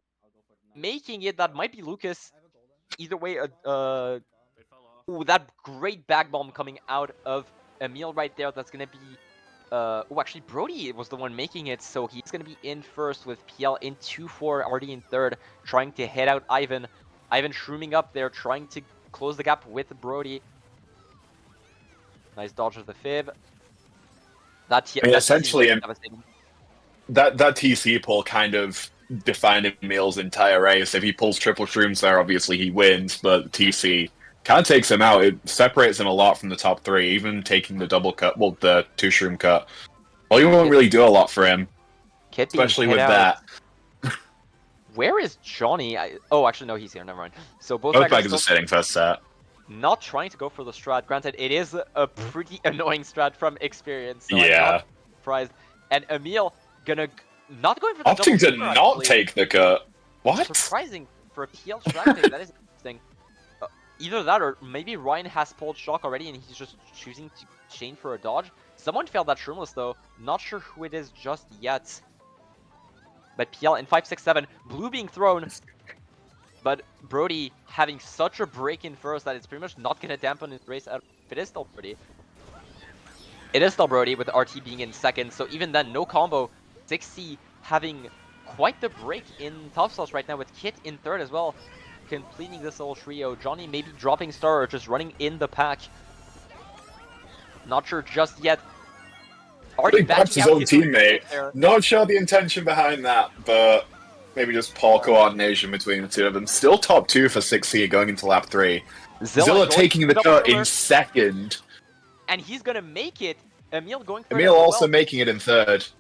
making it. That might be Lucas. Either way, ooh, that great back bomb coming out of Emil right there. That's gonna be. Oh, actually, Brody was the one making it, so he's going to be in 1st with PL in 2-4, already in 3rd, trying to head out Ivan. Ivan shrooming up there, trying to close the gap with Brody. Nice dodge of the fib. Essentially, that TC pull kind of defined Emil's entire race. If he pulls triple shrooms there, obviously he wins, but TC kind of takes him out. It separates him a lot from the top 3, even taking the double cut, well, the 2 shroom cut. Well, you won't really do a lot for him, especially with that. Where is Johnny? Oh, actually, no, he's here. Never mind. So both baggers are sitting first set. Not trying to go for the strat. Granted, it is a pretty annoying strat from experience. So yeah. I'm not surprised. And Emil gonna not going for the opting to double not take the cut. What? Surprising for a PL strat pick. That is interesting. Either that or maybe Ryan has pulled shock already and he's just choosing to chain for a dodge. Someone failed that shroomless though. Not sure who it is just yet. But PL in 5, 6, 7. Blue being thrown. But Brody having such a break in 1st that it's pretty much not going to dampen his race out. It is still Brody. It is still Brody with RT being in 2nd. So even then, no combo. 6C having quite the break in top slots right now with Kit in 3rd as well. Completing this little trio. Johnny maybe dropping star or just running in the pack. Not sure just yet. Already backs his own teammate. Not sure the intention behind that, but maybe just poor coordination between the 2 of them. Still top 2 for 6C going into lap 3. Zilla taking the cut in 2nd. And he's gonna make it. Emil going for Emil also making it in 3rd.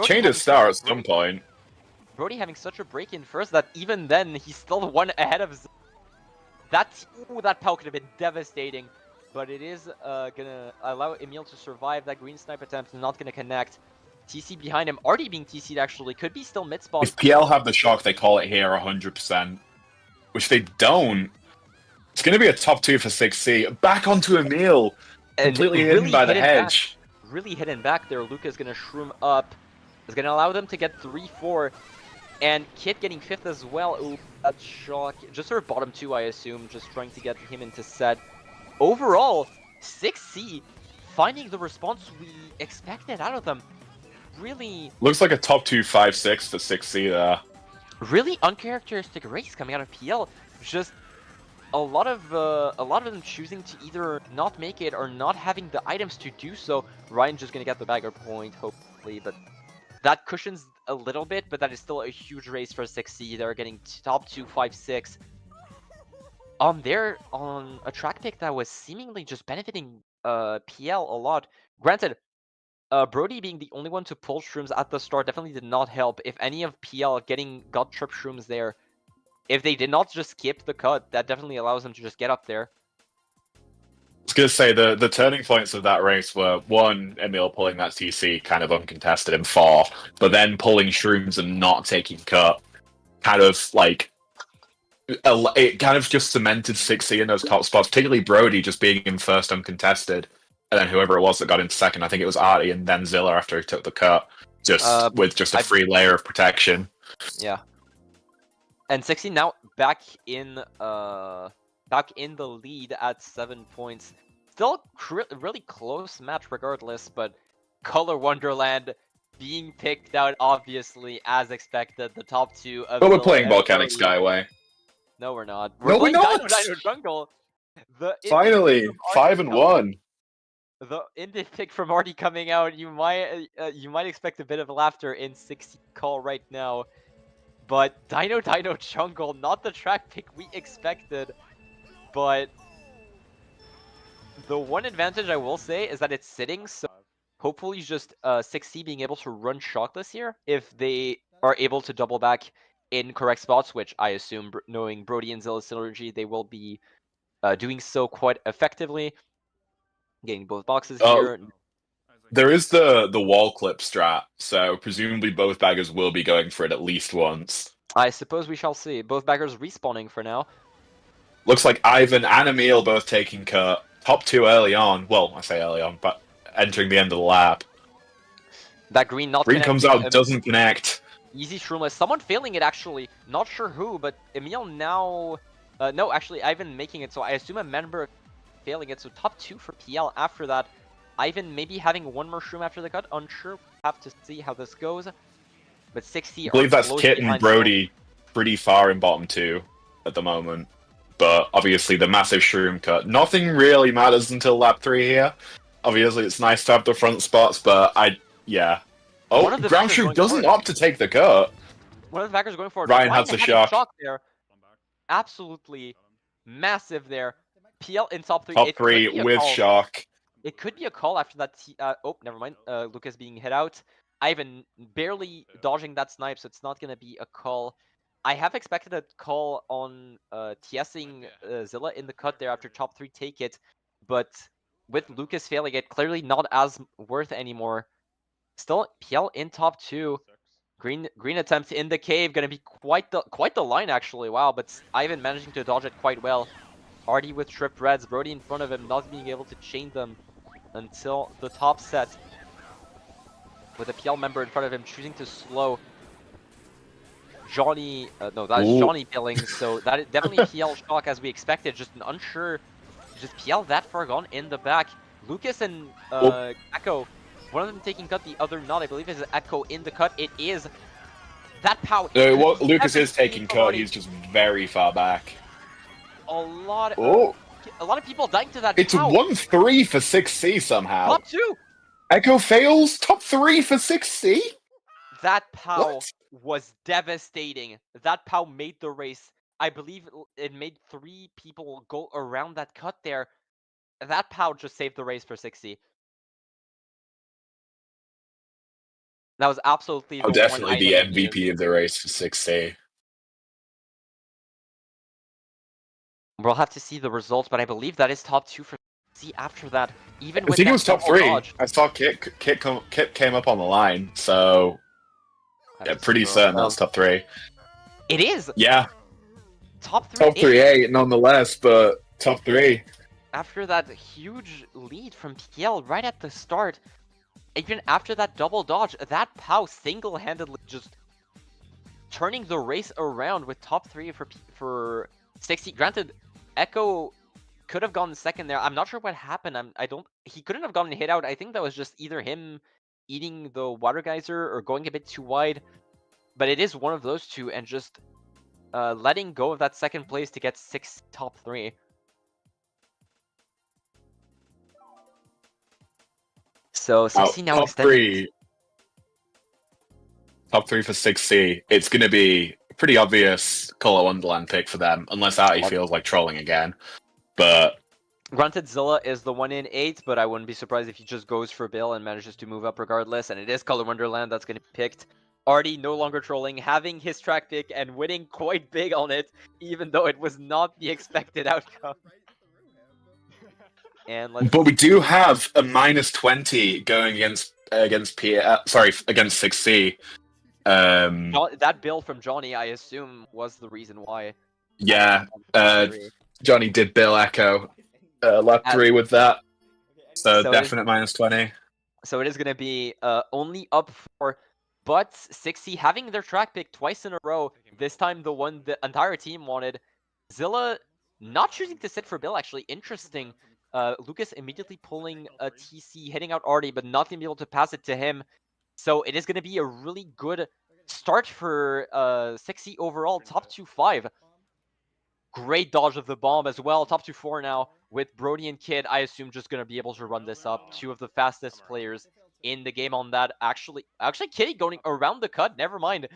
Changed his star at some point. Brody having such a break in first that even then he's still one ahead of Zilla. That POW could have been devastating, but it is gonna allow Emil to survive that green snipe attempt, not gonna connect. TC behind him, already being TC'd actually, could be still mid spawn. If PL have the shock, they call it here 100%. Which they don't. It's going to be a top 2 for 6C. Back onto Emil. And Completely hidden by the hedge. Really hidden back there. Luca's gonna shroom up. Is gonna allow them to get 3-4. And Kit getting 5th as well. Ooh, that shock. Just sort of bottom 2, I assume. Just trying to get him into set. Overall, 6C finding the response we expected out of them. Really, Looks like a top 2 5-6 for 6C there. really uncharacteristic race coming out of PL. Just a lot of them choosing to either not make it or not having the items to do so. Ryan just gonna get the bagger point, hopefully, but that cushions a little bit, but that is still a huge race for 6C. They're getting top 2, 5, 6. On a track pick that was seemingly just benefiting PL a lot. Granted, Brody being the only one to pull shrooms at the start definitely did not help. If any of PL got trip shrooms there, if they did not just skip the cut, that definitely allows them to just get up there. I was going to say, the turning points of that race were, 1, Emil pulling that TC kind of uncontested in 4, but then pulling shrooms and not taking cut. Kind of like, it kind of just cemented 6C in those top spots, particularly Brody just being in first uncontested. And then whoever it was that got in second, I think it was Artie and then Zilla after he took the cut, with just a free layer of protection. Yeah. And 6C now back in the lead at 7 points. Still really close match regardless, but Color Wonderland being picked out obviously as expected. The top 2 of But we're Zilla playing and Volcanic Brody. Skyway. No, we're not. No, we're playing not! Dino Jungle. Finally, 5-1. The indie pick from Artie coming out, you might expect a bit of laughter in 6C call right now. But Dino Jungle, not the track pick we expected. But the one advantage I will say is that it's sitting, so hopefully just 6C being able to run shockless here if they are able to double back in correct spots, which I assume, knowing Brody and Zilla's synergy, they will be doing so quite effectively. Getting both boxes here. There is the wall clip strat, so presumably both baggers will be going for it at least once. I suppose we shall see. Both baggers respawning for now. Looks like Ivan and Emil both taking cut. Top 2 early on. Well, I say early on, but entering the end of the lap. That green not Green comes out, doesn't connect. Easy shroomless. Someone failing it actually. Not sure who, but Emil now... no, actually, Ivan making it, so I assume a member failing it. So top 2 for PL after that. Ivan maybe having one more shroom after the cut. Unsure. We'll have to see how this goes. But 6C I believe that's Kit and Brody pretty far in bottom 2 at the moment. But obviously the massive shroom cut. Nothing really matters until lap 3 here. Obviously it's nice to have the front spots, but yeah. Oh, ground shroom doesn't opt to take the cut. One of the backers going forward. Ryan has the shock. There. Absolutely massive there. PL in top 3. Top 3 with shock. It could be a call after that. Oh, never mind. Lucas being hit out. Ivan barely dodging that snipe, so it's not going to be a call. I have expected a call on TSing Zilla in the cut there after top 3 take it, but with Lucas failing it, clearly not as worth anymore. Still, PL in top 2. Green attempt in the cave, going to be quite the line actually. Wow, but Ivan managing to dodge it quite well. Artie with tripped reds, Brody in front of him, not being able to chain them until the top set. With a PL member in front of him choosing to slow. Johnny, no, that is Johnny billing, so that is definitely PL shock as we expected, just an unsure, just PL that far gone in the back. Lucas and Echo, one of them taking cut, the other not, I believe is Echo in the cut, it is. That power. Lucas is taking cut, he's just very far back. A lot of people dying to that. It's 1-3 for 6C somehow. Top 2. Echo fails. Top 3 for 6C. That POW was devastating. That POW made the race. I believe it made 3 people go around that cut there. That POW just saved the race for 6C. That was absolutely Oh, the definitely one the item they MVP of the race for 6C. We'll have to see the results, but I believe that is top 2 for C after that, even I with think it that was top double 3. dodge. I saw Kit came up on the line, so I yeah, have to see pretty the certain results. that's top 3. It is! Yeah, Top 3 top 3A nonetheless, but top 3. after that huge lead from PL right at the start. Even after that double dodge, that Pow single-handedly just turning the race around with top 3 for 60. Granted, Echo could have gone second there. I'm not sure what happened. He couldn't have gotten hit out. I think that was just either him eating the water geyser or going a bit too wide. But it is one of those two, and just letting go of that second place to get 6 top 3. So 60 now Top extending. 3. Top 3 for 6C. It's going to be a pretty obvious Color Wonderland pick for them, unless Artie feels like trolling again. But Granted, Zilla is the one in 8, but I wouldn't be surprised if he just goes for Bill and manages to move up regardless. And it is Color Wonderland that's going to be picked. Artie no longer trolling, having his track pick and winning quite big on it, even though it was not the expected outcome. And but we do have a -20 going against against 6C. That Bill from Johnny, I assume, was the reason why. Yeah, Johnny did Bill Echo lap 3 with that, so definite -20. So it is going to be only up 4, but 6C having their track pick twice in a row, this time the one the entire team wanted. Zilla not choosing to sit for Bill, actually. Interesting. Lucas immediately pulling a TC, hitting out Artie, but not going to be able to pass it to him. So it is going to be a really good start for 6C overall, top 2-5. Great dodge of the bomb as well, top 2-4 now with Brody and Kid. I assume just going to be able to run this up. 2 of the fastest players in the game on that. Actually, Kitty going around the cut, never mind.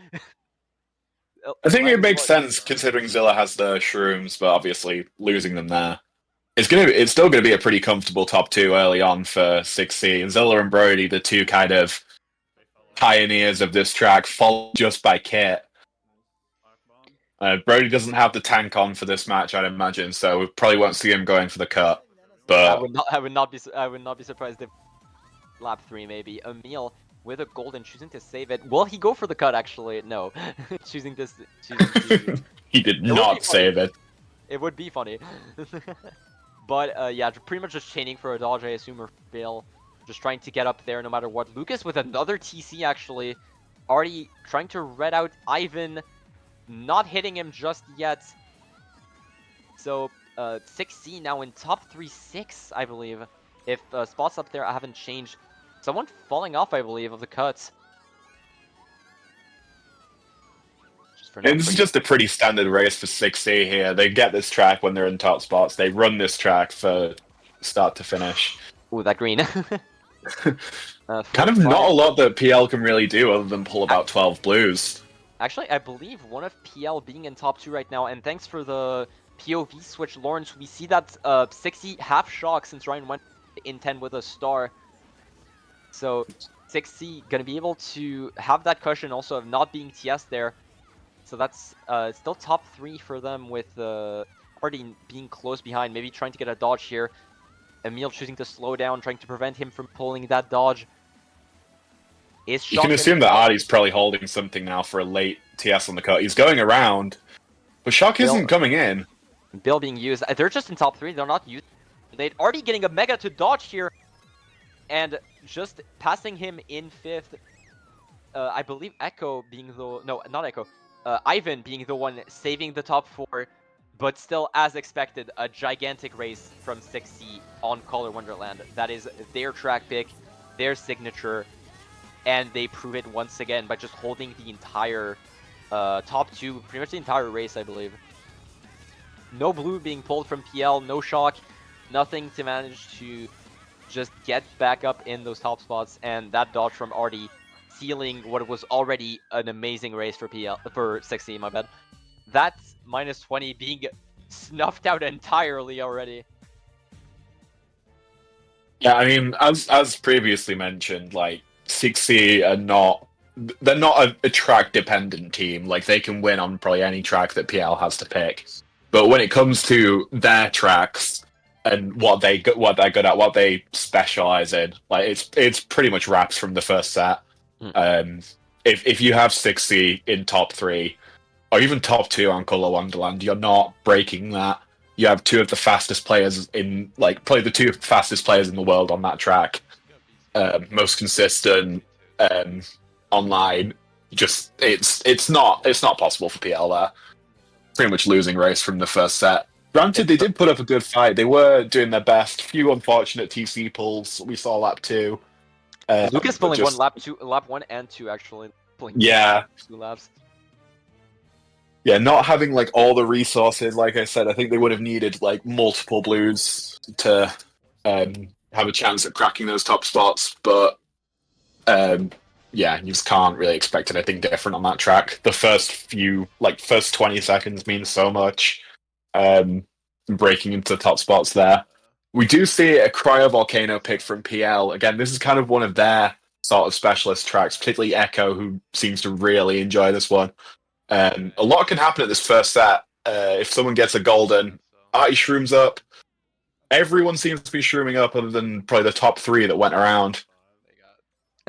I think it makes sense considering Zilla has the shrooms, but obviously losing them there. It's still gonna be a pretty comfortable top 2 early on for 6C. And Zilla and Brody, the 2 kind of pioneers of this track, followed just by Kit. Brody doesn't have the tank on for this match, I'd imagine, so we probably won't see him going for the cut. But I would not be surprised if lap 3 maybe. Emil with a golden choosing to save it. Will he go for the cut? Actually, no. choosing to he did not save it. It would be funny. But yeah, pretty much just chaining for a dodge, I assume, or fail. Just trying to get up there no matter what. Lucas with another TC, actually. Already trying to red out Ivan. Not hitting him just yet. So 6C now in top 3-6, I believe. If spots up there I haven't changed. Someone falling off, I believe, of the cuts. And this is just a pretty standard race for 6C here. They get this track when they're in top spots. They run this track for start to finish. Ooh, that green. Kind of not a lot that PL can really do other than pull about 12 blues. Actually, I believe one of PL being in top 2 right now, and thanks for the POV switch, Lawrence. We see that 6C half shock since Ryan went in 10 with a star. So 6C gonna be able to have that cushion also of not being TS there. So that's still top 3 for them with already being close behind, maybe trying to get a dodge here. Emil choosing to slow down, trying to prevent him from pulling that dodge. You can assume that Artie's probably holding something now for a late TS on the cut. He's going around, but Shock isn't coming in. Bill being used. They're just in top 3. They're not used. They're already getting a mega to dodge here. And just passing him in 5th. I believe Echo being the... No, not Echo. Ivan being the one saving the top 4. But still, as expected, a gigantic race from 6C on Color Wonderland. That is their track pick, their signature. And they prove it once again by just holding the entire top 2, pretty much the entire race, I believe. No blue being pulled from PL, no shock, nothing to manage to just get back up in those top spots, and that dodge from Artie sealing what was already an amazing race for 6C, my bad. That's -20 being snuffed out entirely already. Yeah, I mean, as previously mentioned, like 6C are not they're not a track dependent team. Like they can win on probably any track that PL has to pick. But when it comes to their tracks and what they're good at, what they specialize in, like it's pretty much wraps from the first set. If you have 6C in top 3 or even top 2 on Color Wonderland, you're not breaking that. You have 2 of the fastest players in, like, probably the 2 fastest players in the world on that track. Most consistent online. Just it's not possible for PL there. Pretty much losing race from the first set. Granted, they did put up a good fight. They were doing their best. Few unfortunate TC pulls. We saw lap 2. Lucas pulling lap 1 and 2 actually. Pulling 2 laps. Yeah, not having like all the resources, like I said, I think they would have needed like multiple blues to have a chance at cracking those top spots. But yeah, you just can't really expect anything different on that track. The first 20 seconds means so much. Breaking into the top spots there. We do see a cryovolcano pick from PL. Again, this is kind of one of their sort of specialist tracks, particularly Echo, who seems to really enjoy this one. A lot can happen at this first set. If someone gets a golden, Artie shrooms up. Everyone seems to be shrooming up other than probably the top 3 that went around.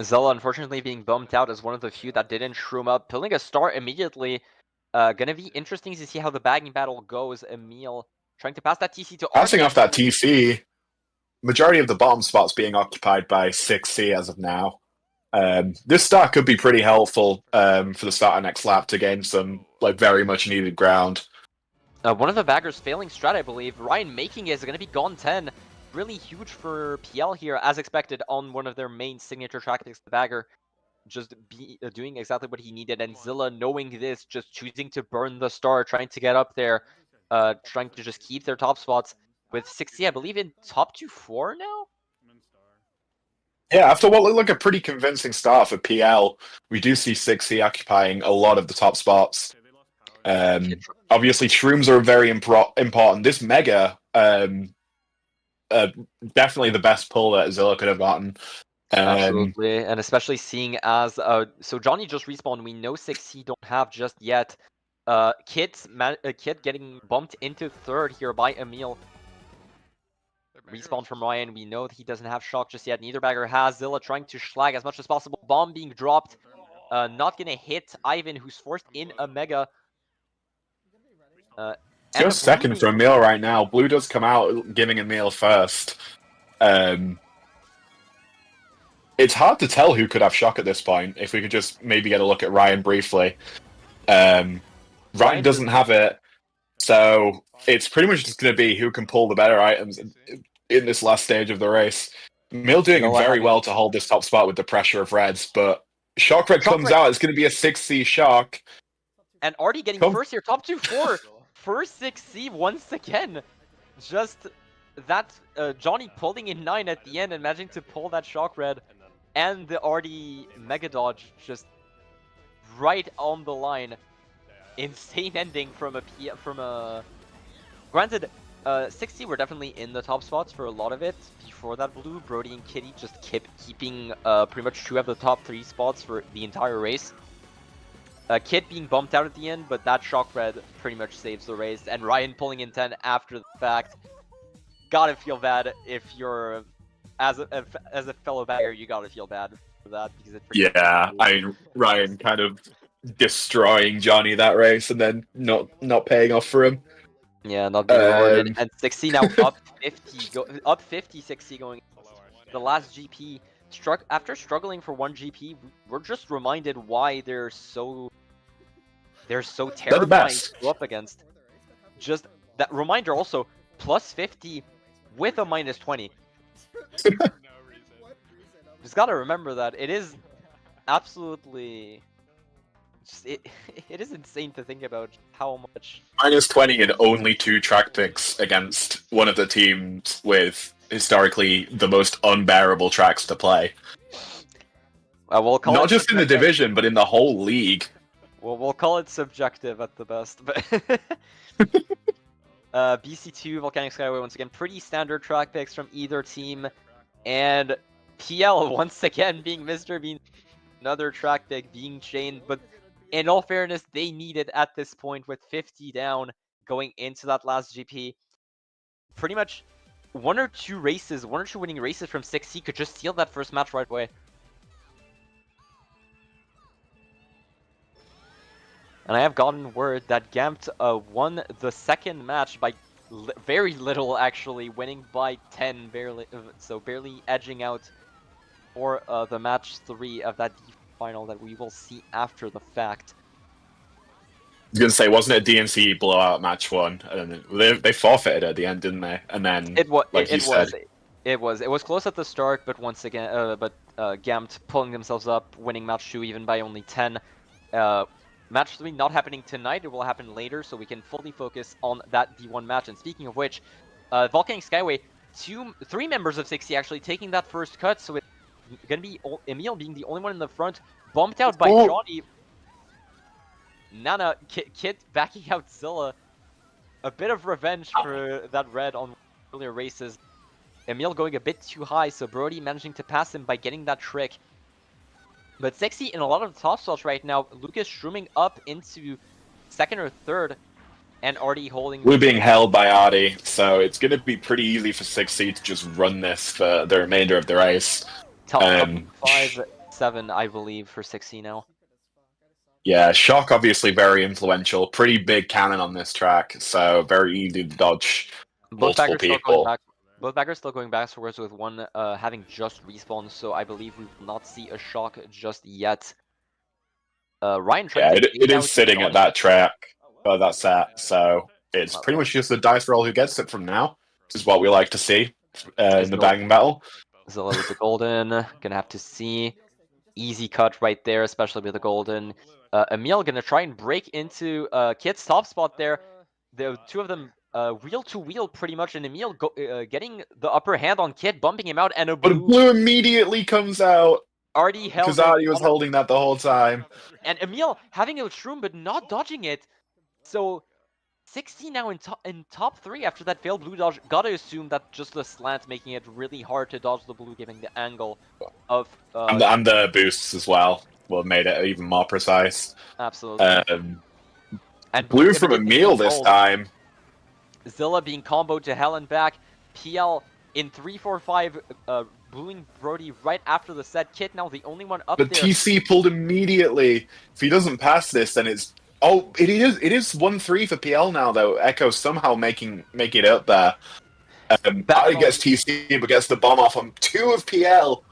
Zella, unfortunately, being bumped out as one of the few that didn't shroom up. Pulling a star immediately. Gonna be interesting to see how the bagging battle goes. Emil trying to pass that TC to Passing Artie. off that TC, majority of the bottom spots being occupied by 6C as of now. This start could be pretty helpful for the start of next lap to gain some like very much needed ground. One of the baggers failing strat, I believe. Ryan making it is going to be gone 10. Really huge for PL here, as expected, on one of their main signature tactics. The bagger just doing exactly what he needed, and Zilla knowing this, just choosing to burn the star, trying to get up there, trying to just keep their top spots. With 60, I believe, in top 2-4 now? Yeah, after what looked like a pretty convincing start for PL, we do see 6C occupying a lot of the top spots. Obviously, shrooms are very important. This Mega, definitely the best pull that Zilla could have gotten. Absolutely, and especially seeing as so Johnny just respawned. We know 6C don't have just yet. Kit getting bumped into 3rd here by Emil. Respawn from Ryan. We know that he doesn't have shock just yet. Neither bagger has. Zilla trying to schlag as much as possible. Bomb being dropped. Not gonna hit Ivan, who's forced in a Mega. Just second for Emil right now. Blue does come out giving Emil first. It's hard to tell who could have shock at this point. If we could just maybe get a look at Ryan briefly. Ryan doesn't have it, so it's pretty much just going to be who can pull the better items in this last stage of the race. Emil doing very well to hold this top spot with the pressure of Reds, but Shock Red comes out. It's going to be a 6C shock. And Artie getting first here, top 2-4. First 6C once again. Just that Johnny pulling in 9 at the end and managing to pull that Shock Red. And the Artie Mega Dodge just right on the line. Insane ending from a granted 6C were definitely in the top spots for a lot of it before that blue. Brody and Kitty just kept keeping pretty much 2 of the top 3 spots for the entire race. Kit being bumped out at the end, but that Shock Red pretty much saves the race, and Ryan pulling in 10 after the fact. Gotta feel bad if you're as a fellow bagger, you gotta feel bad for that because it's I mean, Ryan kind of destroying Johnny that race and then not paying off for him. Yeah, not being rewarded. And 6C now up 50 6C going the last GP. After struggling for 1 GP, we're just reminded why they're so terrifying to go up against. Just that reminder also, plus 50 with a minus 20. Just gotta remember that. It is absolutely just it is insane to think about how much minus 20 and only 2 track picks against one of the teams with historically the most unbearable tracks to play. We'll call not just in the division, but in the whole league. Well, we'll call it subjective at the best, but BC2, Volcanic Skyway, once again, pretty standard track picks from either team, and PL once again being Mr. Bean. another track pick being chained, but in all fairness, they need it at this point with 50 down going into that last GP. Pretty much one or two winning races from 6C could just steal that first match right away. And I have gotten word that GAMT won the second match by very little, actually, winning by 10, barely, so barely edging out for the match 3 of that final that we will see after the fact. I was gonna say, wasn't it a DNCE blowout match 1? And they forfeited at the end, didn't they? And then It was. like It you was. said, It was close at the start, but once again, GAMT pulling themselves up, winning match 2 even by only 10. Match 3 not happening tonight, it will happen later, so we can fully focus on that D1 match. And speaking of which, Volcanic Skyway, 3 members of 6C actually taking that first cut, so it's gonna be Emil being the only one in the front, bumped out by Johnny. Nana, Kit backing out Zilla. A bit of revenge for that red on earlier races. Emil going a bit too high, so Brody managing to pass him by getting that trick. But 6C in a lot of the top spots right now, Lucas shrooming up into 2nd or 3rd, and already holding... We're being held by Artie, so it's going to be pretty easy for 6C to just run this for the remainder of the race. Top 5-7, I believe, for 6C now. Yeah, Shock obviously very influential, pretty big cannon on this track, so very easy to dodge multiple people. Both backers still going backwards with one having just respawned, so I believe we will not see a Shock just yet. Ryan trying to it is sitting at that track, that set, so it's pretty much just the dice roll who gets it from now, which is what we like to see in the bagging battle. Zilla with the golden, gonna have to see. Easy cut right there, especially with the golden. Emil gonna try and break into Kit's top spot there. The two of them wheel to wheel pretty much, and Emil getting the upper hand on Kit, bumping him out, and a blue. But blue immediately comes out. Artie held because Artie was holding that the whole time. And Emil having a shroom but not dodging it. So 16 now in top 3 after that failed blue dodge. Gotta assume that just the slant making it really hard to dodge the blue, giving the angle of and the boosts as well. Well, made it even more precise. Absolutely. And blue from Emil this time. Zilla being comboed to hell and back. PL in 3-4-5, bluing Brody right after the set. Kit now the only one up there. But TC pulled immediately. If he doesn't pass this, then it's... Oh, it is 1-3 for PL now, though. Echo somehow making it up there. Artie gets TC, but gets the bomb off on 2 of PL.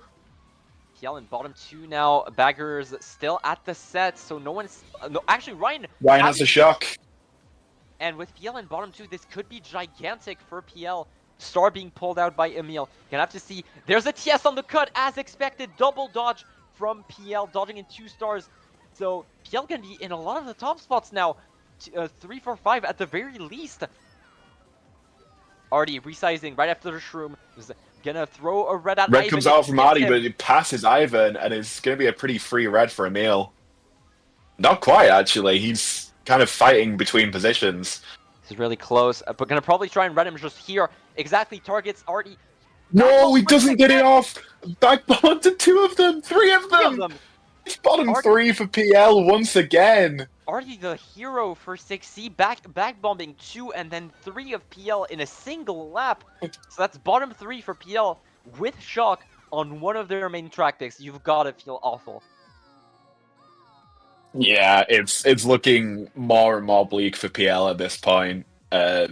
PL in bottom 2 now. Baggers still at the set, so no one's... no, actually, Ryan has a shock. And with PL in bottom 2, this could be gigantic for PL. Star being pulled out by Emil. Gonna have to see. There's a TS on the cut, as expected. Double dodge from PL, dodging in 2 stars. So PL gonna be in a lot of the top spots now. 3-4-5 at the very least. Artie resizing right after the shroom. Is gonna throw a red at Red Ivan. comes out from Artie, but it passes Ivan, and it's gonna be a pretty free red for Emil. Not quite, actually. He's kind of fighting between positions. This is really close, but gonna probably try and red him just here. Exactly, targets Artie. No, he doesn't get it off! Back bottom to 2 of them! 3 of them! It's bottom 3 for PL once again! Artie the hero for 6C, back bombing 2 and then 3 of PL in a single lap. So that's bottom 3 for PL with shock on one of their main track picks. You've gotta feel awful. Yeah, it's looking more and more bleak for PL at this point. Like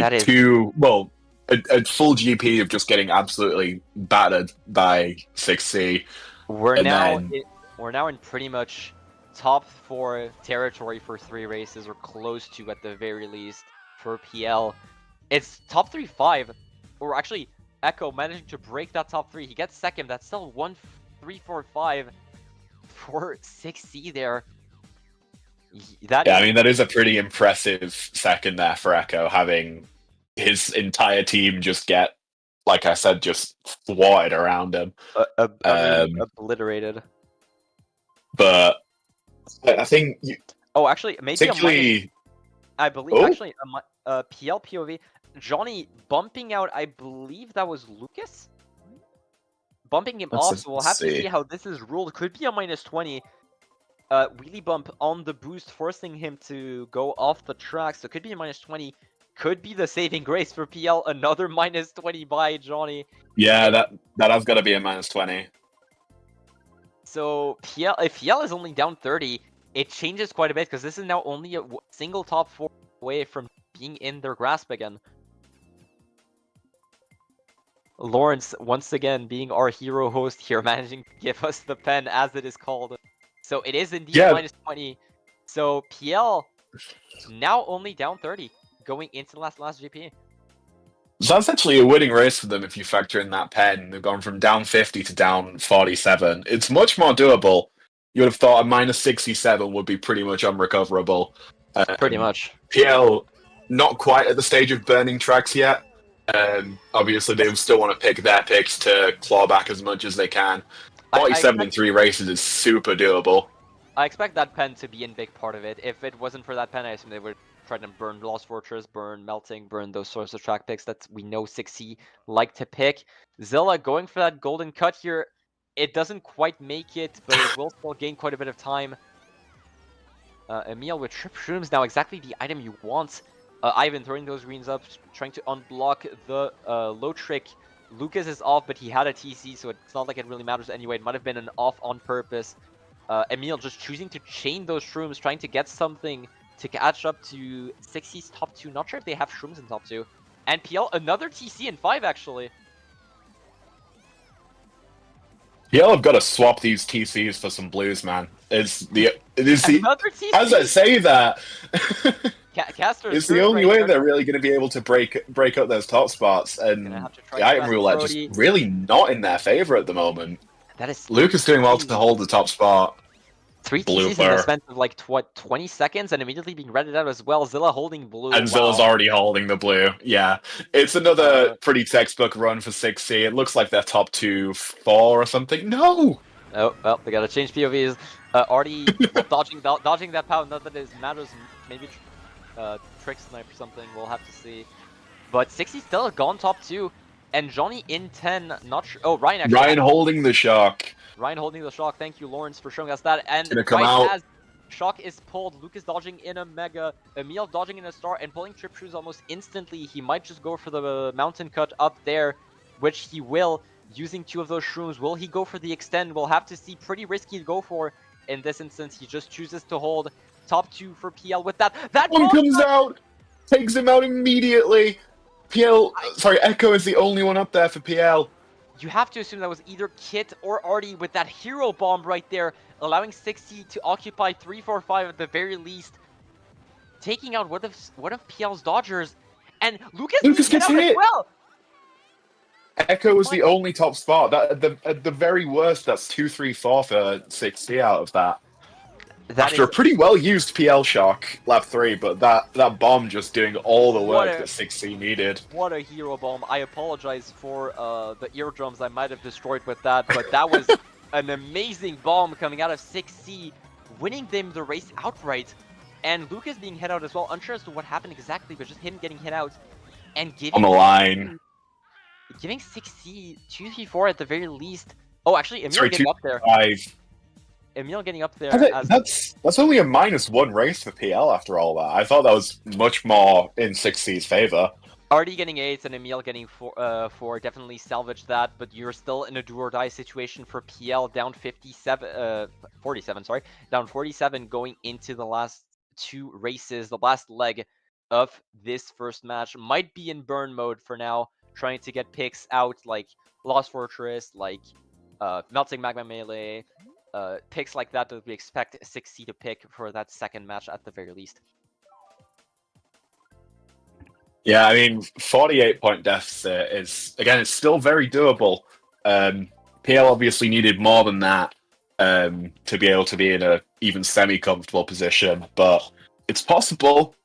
a full GP of just getting absolutely battered by 6C. We're now in pretty much top 4 territory for 3 races, or close to at the very least for PL. It's top 3-5, or actually Echo managing to break that top 3. He gets second. That's still 1-3-4-5 for 6C there. I mean, that is a pretty impressive second there for Echo, having his entire team just get, like I said, just thwarted around him. Obliterated. But I think... actually, maybe I believe, actually, PL POV, Johnny bumping out, I believe that was Lucas? bumping him Let's off, just so we'll have to see. see how this is ruled. Could be a -20. Wheelie bump on the boost, forcing him to go off the track, so could be a -20. Could be the saving grace for PL. Another -20 by Johnny. Yeah, that has got to be a -20. So PL, if PL is only down 30, it changes quite a bit because this is now only a single top 4 away from being in their grasp again. Lawrence, once again, being our hero host here, managing to give us the pen as it is called. So it is indeed Yeah. -20. So PL now only down 30 going into the last GP. So that's actually a winning race for them if you factor in that pen. They've gone from down 50 to down 47. It's much more doable. You would have thought a -67 would be pretty much unrecoverable. Pretty much. PL, not quite at the stage of burning tracks yet. Obviously, they still want to pick their picks to claw back as much as they can. 47 in 3 races is super doable. I expect that pen to be a big part of it. If it wasn't for that pen, I assume they would try to burn Lost Fortress, burn Melting, burn those sorts of track picks that we know 6C like to pick. Zilla going for that golden cut here. It doesn't quite make it, but it will still gain quite a bit of time. Emil with Trip Shrooms, now exactly the item you want. Ivan throwing those greens up, trying to unblock the low trick. Lucas is off, but he had a TC, so it's not like it really matters anyway. It might have been an off on purpose. Emil just choosing to chain those shrooms, trying to get something to catch up to 6C's top 2. Not sure if they have shrooms in top 2. And PL, another TC in 5, actually. PL have got to swap these TCs for some blues, man. Another TC? As I say that, Caster it's the only way they're really going to be able to break up those top spots, and the item roulette just really not in their favor at the moment. That is Lucas doing well to hold the top spot. 3 TCs in the span of like 20 seconds and immediately being redded out as well. Zilla holding blue. And Zilla's already holding the blue. Yeah. It's another pretty textbook run for 6C. It looks like they're top 2, 4 or something. No! Oh, well, they gotta change POVs. Already dodging that power, not that it matters. Maybe trick snipe or something, we'll have to see. But 6C still gone top 2. And Johnny in 10, not sure. Oh, Ryan actually. Ryan holding the shock. Ryan holding the shock. Thank you, Lawrence, for showing us that. And right as shock is pulled, Lucas dodging in a mega, Emil dodging in a star, and pulling trip shoes almost instantly. He might just go for the mountain cut up there, which he will, using 2 of those shrooms. Will he go for the extend? We'll have to see. Pretty risky to go for. In this instance, he just chooses to hold top 2 for PL with that. That one comes out, takes him out immediately. Echo is the only one up there for PL. You have to assume that was either Kit or Artie with that hero bomb right there, allowing 6C to occupy 3, 4, 5 at the very least, taking out one of PL's dodgers, and Lucas gets hit as well. Echo was the only top spot. At the very worst, that's 2, 3, 4 for 6C out of that. After a pretty well-used PL shock, lap 3, but that bomb just doing all the work that 6C needed. What a hero bomb. I apologize for the eardrums I might have destroyed with that, but that was an amazing bomb coming out of 6C, winning them the race outright. And Lucas being hit out as well, unsure as to what happened exactly, but just him getting hit out and giving on the line. Giving 6C 2, 3, 4 at the very least. Oh, actually, Emil getting up there. 5. Emil getting up there. That's only a -1 race for PL after all that. I thought that was much more in 6C's favor. Artie getting 8 and Emil getting 4 definitely salvaged that, but you're still in a do or die situation for PL, down 47, sorry, down 47 going into the last 2 races. The last leg of this first match might be in burn mode for now, trying to get picks out like Lost Fortress, like Melting Magma Melee. Picks like that we expect 6C to pick for that second match at the very least. Yeah, I mean, 48-point deficit is, again, it's still very doable. PL obviously needed more than that to be able to be in a even semi-comfortable position, but it's possible.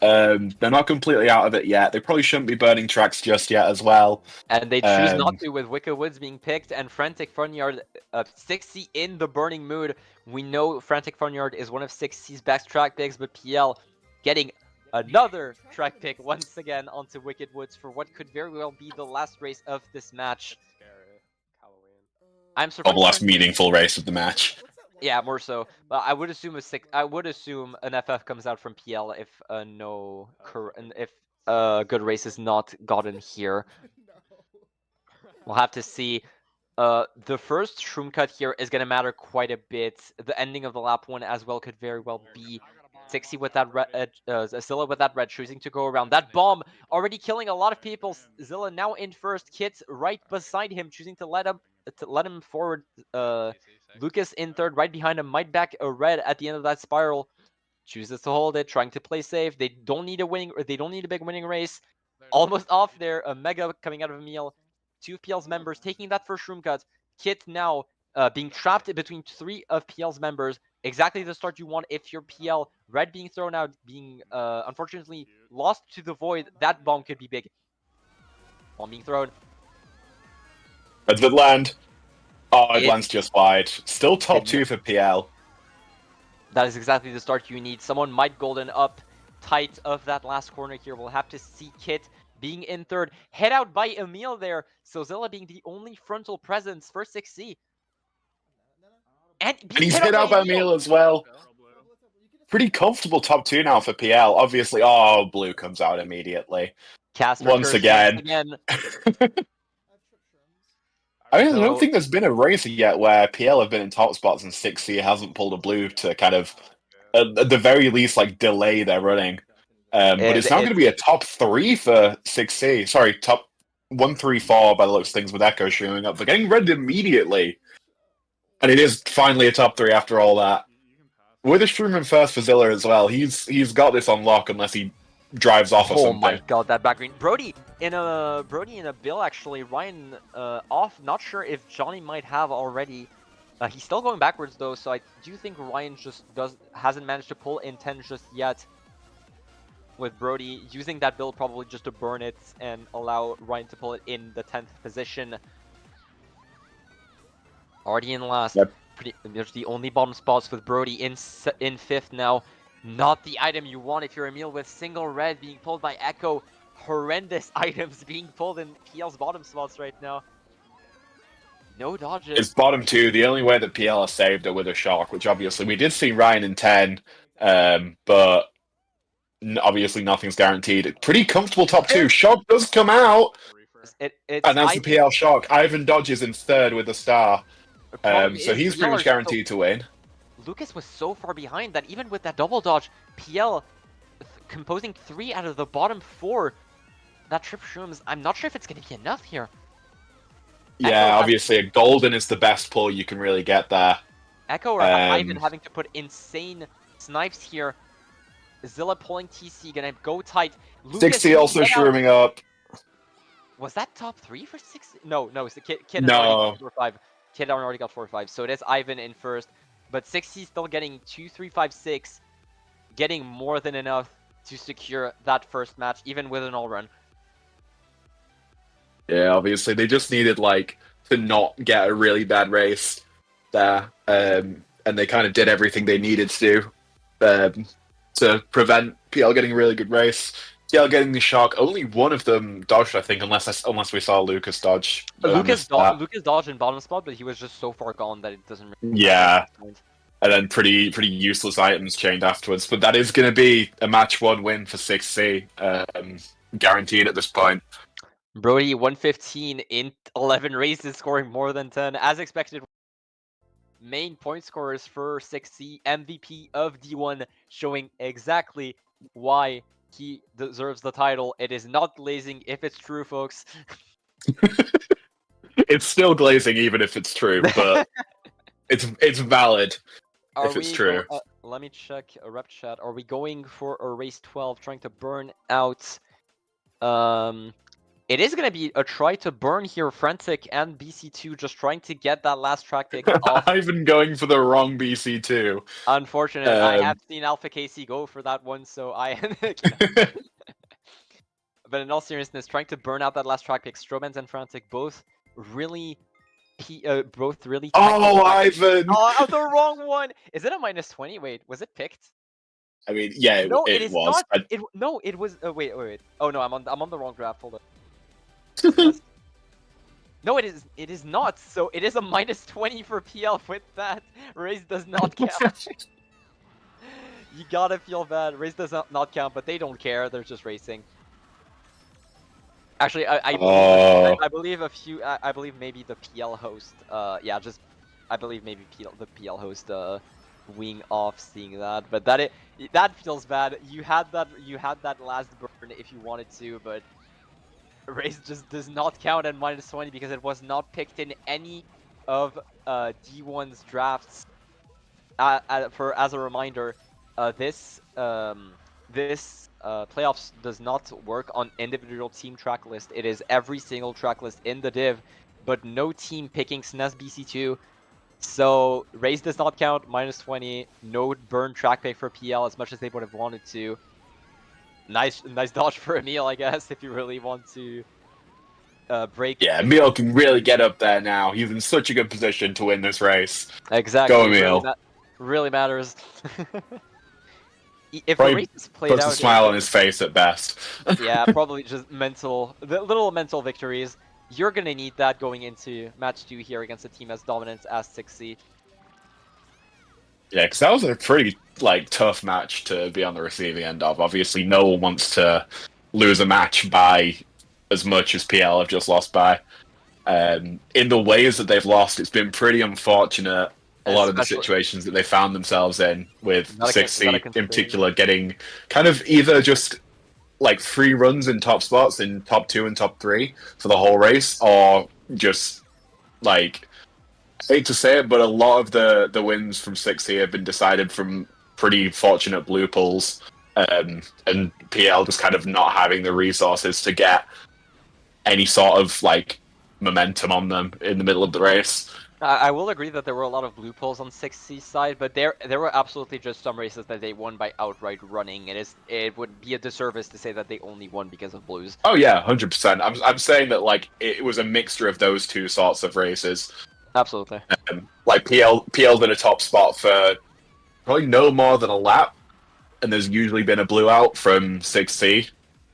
They're not completely out of it yet. They probably shouldn't be burning tracks just yet as well. And they choose not to with Wicked Woods being picked and Frantic Funyard 6C in the burning mood. We know Frantic Funyard is one of 6C's best track picks, but PL getting another track pick once again onto Wicked Woods for what could very well be the last race of this match. I'm Or surprised. the last meaningful race of the match. Yeah, more so. But I would assume I would assume an FF comes out from PL if if good race is not gotten here. We'll have to see. The first shroom cut here is gonna matter quite a bit. The ending of the lap 1 as well could very well be 60 with that red, Zilla with that red choosing to go around. That bomb already killing a lot of people. Zilla now in first, Kit right beside him, choosing to let him forward. Lucas in third, right behind him, might back a red at the end of that spiral. Chooses to hold it, trying to play safe. They don't need a big winning race. Almost off there, a mega coming out of Emil. 2 of PL's members taking that first room cut. Kit now being trapped between 3 of PL's members. Exactly the start you want if you're PL. Red being thrown out, being unfortunately lost to the void. That bomb could be big. Bomb being thrown. Red did land. Oh, it lands just wide. Still top 2 for PL. That is exactly the start you need. Someone might golden up tight of that last corner here. We'll have to see Kit being in third. Head out by Emil there. So Zilla being the only frontal presence for 6C. And he's hit out by Emil as well. Pretty comfortable top 2 now for PL. Obviously, blue comes out immediately. Casper Once again. I don't think there's been a race yet where PL have been in top spots and 6C hasn't pulled a blue to kind of, at the very least, like delay their running. But it's now going to be a top 3 for 6C. Sorry, top 1, 3, 4 by the looks of things with Echo showing up. They're getting red immediately. And it is finally a top 3 after all that. With a Stroomman first for Zilla as well, he's got this on lock unless he drives off or something. Oh my god, that back green. Brody in a bill actually. Ryan off. Not sure if Johnny might have already. He's still going backwards though, so I do think Ryan just hasn't managed to pull in 10 just yet. With Brody using that build probably just to burn it and allow Ryan to pull it in the 10th position. Already in last. Yep. There's the only bottom spots with Brody in 5th now. Not the item you want if you're Emil with single red being pulled by Echo. Horrendous items being pulled in PL's bottom spots right now. No dodges. It's bottom 2. The only way that PL are saved are with a shock, which obviously we did see Ryan in 10, but obviously nothing's guaranteed. Pretty comfortable top 2. Shock does come out, and that's the PL shock. Ivan dodges in 3rd with a star, so he's pretty much guaranteed to win. Lucas was so far behind that even with that double dodge, PL composing 3 out of the bottom 4. That trip shrooms, I'm not sure if it's going to be enough here. Yeah, obviously a golden is the best pull you can really get there. Echo or Ivan having to put insane snipes here. Zilla pulling TC, gonna go tight. 6C also shrooming up. Was that top 3 for 6? No, Kid no. Already got 4-5. Kid already got 4-5, so it is Ivan in first. But 6C still getting 2, 3, 5, 6. Getting more than enough to secure that first match, even with an all run. Yeah, obviously they just needed to not get a really bad race there, and they kind of did everything they needed to do to prevent PL getting a really good race. PL getting the shock. Only one of them dodged, I think, unless we saw Lucas dodge. Lucas dodged in bottom spot, but he was just so far gone that it doesn't really matter. And then pretty useless items chained afterwards. But that is going to be a match 1 win for 6C, guaranteed at this point. Brody 115 in 11 races, scoring more than 10 as expected. Main point scorers for 6C, MVP of D1, showing exactly why he deserves the title. It is not glazing if it's true, folks. It's still glazing even if it's true, but it's valid if it's true. Let me check a rep chat. Are we going for a race 12, trying to burn out? It is going to be a try to burn here, Frantic and BC2, just trying to get that last track pick off. I've been going for the wrong BC2. Unfortunate. I have seen Alpha KC go for that one, so I... But in all seriousness, trying to burn out that last track pick, Strobens and Frantic both really... Oh, Ivan! Oh, the wrong one! Is it a -20? Wait, was it picked? I mean, yeah, no, it was. No, it was... wait. Oh no, I'm on the wrong draft. Hold on. No, it is not. So it is a -20 for PL with that. Race does not count. You gotta feel bad. Race does not count, but they don't care. They're just racing. Actually, Oh. I believe a few. I believe maybe the PL host. Yeah, just I believe maybe the PL host. Wing off seeing that, but that feels bad. You had that last burn if you wanted to, but race just does not count at -20 because it was not picked in any of D1's drafts. As a reminder, this playoffs does not work on individual team track list. It is every single track list in the div, but no team picking SNES BC2. So race does not count, -20. No burn track pick for PL as much as they would have wanted to. Nice dodge for Emil, I guess, if you really want to break. Yeah, Emil can really get up there now. He's in such a good position to win this race. Exactly. Go, It Emil. really matters. If the Probably race is played puts a out, smile on his face at best. yeah, probably just little mental victories. You're gonna need that going into match 2 here against a team as dominant as 6C. Yeah, because that was a pretty tough match to be on the receiving end of. Obviously, no one wants to lose a match by as much as PL have just lost by. In the ways that they've lost, it's been pretty unfortunate. A lot of the situations that they found themselves in, with 6C in particular, getting kind of either just 3 runs in top spots in top 2 and top 3 for the whole race, or just I hate to say it, but a lot of the wins from 6C have been decided from pretty fortunate blue pulls, and PL just kind of not having the resources to get any sort of momentum on them in the middle of the race. I will agree that there were a lot of blue pulls on 6C's side, but there were absolutely just some races that they won by outright running. It would be a disservice to say that they only won because of blues. Oh yeah, 100%. I'm saying that it was a mixture of those two sorts of races. Absolutely. PL'd in a top spot for probably no more than a lap, and there's usually been a blue out from 6C,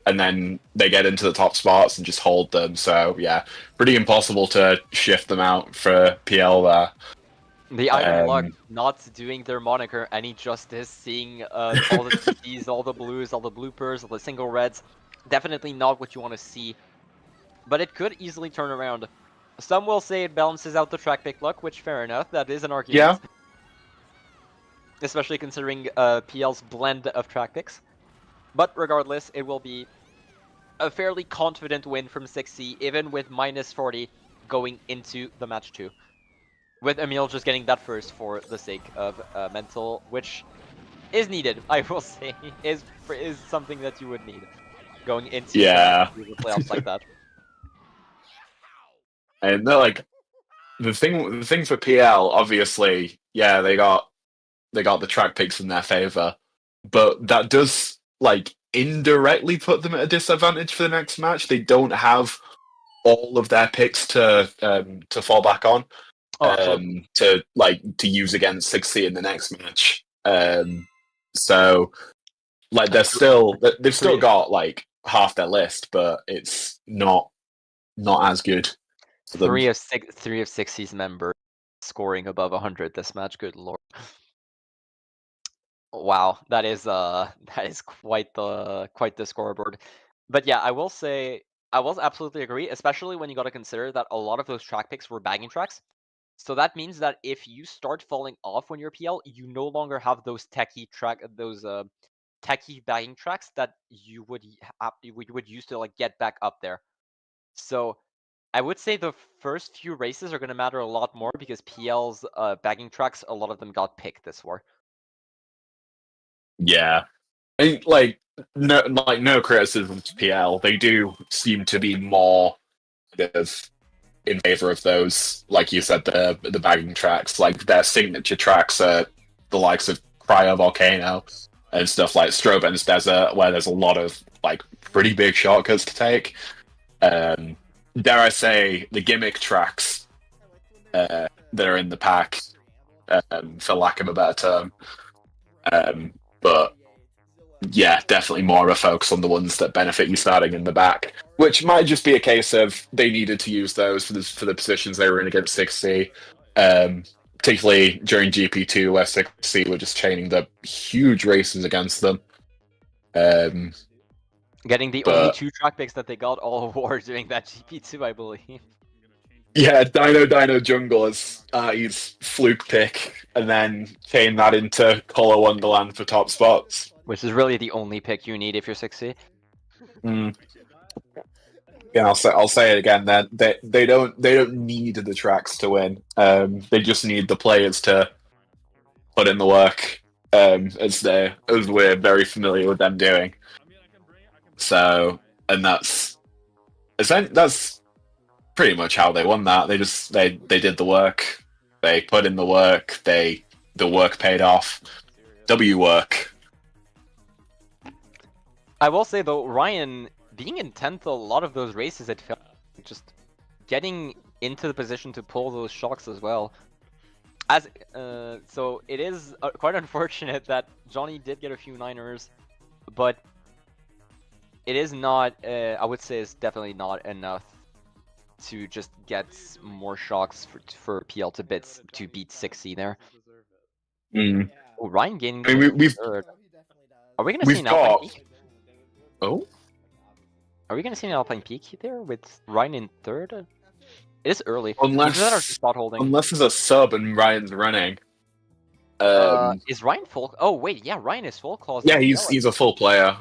and then they get into the top spots and just hold them. So yeah, pretty impossible to shift them out for PL there. The item luck not doing their moniker any justice, seeing all the TTs, all the blues, all the bloopers, all the single reds. Definitely not what you want to see, but it could easily turn around. Some will say it balances out the track pick luck, which fair enough, that is an argument. Yeah. Especially considering PL's blend of track picks. But regardless, it will be a fairly confident win from 6C, even with -40 going into the match 2. With Emil just getting that first for the sake of mental, which is needed, I will say, is something that you would need going into the playoffs like that. And the thing for PL, obviously, yeah, they got the track picks in their favor, but that does indirectly put them at a disadvantage for the next match. They don't have all of their picks to fall back on, to use against 6C in the next match. So they've still got half their list, but it's not as good. Three of 6C's members scoring above 100 this match. Good lord. Wow, that is quite the scoreboard. But yeah, I will say I will absolutely agree, especially when you got to consider that a lot of those track picks were bagging tracks. So that means that if you start falling off when you're PL, you no longer have those techie bagging tracks that you would use to get back up there. So I would say the first few races are going to matter a lot more because PL's bagging tracks, a lot of them got picked this war. Yeah, I mean, no criticism to PL. They do seem to be more in favor of those, like you said, the bagging tracks. Their signature tracks are the likes of Cryo Volcano and stuff like Stroben's Desert, where there's a lot of pretty big shortcuts to take. Dare I say, the gimmick tracks that are in the pack, for lack of a better term. But yeah, definitely more of a focus on the ones that benefit you starting in the back, which might just be a case of they needed to use those for the positions they were in against 6C, particularly during GP2 where 6C were just chaining the huge races against them. Getting the only 2 track picks that they got all war during that GP2, I believe. Yeah, Dino Jungle is his fluke pick, and then chain that into Color Wonderland for top spots. Which is really the only pick you need if you're 6C. Yeah, I'll say it again. That they don't need the tracks to win. They just need the players to put in the work. As we're very familiar with them doing. So, and that's pretty much how they won that. They did the work. They put in the work. The work paid off. W work. I will say though, Ryan being in 10th a lot of those races, it felt like just getting into the position to pull those shocks as well. So it is quite unfortunate that Johnny did get a few 9ers, but it is not. I would say it's definitely not enough to just get more shocks for PL to beat 6C there. Oh, Ryan gaining third. Are we gonna see an Alpine Peak? Oh, are we gonna see an Alpine Peak there with Ryan in third? It is early. Unless there's a sub and Ryan's running. Is Ryan full? Oh wait, yeah, Ryan is full clause. Yeah, he's a full player.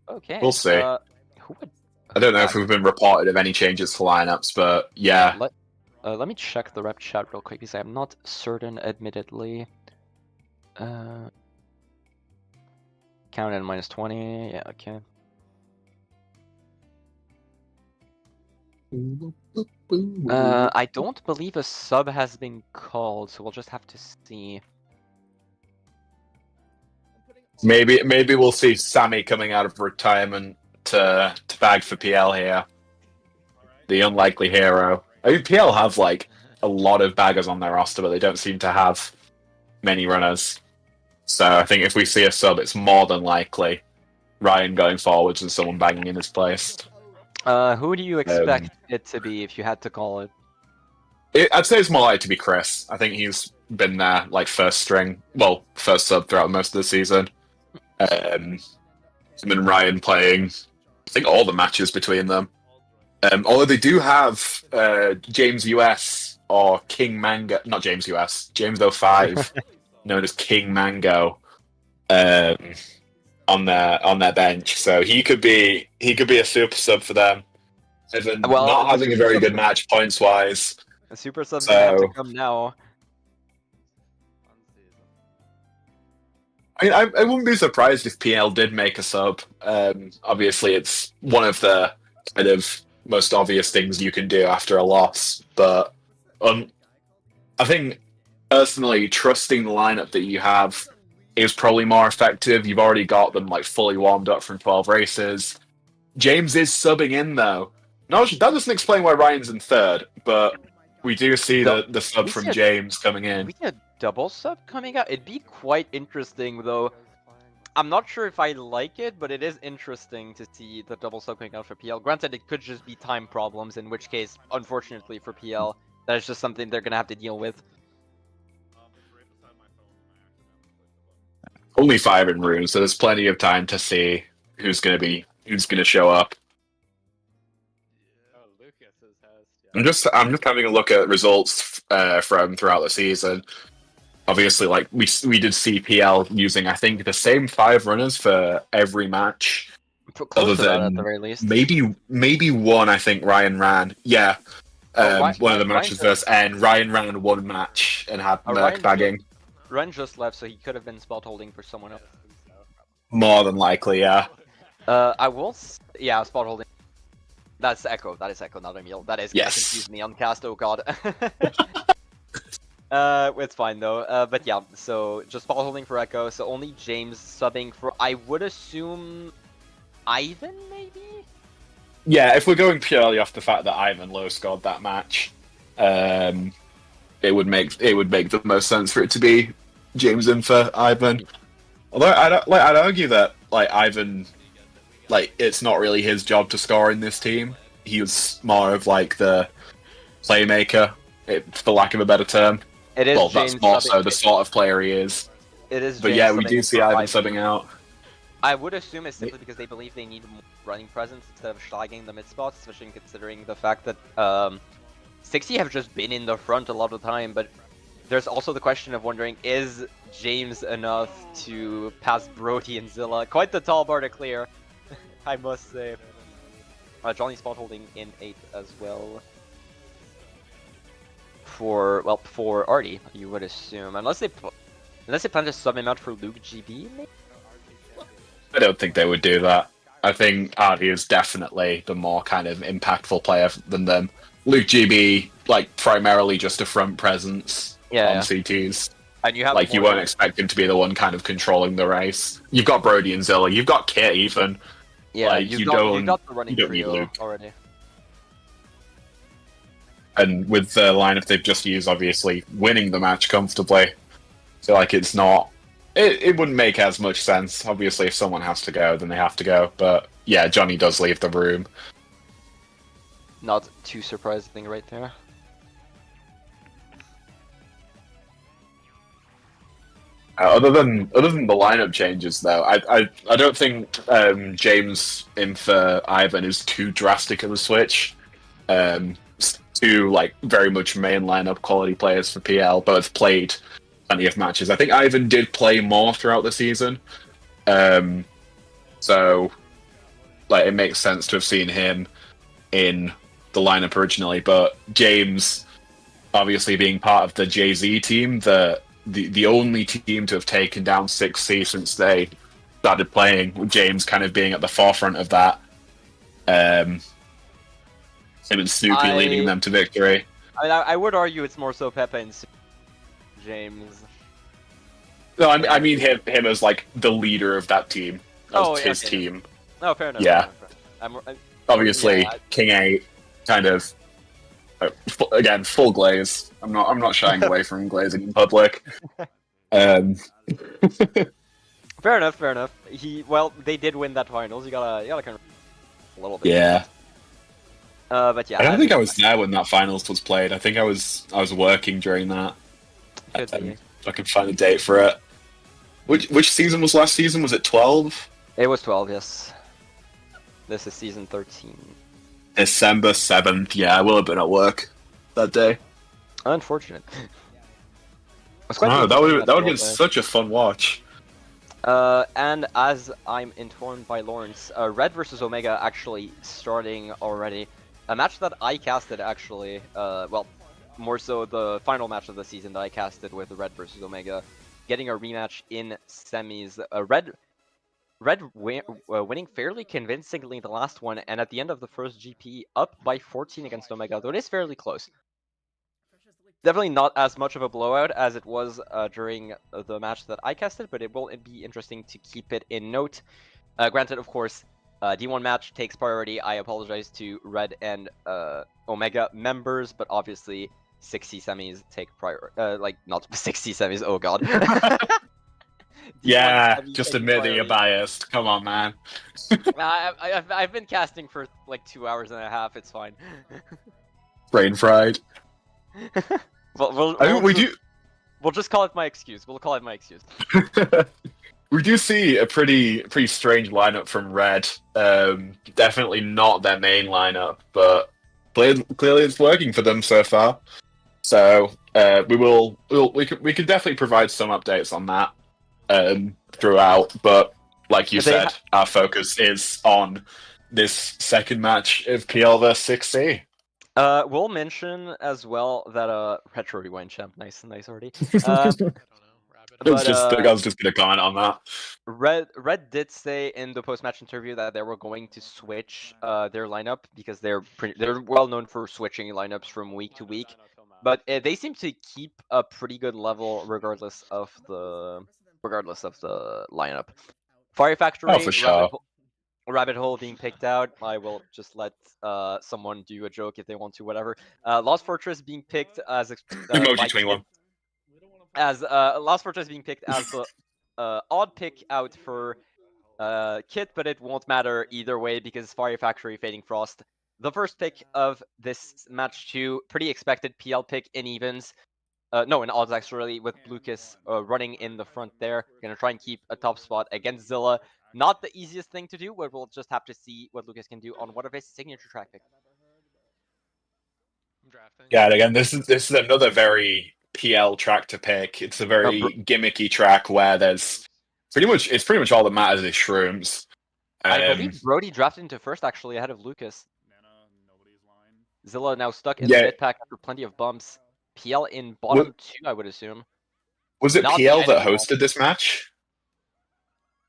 Okay, we'll see. I don't know if we've been reported of any changes for lineups, but yeah. Let me check the rep chat real quick because I'm not certain, admittedly. Count in -20. Yeah, okay. I don't believe a sub has been called, so we'll just have to see. Maybe we'll see Sammy coming out of retirement to bag for PL here. The unlikely hero. I mean, PL have like a lot of baggers on their roster, but they don't seem to have many runners. So I think if we see a sub, it's more than likely Ryan going forwards and someone banging in his place. Who do you expect it to be if you had to call it? I'd say it's more likely to be Chris. I think he's been there like first sub throughout most of the season. Him and Ryan playing, I think, all the matches between them. Although they do have James US or King Mango, not James US, James 05, known as King Mango, on their bench. So he could be a super sub for them. Even not having a very good match points wise. A super sub's gonna have to come now. I mean, I wouldn't be surprised if PL did make a sub. Obviously, it's one of the kind of most obvious things you can do after a loss. But I think, personally, trusting the lineup that you have is probably more effective. You've already got them like fully warmed up from 12 races. James is subbing in, though. No, that doesn't explain why Ryan's in third, but we do see the sub from James coming in. We get a double sub coming out. It'd be quite interesting, though. I'm not sure if I like it, but it is interesting to see the double sub coming out for PL. Granted, it could just be time problems, in which case, unfortunately for PL, that is just something they're gonna have to deal with. Only 5 in Rune, so there's plenty of time to see who's gonna show up. I'm just having a look at results from throughout the season. Obviously, like we did see PL using, I think, the same 5 runners for every match, other than at the very least. Maybe one. I think Ryan ran. Yeah, one of the matches versus N. Ryan ran one match and had Merc bagging. Ryan just left, so he could have been spot holding for someone else. More than likely, yeah. Yeah, spot holding. That's Echo. That is Echo, not Emil. That is gonna confuse me on cast. Oh god. It's fine though. But yeah, so just spot holding for Echo. So only James subbing for, I would assume, Ivan maybe. Yeah, if we're going purely off the fact that Ivan low scored that match, it would make the most sense for it to be James in for Ivan. Although I'd argue that like Ivan, like it's not really his job to score in this team. He was more of like the playmaker, for lack of a better term. It is Well, James that's more subbing- so the sort of player he is. It is. But James yeah, we subbing do in see for Ivan Ivan. subbing out. I would assume it's simply because they believe they need more running presence instead of shagging the mid spots, especially considering the fact that 60 have just been in the front a lot of the time. But there's also the question of wondering, is James enough to pass Brody and Zilla? Quite the tall bar to clear, I must say. Johnny spot holding in 8 as well. For Artie, you would assume, unless they plan to sub him out for Luke GB, maybe? I don't think they would do that. I think Artie is definitely the more kind of impactful player than them. Luke GB, like primarily just a front presence on CTs. And you have Like you won't expect him to be the one kind of controlling the race. You've got Brody and Zilla. You've got Kit even. Yeah, like, you've you got the running don't need trio Luke. already. And with the lineup they've just used, obviously winning the match comfortably. So like it's not. It wouldn't make as much sense. Obviously, if someone has to go, then they have to go. But yeah, Johnny does leave the room. Not too surprising right there. Other than the lineup changes, though, I don't think James in for Ivan is too drastic of a switch. Two like very much main lineup quality players for PL, both played plenty of matches. I think Ivan did play more throughout the season, so like it makes sense to have seen him in the lineup originally. But James, obviously being part of the Jay-Z team, the only team to have taken down 6C since they started playing, with James kind of being at the forefront of that. Him and Snoopy leading them to victory. I would argue it's more so Pepe and James. No, I mean him as like the leader of that team. As his team. No, fair enough. Yeah. Obviously, yeah, King 8 kind of again full glaze. I'm not shying away from glazing in public. Fair enough. They did win that finals. You gotta kind of a little bit. Yeah. But yeah. I don't think I was there when that finals was played. I think I was working during that. I can find a date for it. Which season was last season? Was it 12? It was 12, yes. This is season 13. December 7th. Yeah, I will have been at work that day. Unfortunate. No, that would have been such a fun watch. And as I'm informed by Lawrence, Red versus Omega actually starting already. A match that I casted actually, more so the final match of the season that I casted with Red versus Omega, getting a rematch in semis. Red winning fairly convincingly the last one, and at the end of the first GP, up by 14 against Omega, though it is fairly close. Definitely not as much of a blowout as it was during the match that I casted, but it will be interesting to keep it in note. Granted, of course, D1 match takes priority. I apologize to Red and Omega members, but obviously 6C semis take priority. Not 6C semis, oh god. Yeah, just admit that you're biased. Come on, man. I've been casting for like 2 hours and a half. It's fine. Brain fried. We'll just call it my excuse. We'll call it my excuse. We do see a pretty strange lineup from Red. Definitely not their main lineup, but clearly it's working for them so far. So we can definitely provide some updates on that throughout. But like you said, our focus is on this second match of PL vs 6C. We'll mention as well that Retro Rewind champ, nice already. I was just gonna comment on that. Red did say in the post-match interview that they were going to switch their lineup because they're well known for switching lineups from week to week, but they seem to keep a pretty good level regardless of the lineup. Fire Factory, oh, for sure. Rabbit Hole being picked out. I will just let someone do a joke if they want to, whatever. Lost Fortress being picked as Emoji Twingler. As Lost Fortress being picked as the odd pick out for Kit, but it won't matter either way because Fire Factory Fading Frost. The first pick of this match 2, pretty expected PL pick in evens. No, in odds actually, with Lucas running in the front there. Gonna try and keep a top spot against Zilla. Not the easiest thing to do, but we'll just have to see what Lucas can do on one of his signature track picks. I'm drafting. Yeah, and again, this is another very PL track to pick. It's a very gimmicky track where there's pretty much all that matters is shrooms. I believe Brody drafted into first actually ahead of Lucas. Nana, nobody's line. Zilla now stuck in Yeah. the mid pack after plenty of bumps. PL in bottom 2, I would assume. Was it Not PL the that enemy hosted this match?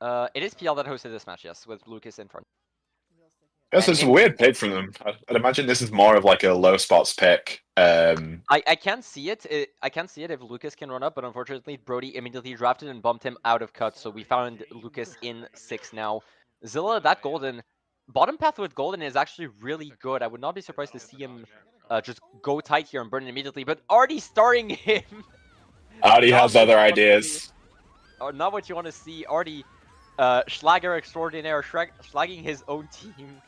It is PL that hosted this match, yes, with Lucas in front. Yes, it's a weird pick from them. I'd imagine this is more of like a low spots pick. I can't see it. I can't see it if Lucas can run up, but unfortunately Brody immediately drafted and bumped him out of cut, so we found Lucas in 6 now. Zilla, that golden bottom path with golden is actually really good. I would not be surprised to see him just go tight here and burn it immediately, but already starting him. Artie has other ideas. Or not what you want to see. Already Schlager extraordinaire, slagging his own team.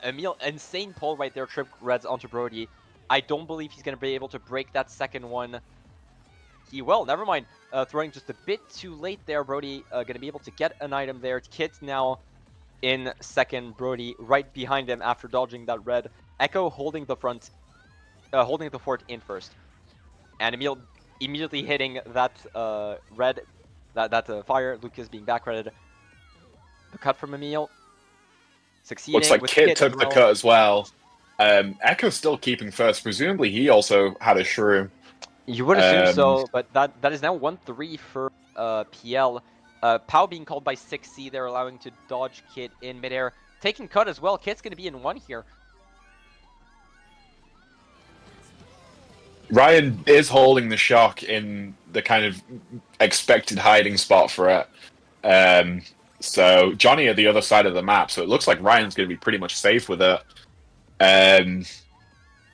Emil, insane pull right there, trip reds onto Brody. I don't believe he's going to be able to break that second one. He will, never mind. Throwing just a bit too late there, Brody going to be able to get an item there. Kit now in second, Brody right behind him after dodging that red. Echo holding the front, holding the fort in first. And Emil immediately hitting that red, that fire, Lucas being backredded. The cut from Emil. Succeeding. Looks like with Kit took the well. cut as well. Echo's still keeping first. Presumably he also had a shroom. You would assume so, but that is now 1-3 for PL. Pau being called by 6C, they're allowing to dodge Kit in midair. Taking cut as well, Kit's going to be in 1 here. Ryan is holding the shock in the kind of expected hiding spot for it. So Johnny at the other side of the map, so it looks like Ryan's going to be pretty much safe with it.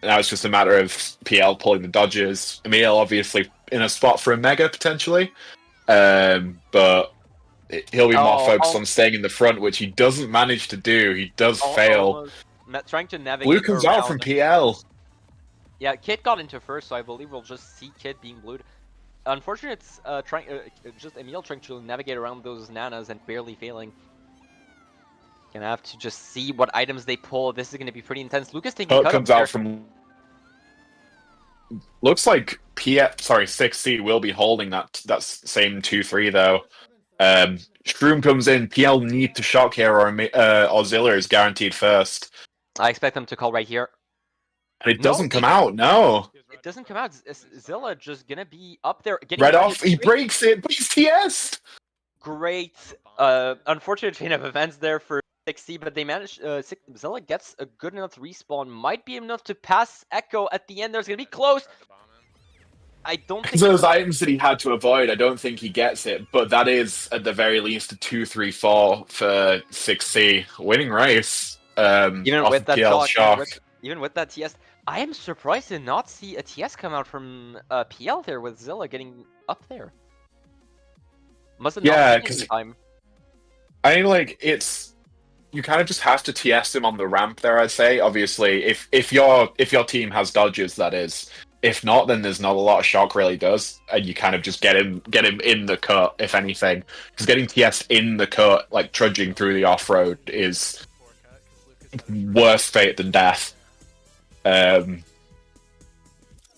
Now it's just a matter of PL pulling the dodges. Emil obviously in a spot for a mega potentially, but he'll be more focused on staying in the front, which he doesn't manage to do. He does fail. Trying to navigate Blue comes out from PL. Yeah, Kit got into first, so I believe we'll just see Kit being blued. Unfortunately, it's just Emil trying to navigate around those nanas and barely failing. Gonna have to just see what items they pull. This is gonna be pretty intense. Lucas taking cut comes out from. Looks like 6C will be holding that same 2-3 though. Shroom comes in. PL need to shock here, or Zilla is guaranteed first. I expect them to call right here. And it doesn't come out. No. It doesn't come out. Zilla just gonna be up there getting red off. He breaks it, but he's TS'd. Great. Unfortunate chain of events there for 6C, but they managed. Zilla gets a good enough respawn. Might be enough to pass Echo at the end. There's gonna be close. I don't think those items that he had to avoid. I don't think he gets it, but that is at the very least a 2-3-4 for 6C winning race. Even with that shock. Even with that TS, I am surprised to not see a TS come out from PL there with Zilla getting up there. Must have not been any time. I mean, like, it's you kind of just have to TS him on the ramp there. I'd say, obviously, if your team has dodges, that is. If not, then there's not a lot of shock really does, and you kind of just get him in the cut, if anything. Because getting TS in the cut, like trudging through the off road, is worse fate than death.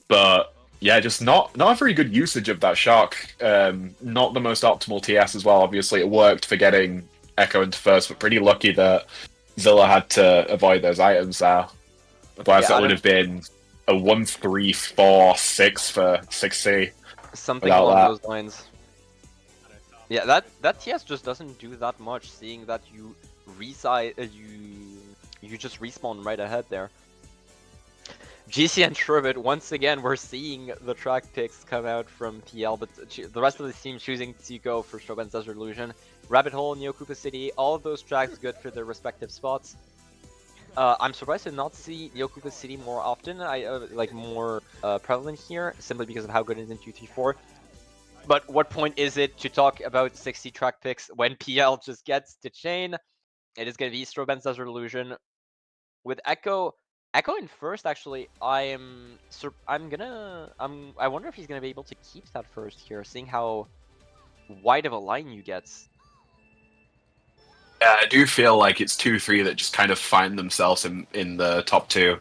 But yeah, just not a very good usage of that shock. Not the most optimal TS as well. Obviously, it worked for getting Echo into first, but pretty lucky that Zilla had to avoid those items there. Otherwise, that would have been a 1-3-4-6 for 6C. Something along those lines. Yeah, that TS just doesn't do that much. Seeing that you you just respawn right ahead there. GC and Shrubit, once again, we're seeing the track picks come out from PL, but the rest of the team choosing to go for Shrubit and Desert Illusion. Rabbit Hole, Neokupa City, all of those tracks good for their respective spots. I'm surprised to not see Neokupa City more often, more prevalent here, simply because of how good it is in 2-3-4. But what point is it to talk about 60 track picks when PL just gets to chain? It is going to be Stroben's Desert Illusion with Echo. Echo in first, actually. I wonder if he's gonna be able to keep that first here, seeing how wide of a line you get. Yeah, I do feel like it's 2-3 that just kind of find themselves in the top two.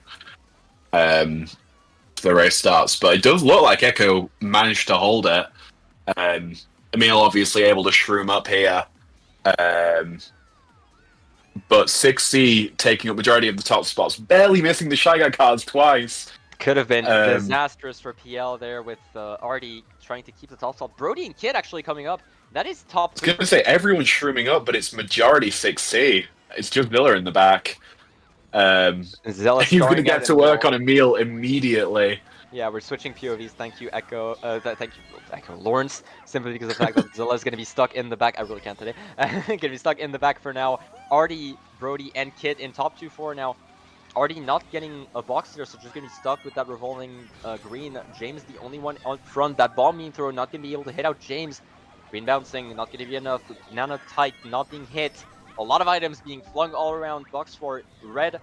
The race starts, but it does look like Echo managed to hold it. Emil obviously able to shroom up here. But 6C taking up majority of the top spots, barely missing the Shy Guy cards twice. Could have been disastrous for PL there with Artie trying to keep the top spot. Brody and Kid actually coming up. That is top I was three. going to say everyone's shrooming up, but it's majority 6C. It's just Miller in the back. Zealous He's going to starring get out to in work middle. on Emil immediately. Yeah, we're switching POVs. Thank you, Echo. Thank you, Echo Lawrence. Simply because of the fact that Zilla's going to be stuck in the back. I really can't today. Going to be stuck in the back for now. Artie, Brody, and Kid in top 2-4 now. Artie not getting a box here, so just going to be stuck with that revolving green. James the only one on front. That bomb being thrown, not going to be able to hit out James. Green bouncing, not going to be enough. Nano tight, not being hit. A lot of items being flung all around. Box for red.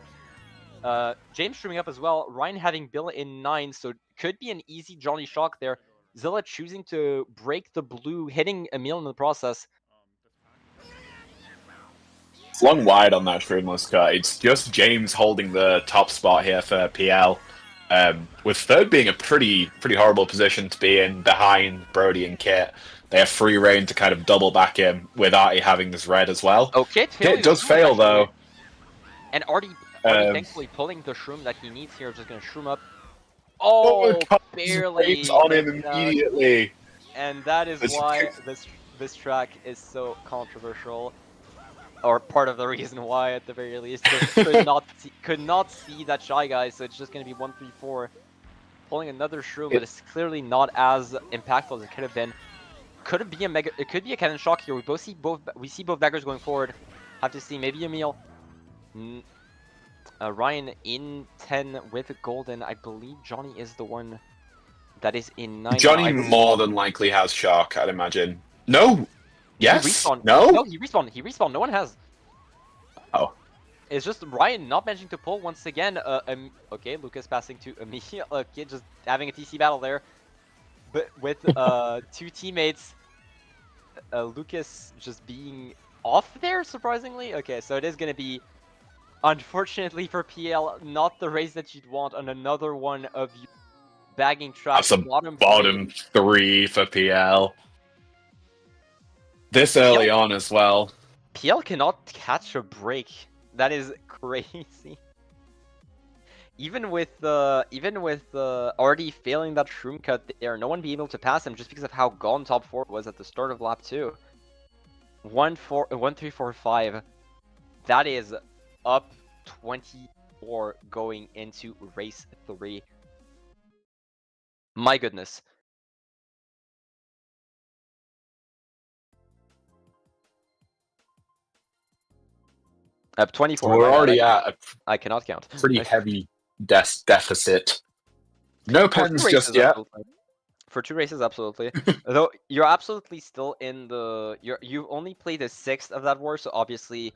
James streaming up as well. Ryan having Bill in 9, so could be an easy Johnny Shock there. Zilla choosing to break the blue, hitting Emil in the process. Flung wide on that shroomless cut. It's just James holding the top spot here for PL. With third being a pretty horrible position to be in behind Brody and Kit. They have free reign to kind of double back him with Artie having this red as well. Okay, Kit does fail though. And Artie thankfully pulling the shroom that he needs here, just gonna shroom up. Oh, barely on him immediately. And that is why this track is so controversial, or part of the reason why, at the very least. Just could not see that Shy Guy, so it's just gonna be 1-3-4, pulling another shroom, but it's clearly not as impactful as it could have been. Could it be a mega? It could be a cannon shock here. We see both backers going forward. Have to see maybe Emil. Ryan in 10 with Golden. I believe Johnny is the one that is in 9. Johnny more than likely has Shark, I'd imagine. No. Yes. No. No, he respawned. He respawned. No one has. Oh. It's just Ryan not managing to pull once again. Okay, Lucas passing to Emil. Okay, just having a TC battle there, but with two teammates. Lucas just being off there, surprisingly. Okay, so it is going to be, unfortunately for PL, not the race that you'd want on another one of you bagging tracks. That's a bottom three for PL. This early on as well. PL cannot catch a break. That is crazy. Even with already failing that shroom cut there, no one be able to pass him just because of how gone top 4 was at the start of lap 2. 1-3-4-5. That is up 24 going into race 3. My goodness. Up 24. So we're already at I cannot count. Pretty heavy deficit. No pens just yet. Absolutely. For 2 races, absolutely. Though you're absolutely still in the. You've only played a 6th of that war, so obviously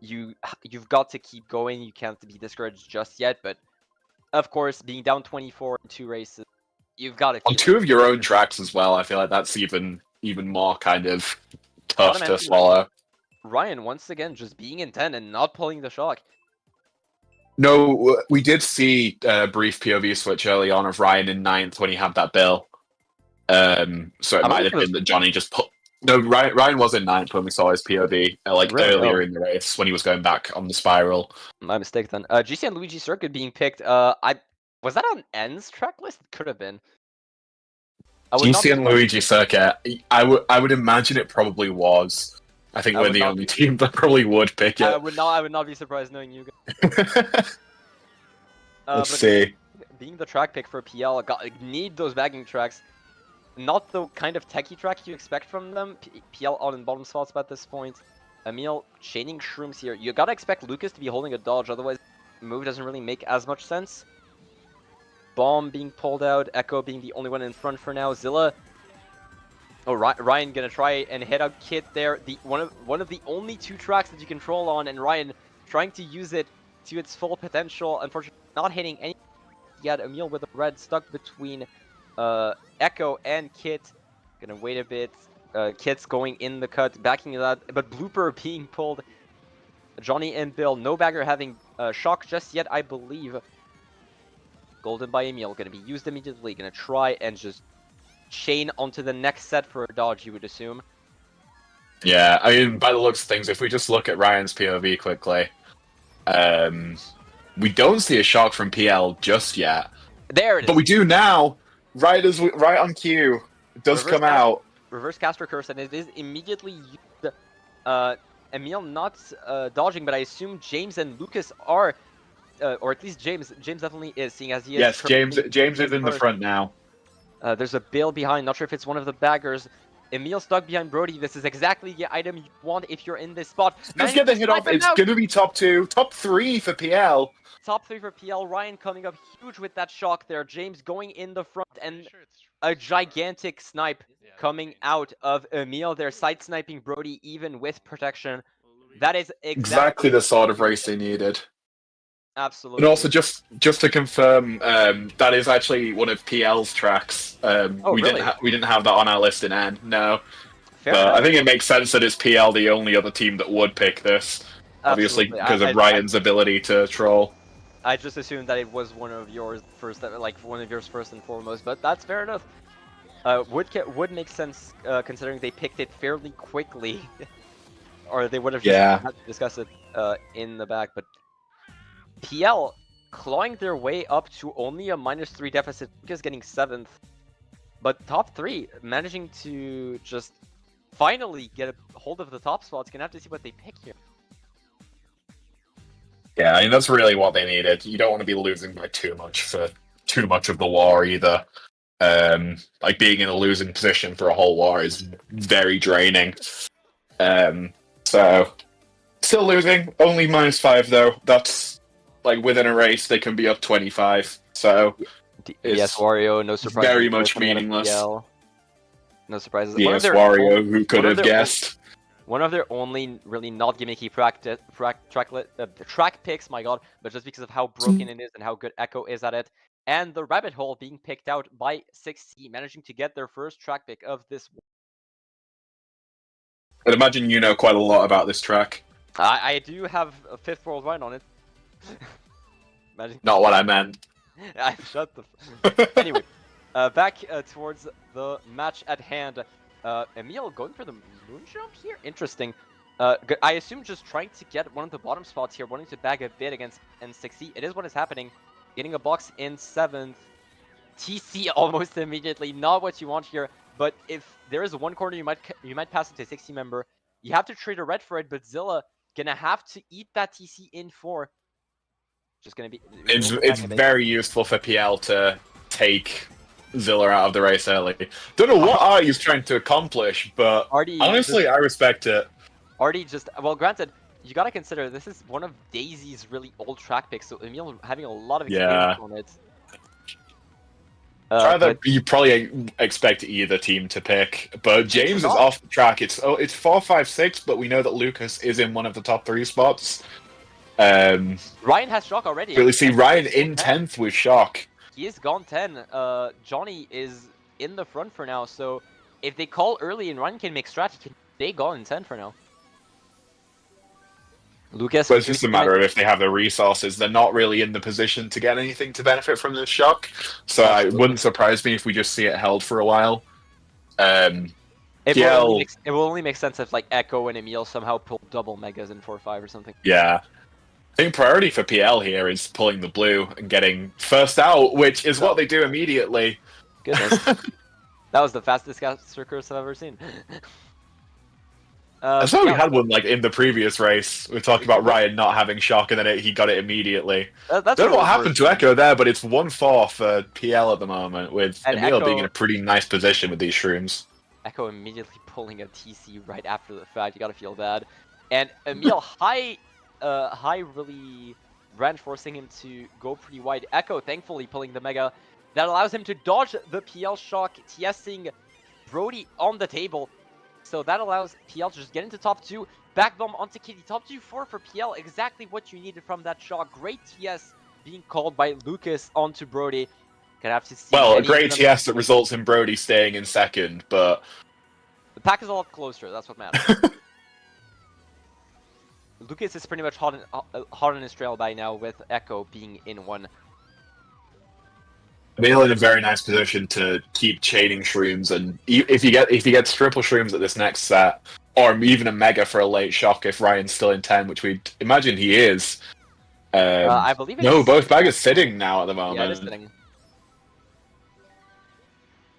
you've got to keep going. You can't be discouraged just yet, but of course, being down 24 in 2 races, you've got to. On 2 of your own tracks as well, I feel like that's even more kind of tough to swallow. Ryan once again just being in 10 and not pulling the shock. No, we did see a brief POV switch early on of Ryan in 9th when he had that bill. So it might have been that Johnny just put. No, Ryan was in 9th when we saw his POV, earlier in the race when he was going back on the spiral. My mistake then. GC and Luigi Circuit being picked. Was that on N's track list? It could have been. GC and Luigi Circuit. I would imagine it probably was. I think we're the only team that probably would pick it. I would not be surprised knowing you guys. Let's see. Being the track pick for PL, need those bagging tracks. Not the kind of techie track you expect from them. PL out in bottom spots at this point. Emil chaining shrooms here. You gotta expect Lucas to be holding a dodge, otherwise move doesn't really make as much sense. Bomb being pulled out, Echo being the only one in front for now. Zilla Oh, Ryan gonna try and hit out Kit there. One of the only 2 tracks that you control on, and Ryan trying to use it to its full potential. Unfortunately, not hitting any yet. Emil with a red stuck between Echo and Kit. Gonna wait a bit. Kit's going in the cut, backing it out, but Blooper being pulled. Johnny and Bill, no bagger having shock just yet, I believe. Golden by Emil, gonna be used immediately. Gonna try and just chain onto the next set for a dodge, you would assume. Yeah, I mean, by the looks of things, if we just look at Ryan's POV quickly, we don't see a shock from PL just yet. There it is. But we do now. Right on cue. It does come out. Reverse caster curse, and it is immediately used. Emil not dodging, but I assume James and Lucas are, or at least James. James definitely is, seeing as he is. Yes, James is in the front now. There's a Bill behind. Not sure if it's one of the baggers. Emil stuck behind Brody. This is exactly the item you want if you're in this spot. Let's get the hit off. It's going to be top 2, top 3 for PL. Top 3 for PL. Ryan coming up huge with that shock there. James going in the front, and a gigantic snipe coming out of Emil. They're side sniping Brody even with protection. That is exactly the sort of race they needed. Absolutely. And also, just to confirm, that is actually one of PL's tracks. We didn't have that on our list in N. No, but I think it makes sense that it's PL the only other team that would pick this. Obviously, because of Ryan's ability to troll. I just assumed that it was one of yours first, first and foremost. But that's fair enough. Would make sense considering they picked it fairly quickly, or they would have just had to discuss it in the back. But PL clawing their way up to only a -3 deficit. Lucas getting 7th, but top 3 managing to just finally get a hold of the top spots. Gonna have to see what they pick here. Yeah, I mean that's really what they needed. You don't want to be losing by too much for too much of the war either. Like being in a losing position for a whole war is very draining. So still losing, only -5 though. That's like within a race they can be up 25. So yes, Wario, no surprise. Very much meaningless. No surprises. Yes, Wario, who could have guessed? One of their only really not gimmicky track picks, my god, but just because of how broken it is and how good Echo is at it. And the rabbit hole being picked out by 6C, managing to get their first track pick of this. I'd imagine you know quite a lot about this track. I do have a 5th worldwide on it. Not what I meant. Shut the. Anyway, back towards the match at hand. Emil going for the moon jump here? Interesting. I assume just trying to get one of the bottom spots here, wanting to bag a bit against N6C. It is what is happening. Getting a box in 7th. TC almost immediately. Not what you want here. But if there is one corner you might pass it to a 6C member, you have to trade a red for it. But Zilla gonna have to eat that TC in 4. Just gonna be. It's very useful for PL to take Zilla out of the race early. Don't know what Artie's trying to accomplish, but honestly, I respect it. Artie just, well, granted, you gotta consider this is one of Daisy's really old track picks, so Emil having a lot of experience on it. You probably expect either team to pick, but James is off the track. It's 4, 5, 6, but we know that Lucas is in one of the top 3 spots. Ryan has shock already. Really see Ryan in 10th with shock. He is gone 10. Johnny is in the front for now, so if they call early and Ryan can make strat, he can stay gone in 10 for now. Lucas. But it's just a matter of if they have the resources. They're not really in the position to get anything to benefit from this shock, so it wouldn't surprise me if we just see it held for a while. It will only make sense if like Echo and Emil somehow pull double megas in 4-5 or something. Yeah. I think priority for PL here is pulling the blue and getting first out, which is what they do immediately. Goodness. That was the fastest caster curse I've ever seen. I thought we had one like in the previous race. We talked about Ryan not having shock, and then he got it immediately. Don't know what happened to Echo there, but it's 1-4 for PL at the moment, with Emil being in a pretty nice position with these shrooms. Echo immediately pulling a TC right after the fact. You gotta feel bad. And Emil high really ran, forcing him to go pretty wide. Echo thankfully pulling the mega that allows him to dodge the PL shock, TSing Brody on the table. So that allows PL to just get into top 2. Back bomb onto Kitty. Top 2-4 for PL. Exactly what you needed from that shot. Great TS being called by Lucas onto Brody. Gonna have to see. Well, a great TS that results in Brody staying in second, but the pack is a lot closer. That's what matters. Lucas is pretty much hot on his trail by now, with Echo being in 1. Emil in a very nice position to keep chaining shrooms, and if he gets triple shrooms at this next set, or even a mega for a late shock if Ryan's still in 10, which we'd imagine he is. I believe it's... No, both baggers sitting now at the moment. Yeah, it is sitting.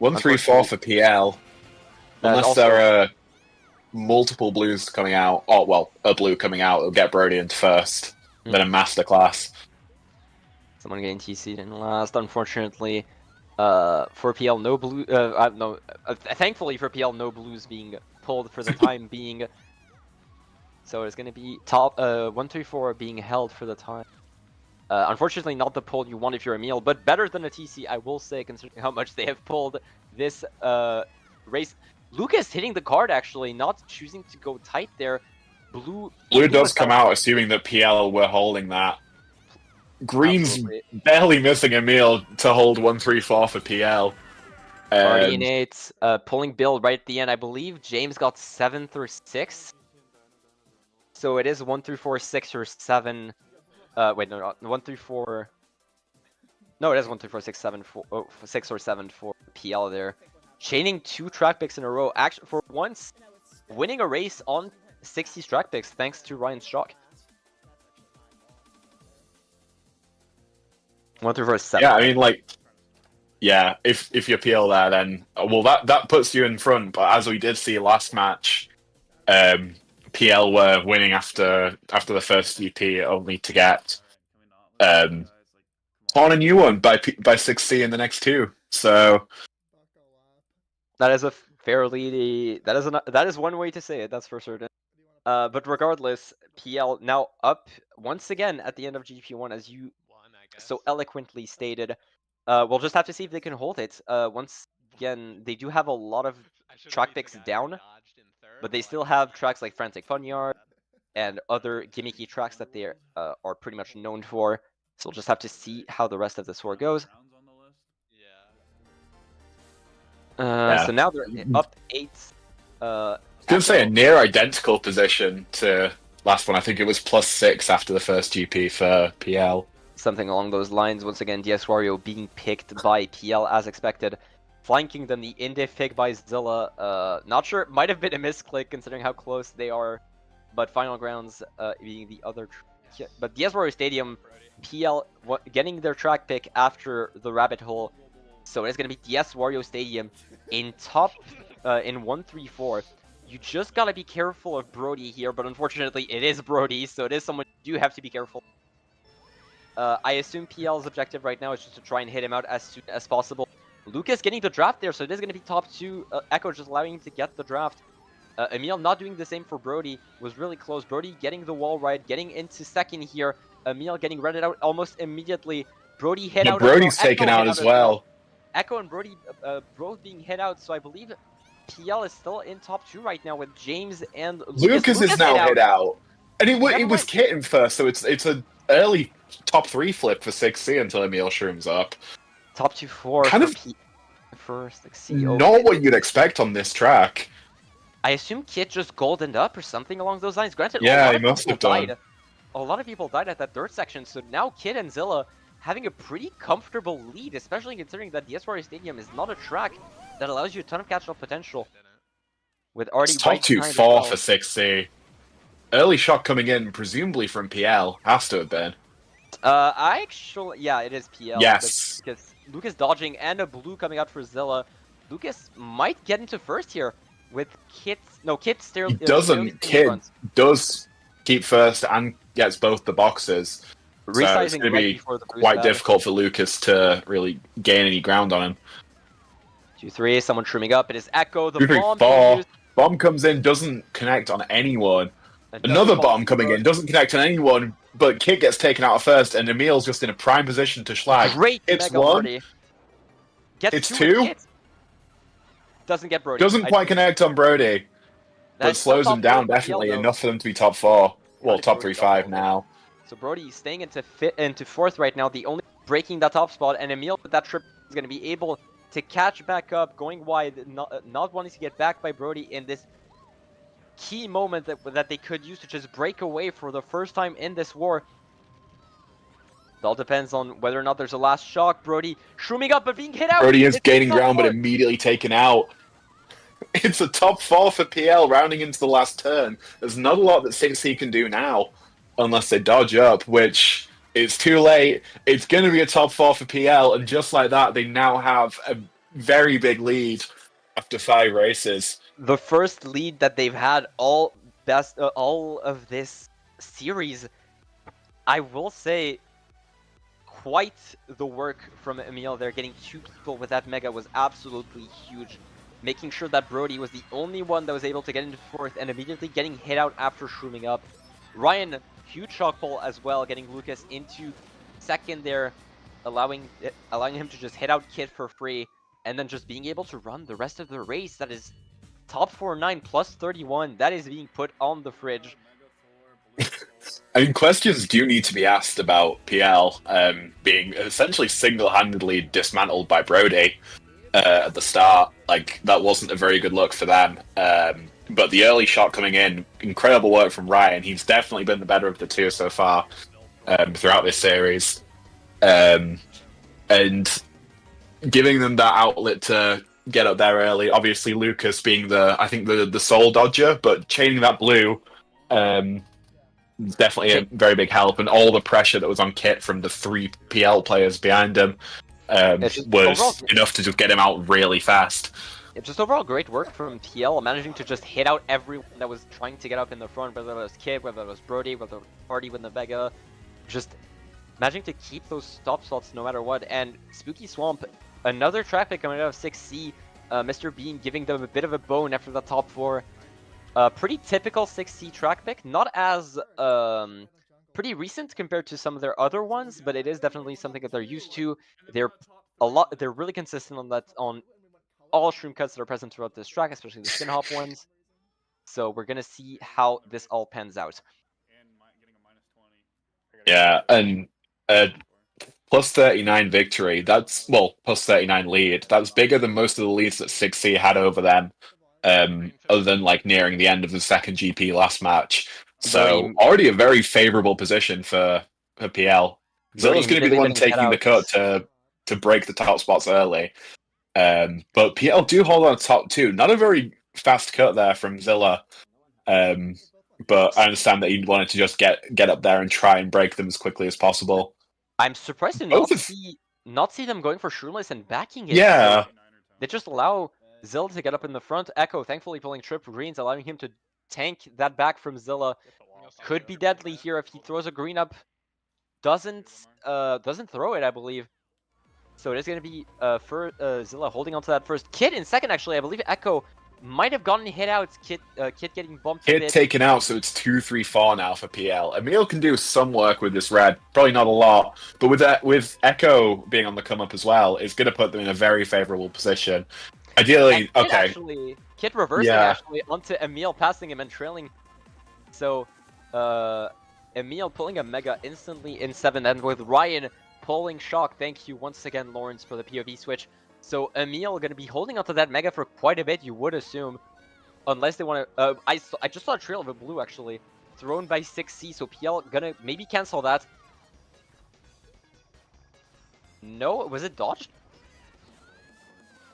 1-3-4 for PL. Unless also... there are multiple blues coming out, or well, a blue coming out, it'll get Brody into first, then a masterclass. Someone getting TC'd in last, unfortunately. For PL, no blue. Thankfully for PL, no blues being pulled for the time being. So it's going to be top 1-3-4 being held for the time. Unfortunately, not the pull you want if you're Emil, but better than a TC, I will say, considering how much they have pulled this race. Lucas hitting the card, actually, not choosing to go tight there. Blue does come out assuming that PL were holding that. Green's barely missing Emil to hold 1-3-4 for PL. Already in 8, pulling Bill right at the end. I believe James got 7th or 6th. So it is 1-3-4, 6 or 7. Wait, no, not 1-3-4. No, it is 1-3-4, 6, 7, 4, 6 or 7 for PL there. Chaining 2 track picks in a row. Actually, for once, winning a race on 60 track picks thanks to Ryan's shock. 1-3-4, 7. Yeah, I mean, like, yeah, if you PL there, then well, that puts you in front. But as we did see last match, PL were winning after the first GP, only to get on a new one by 6C in the next 2. So that is a fairly that is one way to say it. That's for certain. But regardless, PL now up once again at the end of GP1, as you so eloquently stated. We'll just have to see if they can hold it. Once again, they do have a lot of track picks down, but they still have tracks like Frantic Fun Yard and other gimmicky tracks that they are pretty much known for. So we'll just have to see how the rest of the tour goes. So now they're up 8. I was going to say a near identical position to last one. I think it was +6 after the first GP for PL. Something along those lines. Once again, DS Wario being picked by PL as expected. Flanking them, the Indiff pick by Zilla. Not sure, might have been a misclick considering how close they are. But Final Grounds being the other... But DS Wario Stadium, PL getting their track pick after the rabbit hole. So it's going to be DS Wario Stadium in top, in 1-3-4. You just got to be careful of Brody here, but unfortunately it is Brody, so it is someone you do have to be careful. I assume PL's objective right now is just to try and hit him out as soon as possible. Lucas getting the draft there, so it is going to be top 2. Echo just allowing him to get the draft. Emil not doing the same for Brody. Was really close. Brody getting the wall ride, getting into second here. Emil getting redded out almost immediately. Brody hit out. Brody's taken out as well. Echo and Brody both being hit out, so I believe PL is still in top 2 right now with James and Lucas is now hit out. And it was Kitten first, so it's an early top 3 flip for 6C until Emil shrooms up. Top 2-4 kind of first. Not what you'd expect on this track. I assume Kit just goldened up or something along those lines. Granted, yeah, he must have done. A lot of people died at that third section, so now Kit and Zilla having a pretty comfortable lead, especially considering that the DS Wario Stadium is not a track that allows you a ton of catch-up potential. With already top 2-4 for 6C. Early shot coming in, presumably from PL. Has to have been. Yeah, it is PL. Yes. Because Lucas dodging and a blue coming out for Zilla. Lucas might get into first here with Kit. No, Kit still. He doesn't. Kit does keep first and gets both the boxes. So it's going to be quite difficult for Lucas to really gain any ground on him. 2-3, someone trimming up. It is Echo. The 2-3-4. Bomb comes in, doesn't connect on anyone. Another bomb coming in, doesn't connect on anyone, but Kit gets taken out first, and Emil's just in a prime position to schlag. Great it's mega one. Party. Gets it's 2. Doesn't get Brody. Doesn't quite connect on Brody, but That's still slows top him down four for PL, definitely though. enough for them to be top 4. Well, Brody top Brody 3-5 double. now. So Brody staying into fourth right now, the only breaking that top spot, and Emil with that trip is going to be able to catch back up, going wide, not wanting to get back by Brody in this key moment that they could use to just break away for the first time in this war. It all depends on whether or not there's a last shock. Brody shrooming up but being hit out. Brody is It's gaining top ground, but four. immediately taken out. It's a top 4 for PL rounding into the last turn. There's not a lot that 6C can do now, unless they dodge up, which it's too late. It's going to be a top 4 for PL, and just like that, they now have a very big lead after 5 races. The first lead that they've had all of this series. I will say, quite the work from Emil there. Getting 2 people with that mega was absolutely huge. Making sure that Brody was the only one that was able to get into fourth and immediately getting hit out after shrooming up. Ryan, huge shock pull as well, getting Lucas into second there, allowing him to just hit out Kit for free, and then just being able to run the rest of the race. That is top 4-9 plus 31. That is being put on the fridge. I mean, questions do need to be asked about PL being essentially single-handedly dismantled by Brody at the start. Like, that wasn't a very good look for them. But the early shot coming in, incredible work from Ryan. He's definitely been the better of the two so far throughout this series. And giving them that outlet to get up there early. Obviously, Lucas being the sole dodger, but chaining that blue definitely a very big help. And all the pressure that was on Kit from the 3 PL players behind him was enough to just get him out really fast. It's just overall great work from PL, managing to just hit out everyone that was trying to get up in the front, whether it was Kid, whether it was Brody, whether it was Party with the Vega. Just managing to keep those stop slots no matter what. And Spooky Swamp, another track pick coming out of 6C, Mr. Bean giving them a bit of a bone after the top 4. Pretty typical 6C track pick, not as pretty recent compared to some of their other ones, but it is definitely something that they're used to. They're really consistent on that, on all shroom cuts that are present throughout this track, especially the spin hop ones. So we're gonna see how this all pans out. Yeah, and plus 39 victory. That's plus 39 lead. That's bigger than most of the leads that 6C had over them. Other than like nearing the end of the second GP last match. So already a very favorable position for PL. Zilla's going to be the one taking the cut to break the top spots early. But PL do hold on top 2. Not a very fast cut there from Zilla. But I understand that he wanted to just get up there and try and break them as quickly as possible. I'm surprised to not see them going for Shroomless and backing it. Yeah. They just allow Zilla to get up in the front. Echo thankfully pulling trip greens, allowing him to tank that back from Zilla. Could be deadly here if he throws a green up. Doesn't throw it, I believe. So it is going to be Zilla holding onto that first. Kid in second, actually. I believe Echo might have gotten hit out. Kid getting bumped a bit. Kid taken out, so it's 2-3-4 now for PL. Emil can do some work with this red. Probably not a lot. But with Echo being on the come up as well, it's going to put them in a very favorable position. Ideally, Kid reversing actually onto Emil, passing him and trailing. So Emil pulling a mega instantly in 7th, and with Ryan pulling shock. Thank you once again, Lawrence, for the POV switch. So Emil going to be holding onto that mega for quite a bit, you would assume, unless they want to. I just saw a trail of a blue actually thrown by 6C, so PL gonna maybe cancel that. No, was it dodged?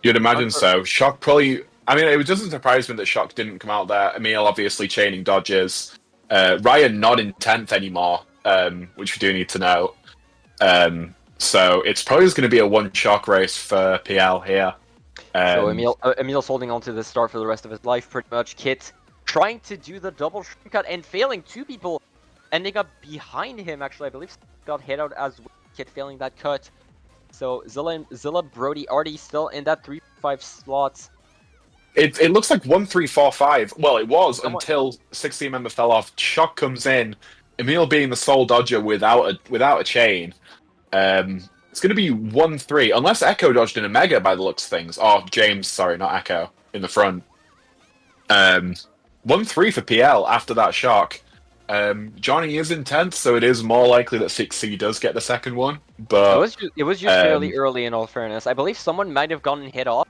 You'd imagine so. Shock probably. I mean, it doesn't surprise me that Shock didn't come out there. Emil obviously chaining dodges. Ryan not in 10th anymore, which we do need to know. So it's probably just going to be a one Shock race for PL here. So Emil's holding on to the start for the rest of his life, pretty much. Kit trying to do the double shroom cut and failing. 2 people ending up behind him, actually. I believe got hit out as well. Kit failing that cut. So Zilla Brody already still in that 3-5 slots. It looks like 1-3-4-5. Well, it was until 6C member fell off. Shock comes in. Emil being the sole dodger without a chain. It's going to be 1-3, unless Echo dodged in a mega by the looks of things. Oh, James, sorry, not Echo. in the front. 1-3 for PL after that shock. Johnny is in 10th, so it is more likely that 6C does get the second one. But It was just fairly early, in all fairness. I believe someone might have gotten hit off,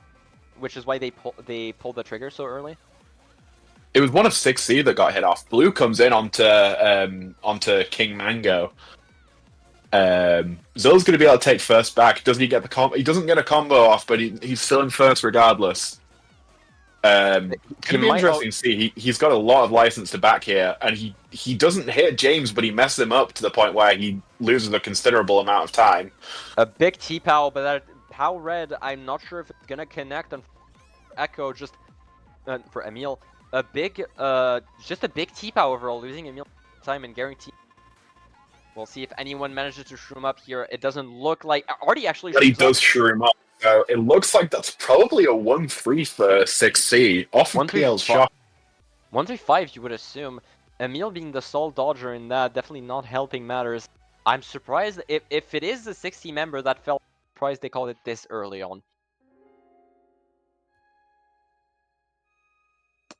which is why they pulled the trigger so early. it was one of 6C that got hit off. Blue comes in onto King Mango. Zill's going to be able to take first back. Doesn't he get the combo? He doesn't get a combo off, but he's still in first regardless. Could be interesting to see. He's got a lot of license to back here, and he doesn't hit James, but he messes him up to the point where he loses a considerable amount of time. A big T-Pow, but that Pow Red, I'm not sure if it's gonna connect on Echo, just for Emil. A big, just a big T-Pow overall, losing Emil time and guarantee. We'll see if anyone manages to shroom up here. It doesn't look like Artie actually. But he does shroom up. So it looks like that's probably a 1-3 for 6C off of PL's shot. 1-3-5, you would assume. Emil being the sole dodger in that, definitely not helping matters. I'm surprised if it is the 6C member that fell. Surprised they called it this early on.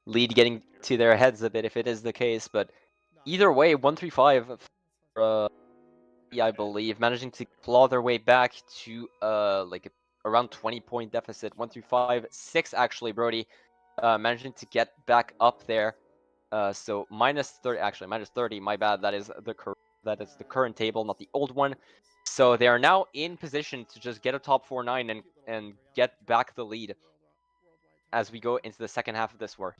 Lead getting to their heads a bit if it is the case, but either way, 1-3-5. I believe managing to claw their way back to like around 20-point deficit. 1-3-5, 6 actually. Brody managing to get back up there. So minus 30, actually minus 30. My bad. That is the current table, not the old one. So they are now in position to just get a top 4-9 and get back the lead as we go into the second half of this war.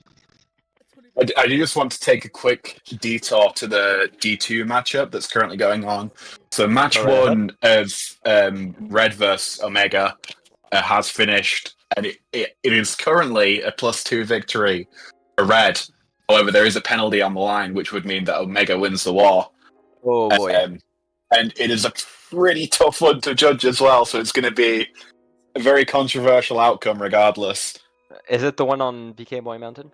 I do just want to take a quick detour to the D2 matchup that's currently going on. So match one of Red vs Omega has finished, and it is currently a +2 victory for Red. However, there is a penalty on the line, which would mean that Omega wins the war. Oh boy. And it is a pretty tough one to judge as well, so it's going to be a very controversial outcome regardless. Is it the one on BK Boy Mountain?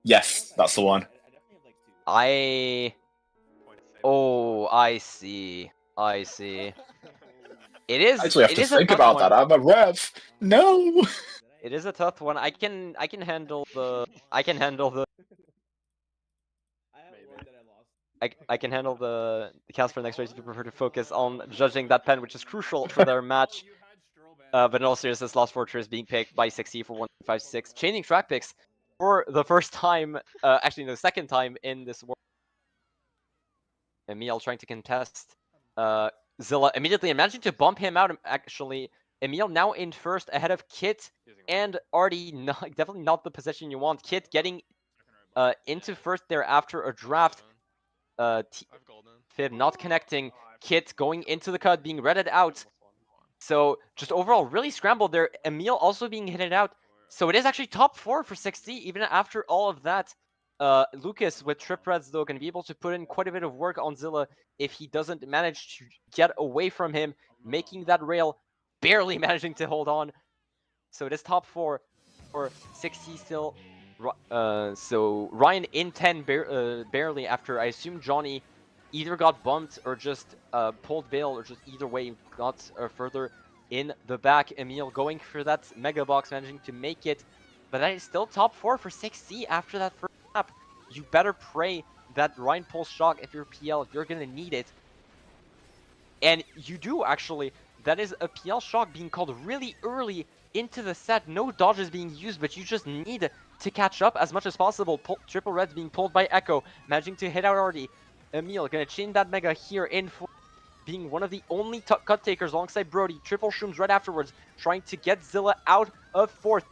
Yes, that's the one. Oh, I see. It is. I actually have to think about that. I'm a rev. No. It is a tough one. I can handle the. I can handle the cast for next race if you prefer to focus on judging that pen, which is crucial for their match. But in all seriousness, Lost Fortress being picked by 6E for 1-5-6, chaining track picks for the first time, actually the second time in this war. Emil trying to contest Zilla immediately, and managing to bump him out. Actually, Emil now in first ahead of Kit and Artie. Definitely not the position you want. Kit getting into first there after a draft. Fib not connecting. Kit going into the cut, being redded out. So just overall really scrambled there. Emil also being hit out. So it is actually top 4 for 6C even after all of that. Lucas with trip reds though going to be able to put in quite a bit of work on Zilla if he doesn't manage to get away from him, making that rail, barely managing to hold on. So it is top 4 for 6C still. So Ryan in 10 barely after I assume Johnny either got bumped or just pulled bail, or just either way got further in the back. Emil going for that mega box, managing to make it, but that is still top 4 for 6C after that first lap. You better pray that Ryan pulls shock if you're PL, if you're gonna need it. And you do actually. That is a PL shock being called really early into the set. No dodges being used, but you just need to catch up as much as possible. Triple reds being pulled by Echo, managing to hit out Artie. Emil gonna chain that mega here in for being one of the only cut takers alongside Brody. Triple shrooms right afterwards, trying to get Zilla out of fourth.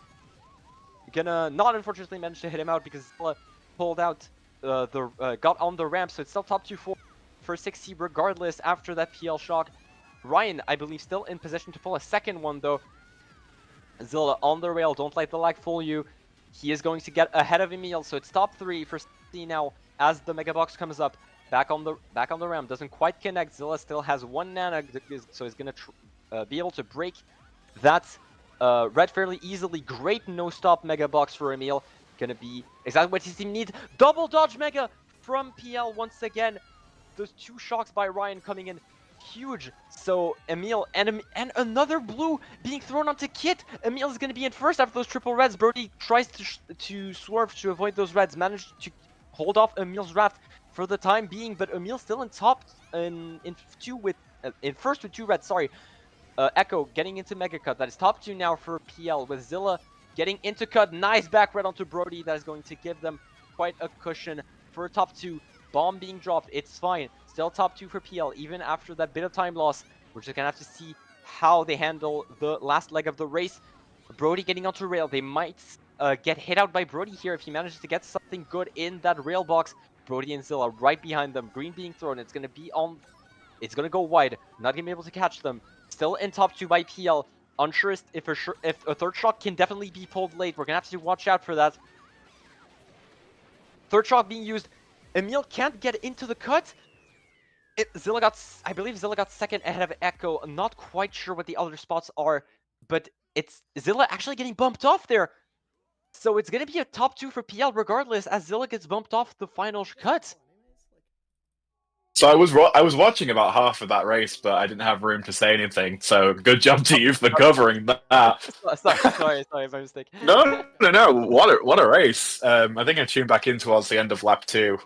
Gonna not unfortunately manage to hit him out because Zilla pulled out got on the ramp, so it's still top 2-4 for 6C regardless after that PL shock. Ryan, I believe, still in position to pull a second one though. Zilla on the rail, don't let the lag fool you. He is going to get ahead of Emil, so it's top 3 for 6C now as the mega box comes up. Back on the ramp, doesn't quite connect. Zilla still has 1 nana, so he's gonna be able to break that red fairly easily. Great no stop mega box for Emil. Gonna be exactly what his team needs. Double dodge mega from PL once again. Those 2 shocks by Ryan coming in huge. So Emil and another blue being thrown onto Kit. Emil is going to be in first after those triple reds. Brody tries to swerve to avoid those reds. Managed to hold off Emil's raft for the time being, but Emil still in top in first with 2 reds. Sorry. Echo getting into Mega Cut. That is top 2 now for PL with Zilla getting into cut. Nice back red onto Brody. That is going to give them quite a cushion for top 2. Bomb being dropped. It's fine. Still top 2 for PL even after that bit of time loss. We're just going to have to see how they handle the last leg of the race. Brody getting onto rail. They might get hit out by Brody here if he manages to get something good in that rail box. Brody and Zilla right behind them. Green being thrown. It's going to be on. It's going to go wide. Not going to be able to catch them. Still in top 2 by PL. Unsure if a third shot can definitely be pulled late. We're going to have to watch out for that. Third shot being used. Emil can't get into the cut. I believe Zilla got second ahead of Echo. I'm not quite sure what the other spots are, but it's Zilla actually getting bumped off there. So it's going to be a top 2 for PL regardless as Zilla gets bumped off the final cut. So I was watching about half of that race, but I didn't have room to say anything. So good job to you for covering that. Sorry, my mistake. No. What a race! I think I tuned back in towards the end of lap 2,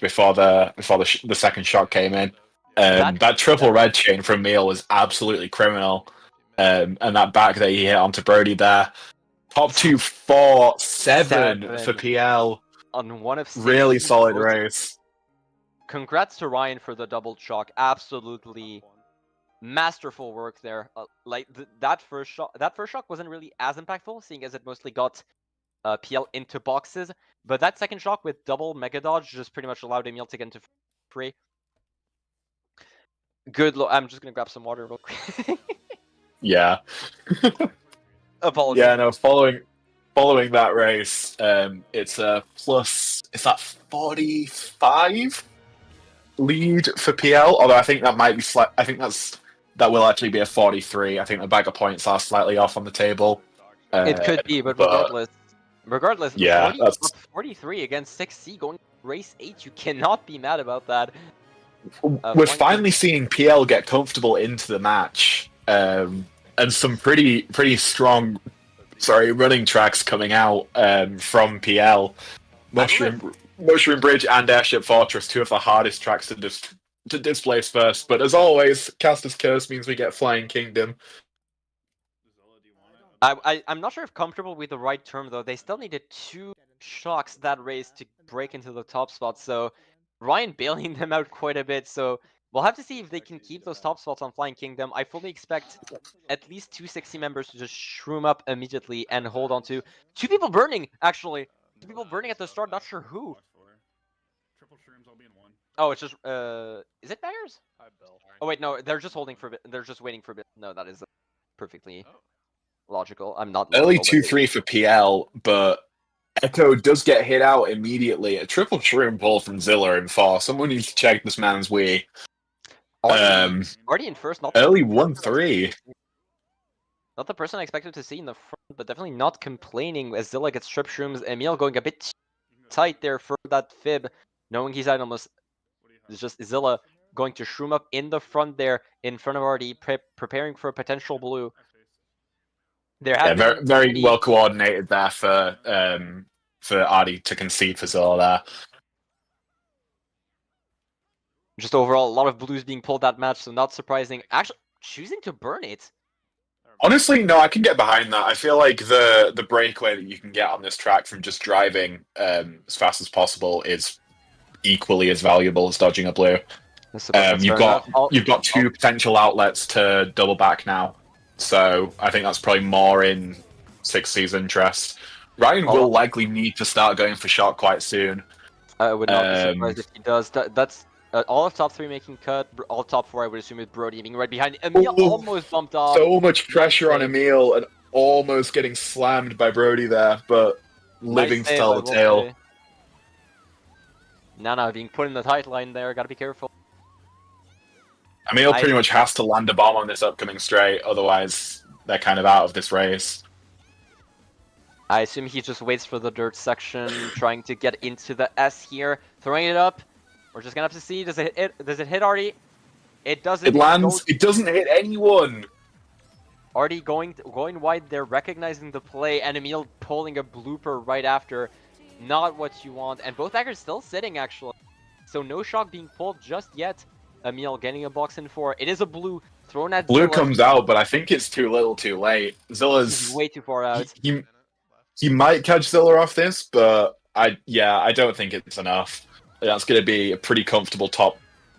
before the second shot came in. That triple red chain from Neil was absolutely criminal, and that back that he hit onto Brody there. Top 2, 4, 7 for PL. On one of 6. Really solid race. Congrats to Ryan for the double chalk. Absolutely masterful work there. That first shot wasn't really as impactful, seeing as it mostly got PL into boxes. But that second shot with double mega dodge just pretty much allowed Emil to get into free. Good. I'm just gonna grab some water real quick. Yeah. Apologies. Yeah. No. Following that race, it's a plus. Is that 45? Lead for PL, although I think that might be I think that will actually be a 43. I think the bag of points are slightly off on the table. It could be, but regardless, yeah, that's 43 against 6C going race 8. You cannot be mad about that. We're finally seeing PL get comfortable into the match, and some pretty strong, running tracks coming out from PL. Mushroom Bridge and Airship Fortress, 2 of the hardest tracks to displace first. But as always, Caster's Curse means we get Flying Kingdom. I'm not sure if comfortable with the right term, though. They still needed 2 shocks that race to break into the top spots. So Ryan bailing them out quite a bit. So we'll have to see if they can keep those top spots on Flying Kingdom. I fully expect at least 2 60 members to just shroom up immediately and hold on to 2 people burning, actually. 2 people burning at the start, not sure who. Triple shrooms, I'll be in 1. Oh, it's just is it Bears? Oh wait, no, they're just holding for they're just waiting for a bit. No, that is perfectly logical. I'm not Early logical, 2-3 for PL, but Echo does get hit out immediately. A triple shroom pull from Zilla in 4. Someone needs to check this man's Wii. Already in first, not early 1-3. Not the person I expected to see in the front, but definitely not complaining as Zilla gets strip shrooms. Emil going a bit tight there for that fib, knowing he's at almost. It's just Zilla going to shroom up in the front there, in front of RD, preparing for a potential blue. Very well coordinated there for RD to concede for Zilla there. Just overall, a lot of blues being pulled that match, so not surprising. Actually, choosing to burn it. Honestly, no, I can get behind that. I feel like the breakaway that you can get on this track from just driving as fast as possible is equally as valuable as dodging a blue. You've got 2 potential outlets to double back now, so I think that's probably more in 6C's interest. Ryan will likely need to start going for shot quite soon. I would not be surprised if he does. That's all of top 3 making cut. All top 4, I would assume, with Brody being right behind. Emil almost bumped off. So much pressure on Emil and almost getting slammed by Brody there, but living to tell the tale. Nana being put in the tight line there. Gotta be careful. Emil pretty much has to land a bomb on this upcoming straight, otherwise they're kind of out of this race. I assume he just waits for the dirt section, trying to get into the S here, throwing it up. We're just gonna have to see. Does it hit? Does it hit RD? It doesn't. It lands. Goes, It doesn't hit anyone. already going wide. They're recognizing the play, and Emil pulling a blooper right after. Not what you want, and both backers still sitting actually. So no shock being pulled just yet. Emil getting a box in 4. It is a blue thrown at Blue Zilla. comes out, but I think it's too little, too late. He's Zilla's way too far out. he might catch Zilla off this, but I don't think it's enough. That's going to be a pretty comfortable top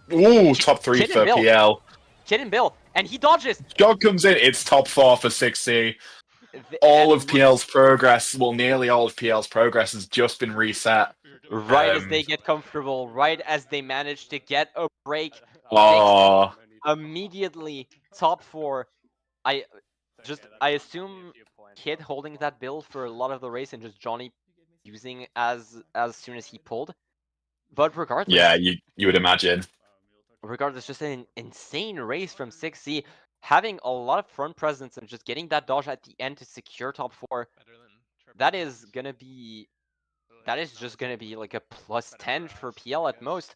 3 Kid for and Bill. PL. Kid and Bill, and he dodges. Shock comes in, it's top 4 for 6C. All of PL's progress, well, nearly all of PL's progress has just been reset. Right as they get comfortable, right as they manage to get a break, Oh, immediately top 4. I assume Kid holding that build for a lot of the race and just Johnny using as soon as he pulled. But regardless, yeah, you would imagine. Regardless, just an insane race from 6C, having a lot of front presence and just getting that dodge at the end to secure top 4. That is just gonna be like a +10 for PL at most.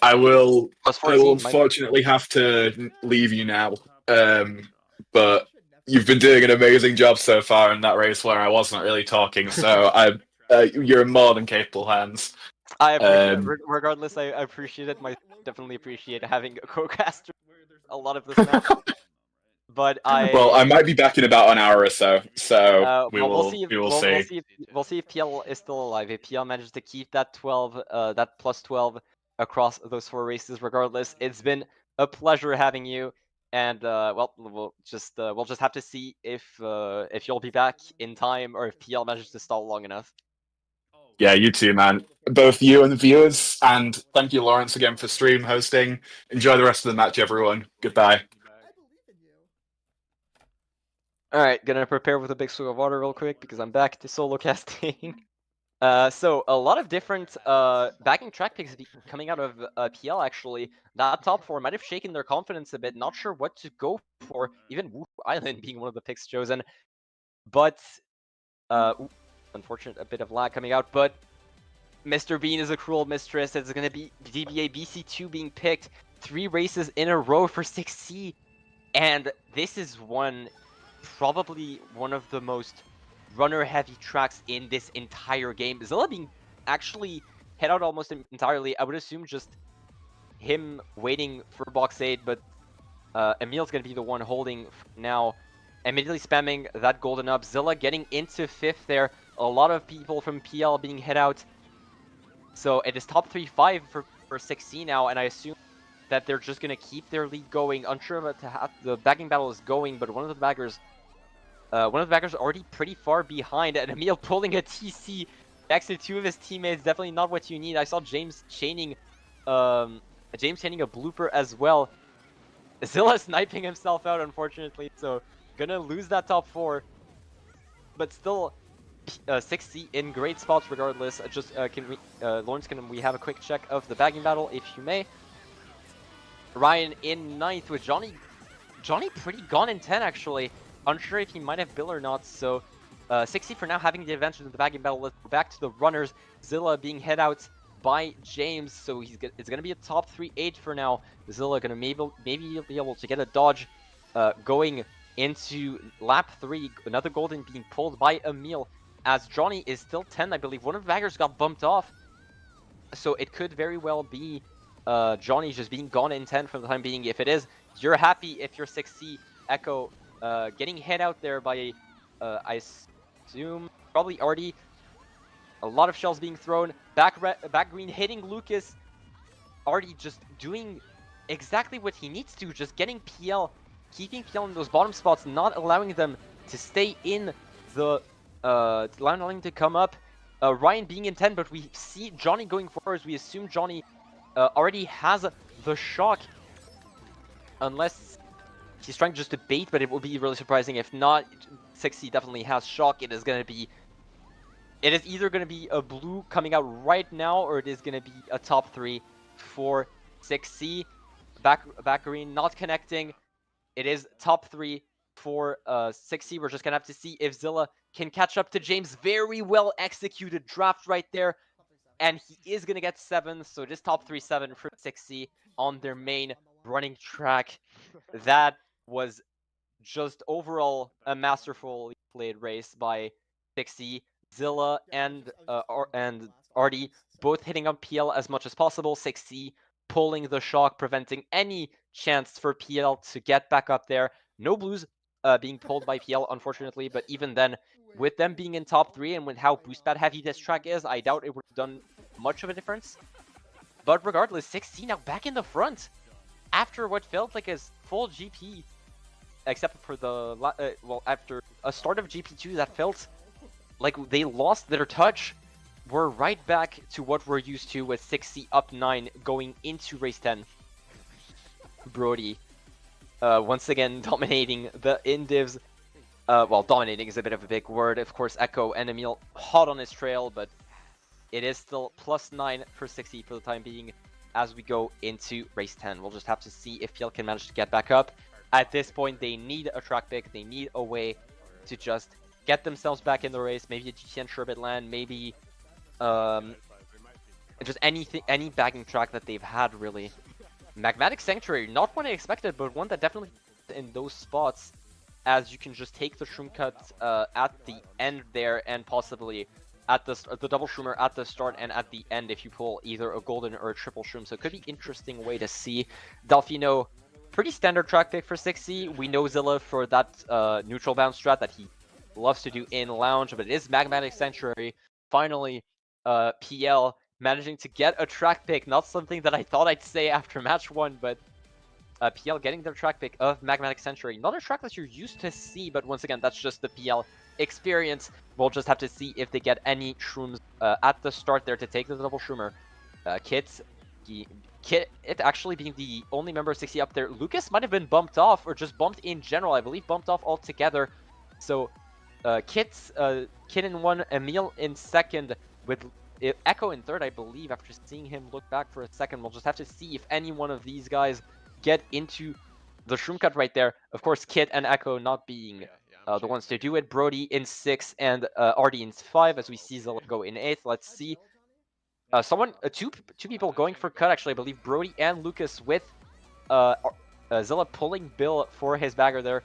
I will +14 unfortunately have to leave you now. But you've been doing an amazing job so far in that race where I wasn't really talking, so you're in more than capable hands. I appreciate regardless, I appreciate it. Definitely appreciate having a co-caster a lot of this match. But I might be back in about an hour or so. So we'll see. We'll see. We'll see if PL is still alive. If PL manages to keep that 12, that +12 across those 4 races. Regardless, it's been a pleasure having you. And well, we'll just have to see if you'll be back in time or if PL manages to stall long enough. Yeah, you too, man. Both you and the viewers. And thank you, Lawrence, again for stream hosting. Enjoy the rest of the match, everyone. Goodbye. Alright, gonna prepare with a big swig of water real quick because I'm back to solo casting. So a lot of different backing track picks coming out of PL actually. That top 4 might have shaken their confidence a bit, not sure what to go for, even Wu Island being one of the picks chosen. But, unfortunate, a bit of lag coming out, but Mr. Bean is a cruel mistress. It's gonna be DBA BC2 being picked 3 races in a row for 6C. And this is probably one of the most runner-heavy tracks in this entire game. Zilla being actually head out almost entirely. I would assume just him waiting for box 8, but Emil's going to be the one holding now. Immediately spamming that golden up. Zilla getting into 5th there. A lot of people from PL being head out. So it is top 3-5 for 6C now, and I assume that they're just going to keep their lead going. Unsure about how the backing battle is going, but one of the backers already pretty far behind, and Emil pulling a TC next to 2 of his teammates. Definitely not what you need. I saw James chaining a blooper as well. Zilla sniping himself out, unfortunately, so gonna lose that top 4. But still, 6C in great spots regardless. Just Lawrence, can we have a quick check of the bagging battle, if you may? Ryan in 9th with Johnny pretty gone in 10 actually. Unsure if he might have Bill or not, so 6C for now having the advantage in the bagging battle. Let's go back to the runners. Zilla being head out by James, so it's going to be a top 3-8 for now. Zilla going to maybe be able to get a dodge going into lap 3. Another golden being pulled by Emil, as Johnny is still 10, I believe. One of the baggers got bumped off, so it could very well be Johnny just being gone in 10 for the time being. If it is, you're happy if you're 6C. Echo getting hit out there by, I assume, probably Artie. A lot of shells being thrown. Back green hitting Lucas. Artie just doing exactly what he needs to, just getting PL, keeping PL in those bottom spots, not allowing them to stay in the, allowing them to come up. Ryan being in 10, but we see Johnny going forwards. We assume Johnny already has the shock, unless he's trying just to bait, but it will be really surprising if not. 6C definitely has shock. It is either going to be a blue coming out right now, or it is going to be a top 3 for 6C. Back green not connecting. It is top 3 for 6C. We're just going to have to see if Zilla can catch up to James. Very well executed draft right there. And he is going to get 7th, so it is top 3-7 for 6C. on their main running track. That was just overall a masterfully played race by Pixie, Zilla, and Artie both hitting on PL as much as possible. 6C pulling the shock, preventing any chance for PL to get back up there. No blues being pulled by PL, unfortunately, but even then, with them being in top 3 and with how boost pad heavy this track is, I doubt it would have done much of a difference. But regardless, 6C now back in the front after what felt like his full GP, except for the well, after a start of GP2 that felt like they lost their touch. We're right back to what we're used to with 6C up 9 going into race 10. Brody once again dominating the indivs. Well, dominating is a bit of a big word. Of course, Echo and Emil hot on his trail, but it is still +9 for 6C for the time being as we go into race 10. We'll just have to see if PL can manage to get back up. At this point, they need a track pick. They need a way to just get themselves back in the race. Maybe a GTN Sherbet land, maybe just any bagging track that they've had, really. Magmatic Sanctuary, not one I expected, but one that definitely in those spots, as you can just take the shroom cut at the end there, and possibly at the double shroomer at the start and at the end if you pull either a golden or a triple shroom. So it could be interesting way to see. Delfino, pretty standard track pick for 6C. We know Zilla for that neutral bounce strat that he loves to do in lounge, but it is Magmatic Sanctuary. Finally, PL managing to get a track pick. Not something that I thought I'd say after match 1, but PL getting their track pick of Magmatic Sanctuary. Not a track that you're used to see, but once again, that's just the PL experience. We'll just have to see if they get any shrooms at the start there to take the double shroomer. Kit, it actually being the only member of 6C up there. Lucas might have been bumped off, or just bumped in general. I believe bumped off altogether. So Kit in 1, Emil in 2nd, with Echo in 3rd, I believe, after seeing him look back for a second. We'll just have to see if any one of these guys get into the shroom cut right there. Of course, Kit and Echo not being the ones to do it. Brody in 6 and Artie in 5, as we see Zilla go in 8th. Let's see. Two people going for cut, actually. I believe Brody and Lucas, with Zilla pulling Bill for his bagger there.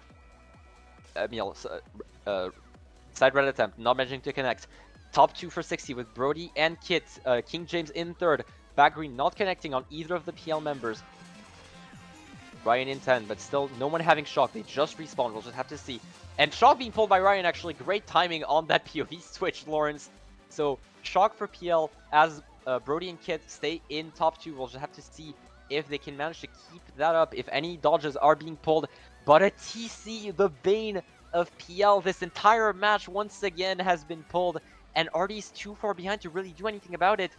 Emil, side red attempt, not managing to connect. Top 2 for 6C with Brody and Kit. King James in 3rd. Back green not connecting on either of the PL members. Ryan in 10, but still no one having shock. They just respawned. We'll just have to see. And shock being pulled by Ryan, actually. Great timing on that POV switch, Lawrence. So shock for PL as Brody and Kit stay in top 2. We'll just have to see if they can manage to keep that up, if any dodges are being pulled. But a TC, the bane of PL, this entire match once again has been pulled, and Artie's too far behind to really do anything about it.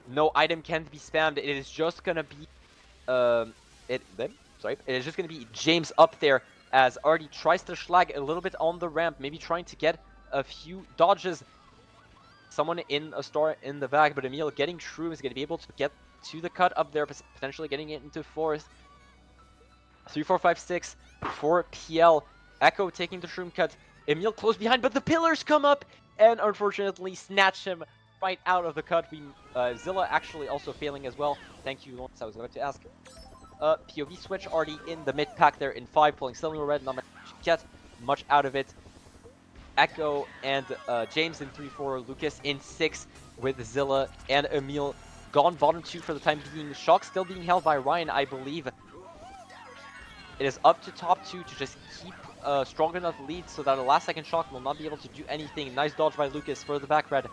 No item can be spammed. It is just gonna be it is just gonna be James up there as Artie tries to schlag a little bit on the ramp, maybe trying to get a few dodges. Someone in a store in the back, but Emil getting Shroom is gonna be able to get to the cut up there, potentially getting it into 4th. 3, 4, 5, 6 for PL. Echo taking the shroom cut. Emil close behind, but the pillars come up and unfortunately snatch him right out of the cut. Zilla actually also failing as well. Thank you, Lawrence. I was about to ask. POV switch already in the mid pack there in 5, pulling Silver Red, not managing to get much out of it. Echo and James in 3, 4, Lucas in 6 with Zilla and Emil gone bottom 2 for the time being. Shock still being held by Ryan, I believe. It is up to top 2 to just keep a strong enough lead so that a last second shock will not be able to do anything. Nice dodge by Lucas for the back red.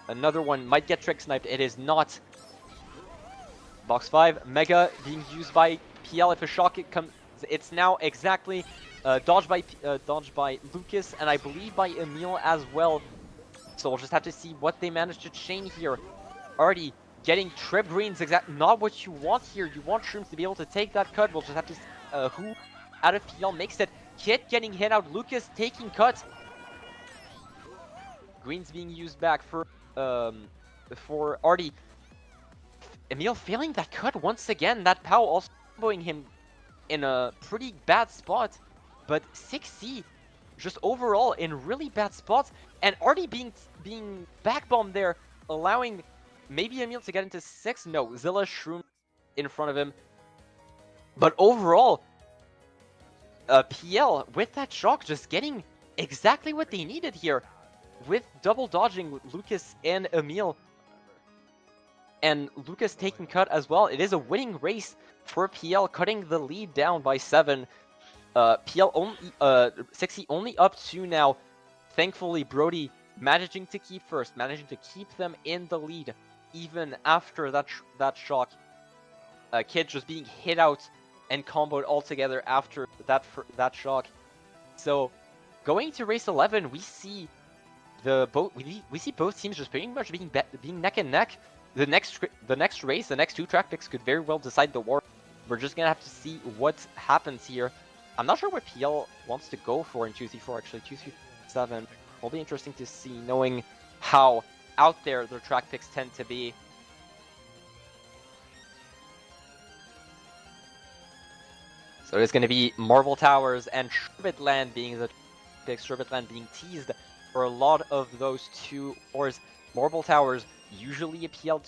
Another one might get trick sniped. It is not. Box 5, Mega being used by PL. If a shock it comes, it's now exactly dodged by Lucas and I believe by Emil as well. So we'll just have to see what they manage to chain here. Already getting trip greens, not what you want here. You want Shrooms to be able to take that cut. We'll just have to see who out of PL makes it. Kit getting hit out, Lucas taking cut. Greens being used back for Artie. Emil failing that cut once again. That POW also comboing him in a pretty bad spot. But 6C just overall in really bad spots. And Artie being backbombed there, allowing maybe Emil to get into 6. No, Zilla Shroom in front of him. But overall, PL, with that shock, just getting exactly what they needed here. With double dodging Lucas and Emil. And Lucas taking cut as well. It is a winning race for PL, cutting the lead down by 7. PL only, 60 only up 2 now. Thankfully, Brody managing to keep first, managing to keep them in the lead, even after that shock. Kid just being hit out and comboed altogether after that shock. So, going to race 11, we see we see both teams just pretty much being neck and neck. The next race, the next 2 track picks could very well decide the war. We're just gonna have to see what happens here. I'm not sure what PL wants to go for in 2-3-4, actually. 2-3-7 will be interesting to see, knowing how out there their track picks tend to be. So it's going to be Marble Towers and Sherbetland being the picks. Sherbetland being teased for a lot of those 2 ores. Marble Towers, usually a PL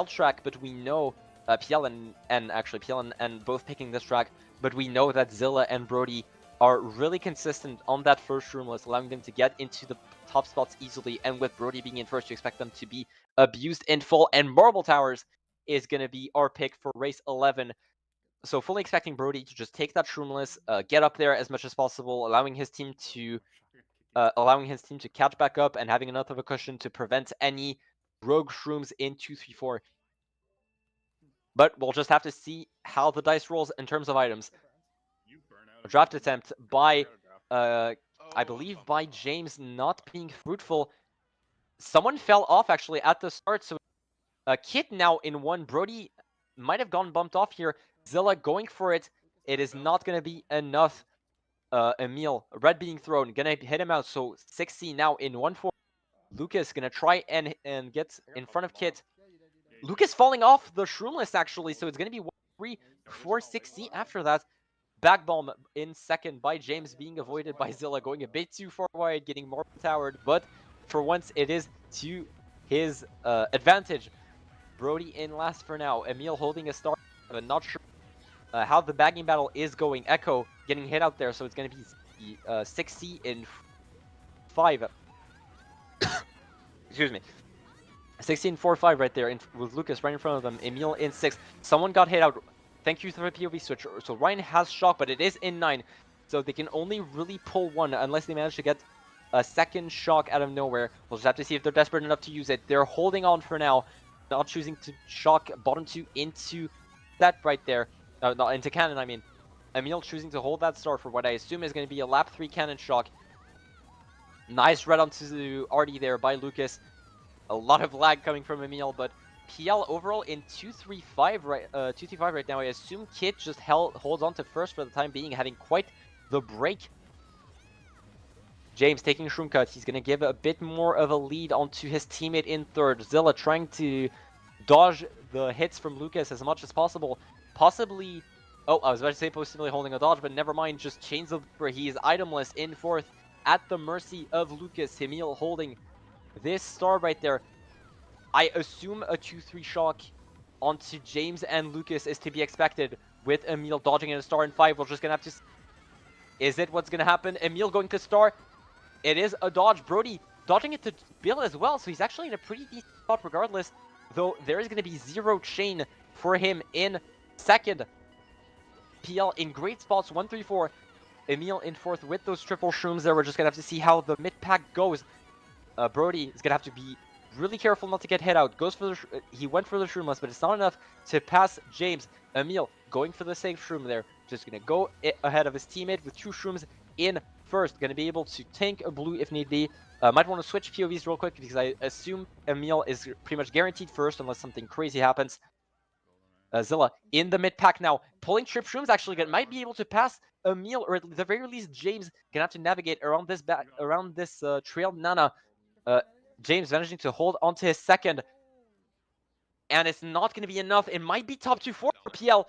track, but we know PL and both picking this track, but we know that Zilla and Brody are really consistent on that first roomless, allowing them to get into the top spots easily, and with Brody being in first, you expect them to be abused in full, and Marble Towers is going to be our pick for race 11. So fully expecting Brody to just take that shroomless, get up there as much as possible, allowing his team to catch back up and having enough of a cushion to prevent any rogue shrooms in 2-3-4. But we'll just have to see how the dice rolls in terms of items. A draft attempt by, I believe by James not being fruitful. Someone fell off actually at the start, so Kit now in 1. Brody might have gone bumped off here. Zilla going for it. It is not going to be enough. Emil, red being thrown, gonna hit him out. So 60 now in 1-4. Lucas gonna try and get in front of Kit. Lucas falling off the shroomless actually, so it's gonna be 1-3 for 60 after that. Back bomb in second by James, being avoided by Zilla, going a bit too far wide, getting more towered, but for once it is to his advantage. Brody in last for now. Emil holding a star, but not sure how the bagging battle is going. Echo getting hit out there, so it's going to be 60 in 5. Excuse me. 16 4-5 right there with Lucas right in front of them. Emil in 6. Someone got hit out. Thank you for the POV switch. So Ryan has shock, but it is in 9. So they can only really pull 1 unless they manage to get a second shock out of nowhere. We'll just have to see if they're desperate enough to use it. They're holding on for now. Not choosing to shock bottom 2 into that right there. Not into cannon, I mean. Emil choosing to hold that star for what I assume is going to be a lap 3 cannon shock. Nice red onto Artie there by Lucas. A lot of lag coming from Emil, but PL overall in 2-3-5 right now. I assume Kit just holds on to first for the time being, having quite the break. James taking shroom cut. He's going to give a bit more of a lead onto his teammate in third. Zilla trying to dodge the hits from Lucas as much as possible. Possibly... Oh, I was about to say possibly holding a dodge, but never mind. Just chains of where he is itemless in fourth at the mercy of Lucas. Emil holding this star right there. I assume a 2-3 shock onto James and Lucas is to be expected, with Emil dodging in a star in 5. We're just going to have to... Is it what's going to happen? Emil going to star. It is a dodge. Brody dodging it to Bill as well, so he's actually in a pretty decent spot regardless, though there is going to be 0 chain for him in second. PL in great spots, 1-3-4. Emil in fourth with those triple shrooms there. We're just going to have to see how the mid-pack goes. Brody is going to have to be really careful not to get hit out. Goes for the he went for the shroomless, but it's not enough to pass James. Emil going for the safe shroom there. Just going to go ahead of his teammate with 2 shrooms in first. Going to be able to tank a blue if need be. Might want to switch POVs real quick because I assume Emil is pretty much guaranteed first unless something crazy happens. Zilla in the mid pack now, pulling trip shrooms. Actually, might be able to pass Emil, or at the very least James. Gonna have to navigate around this trail Nana. James managing to hold onto his second, and it's not going to be enough. It might be top 2-4 for PL.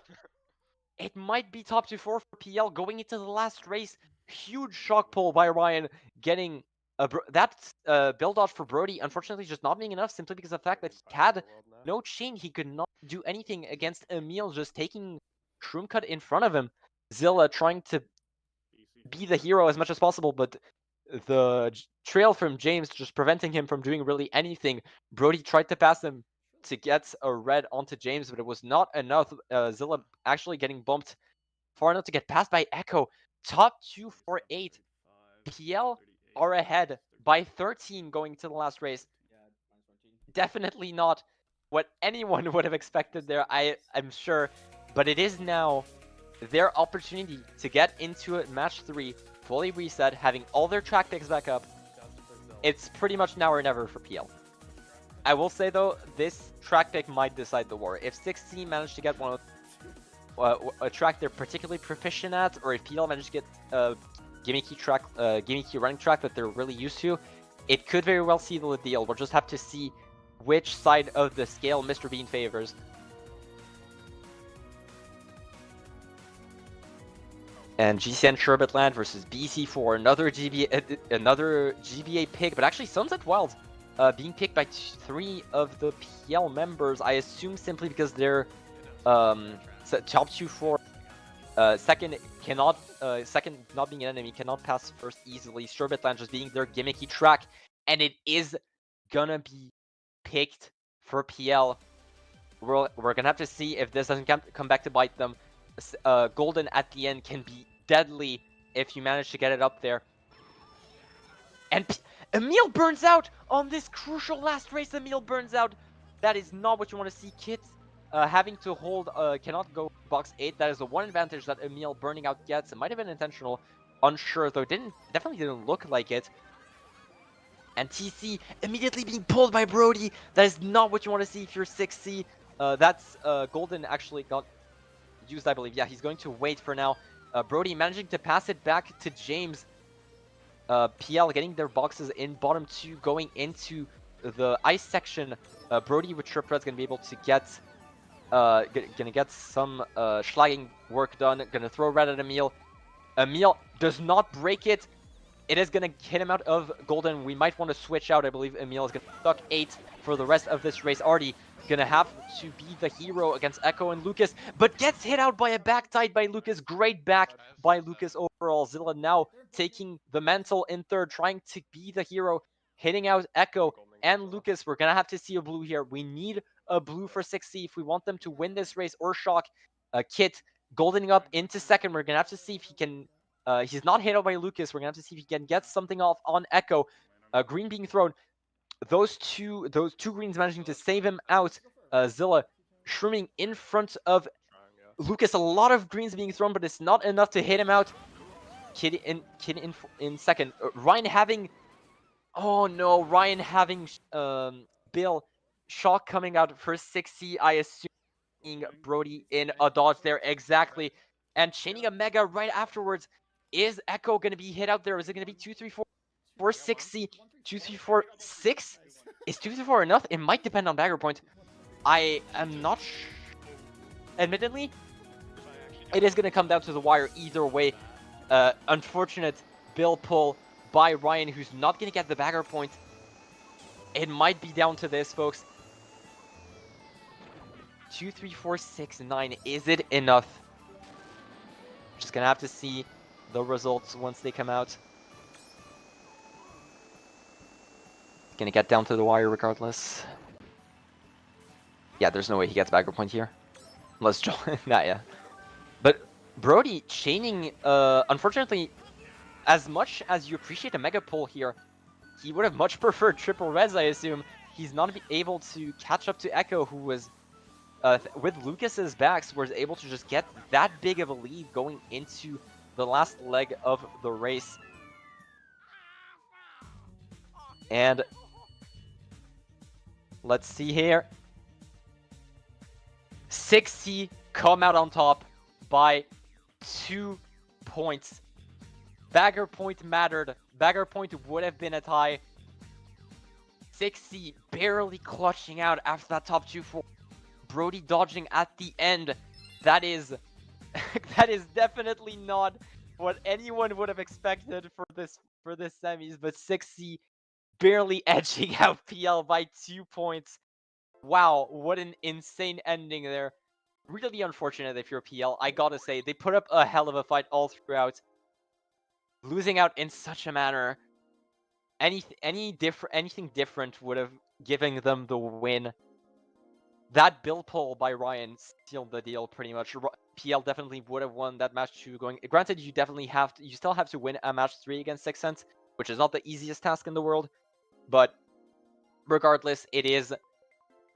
It might be top 2-4 for PL going into the last race. Huge shock pull by Ryan, getting that build dodge for Brody, unfortunately, just not being enough simply because of the fact that he had no chain. He could not do anything against Emil just taking Shroom Cut in front of him. Zilla trying to be the hero as much as possible, but the trail from James just preventing him from doing really anything. Brody tried to pass him to get a red onto James, but it was not enough. Zilla actually getting bumped far enough to get passed by Echo. Top 248. PL are ahead by 13 going to the last race. Definitely not what anyone would have expected there, I'm sure. But it is now their opportunity to get into it, match 3, fully reset, having all their track picks back up. It's pretty much now or never for PL. I will say, though, this track pick might decide the war. If 6C managed to get one of a track they're particularly proficient at, or if PL managed to get gimmicky running track that they're really used to, it could very well seal the deal. We'll just have to see which side of the scale Mr. Bean favors. And GCN Sherbetland versus BC4, another GBA pick, but actually Sunset Wild being picked by 3 of the PL members, I assume simply because they're top 2-4. Second not being an enemy, cannot pass first easily. Sherbetland just being their gimmicky track, and it is gonna be picked for PL. We're gonna have to see if this doesn't come back to bite them. Golden at the end can be deadly if you manage to get it up there. And Emil burns out on this crucial last race. Emil burns out. That is not what you want to see, kids. Having to hold, cannot go box 8. That is the one advantage that Emil burning out gets. It might have been intentional, unsure, though. Definitely didn't look like it. And TC immediately being pulled by Brody. That is not what you want to see if you're 6C. That's Golden actually got used, I believe. Yeah, he's going to wait for now. Brody managing to pass it back to James. PL getting their boxes in bottom 2, going into the ice section. Brody with Trip Red's gonna be able to get gonna get some schlagging work done. Gonna throw red at Emil. Emil does not break it. It is gonna hit him out of Golden. We might want to switch out. I believe Emil is gonna stuck 8 for the rest of this race. Already gonna have to be the hero against Echo and Lucas, but gets hit out by a back tied by Lucas. Great back by Lucas overall. Zilla now taking the mantle in third, trying to be the hero, hitting out Echo and Lucas. We're gonna have to see a blue here. We need a blue for 6C if we want them to win this race or shock. Kit goldening up into second. We're gonna have to see if he can. He's not hit out by Lucas. We're gonna have to see if he can get something off on Echo. Green being thrown. Those two greens managing to save him out. Zilla shrooming in front of Lucas. A lot of greens being thrown, but it's not enough to hit him out. Kid in second. Ryan having, oh no, Ryan having Bill shock coming out for 6C. I assume Brody in a dodge there exactly, and chaining a mega right afterwards. Is Echo going to be hit out there? Is it going to be 2, 3, 4, 6C? 2, 3, 4, 6? Is 2, 3, 4 enough? It might depend on bagger point. I am not sure. Admittedly, it is going to come down to the wire either way. Unfortunate Bill pull by Ryan, who's not going to get the bagger point. It might be down to this, folks. 2, 3, 4, 6, 9. Is it enough? Just going to have to see the results once they come out. Gonna get down to the wire regardless. Yeah, there's no way he gets bagger point here. Unless Joel, not yeah. But Brody chaining, unfortunately, as much as you appreciate a mega pull here, he would have much preferred triple reds, I assume. He's not able to catch up to Echo, who was, with Lucas's backs, was able to just get that big of a lead going into the last leg of the race. And let's see here. 6C come out on top by 2 points. Bagger point mattered. Bagger point would have been a tie. 6C barely clutching out after that top 2-4. Brody dodging at the end. That is that is definitely not what anyone would have expected for this for the semis, but 6C barely edging out PL by 2 points. Wow, what an insane ending there. Really unfortunate if you're PL. I gotta say, they put up a hell of a fight all throughout. Losing out in such a manner, anything different would have given them the win. That build pull by Ryan sealed the deal pretty much. PL definitely would have won that match 2 going. Granted, you still have to win a match 3 against 6 Sense, which is not the easiest task in the world. But regardless, it is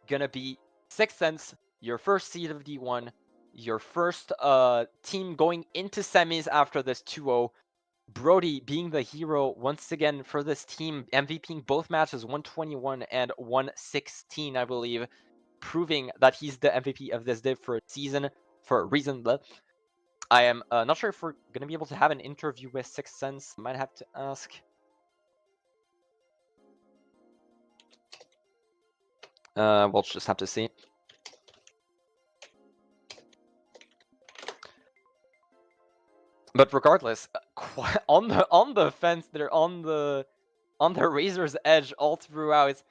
gonna be 6 Sense, your first seed of D1, your first team going into semis after this 2-0. Brody being the hero once again for this team, MVPing both matches 121 and 116, I believe, proving that he's the MVP of this div for a season, for a reason. I am not sure if we're going to be able to have an interview with 6 Sense. Might have to ask. We'll just have to see. But regardless, on the fence, they're on the razor's edge all throughout.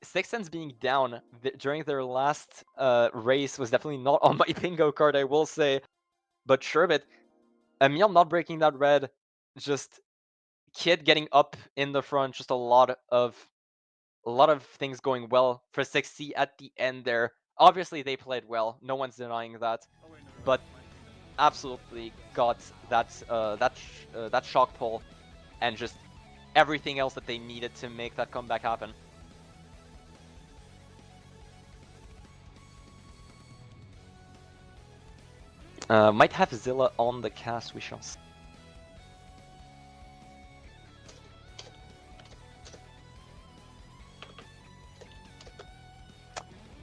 6 Sense being down during their last race was definitely not on my bingo card, I will say. But Sherbet, Emil not breaking that red, just Kid getting up in the front, just a lot of things going well for 6C at the end there. Obviously, they played well. No one's denying that. Oh, wait, no, But absolutely got that shock pull and just everything else that they needed to make that comeback happen. Might have Zilla on the cast, we shall see.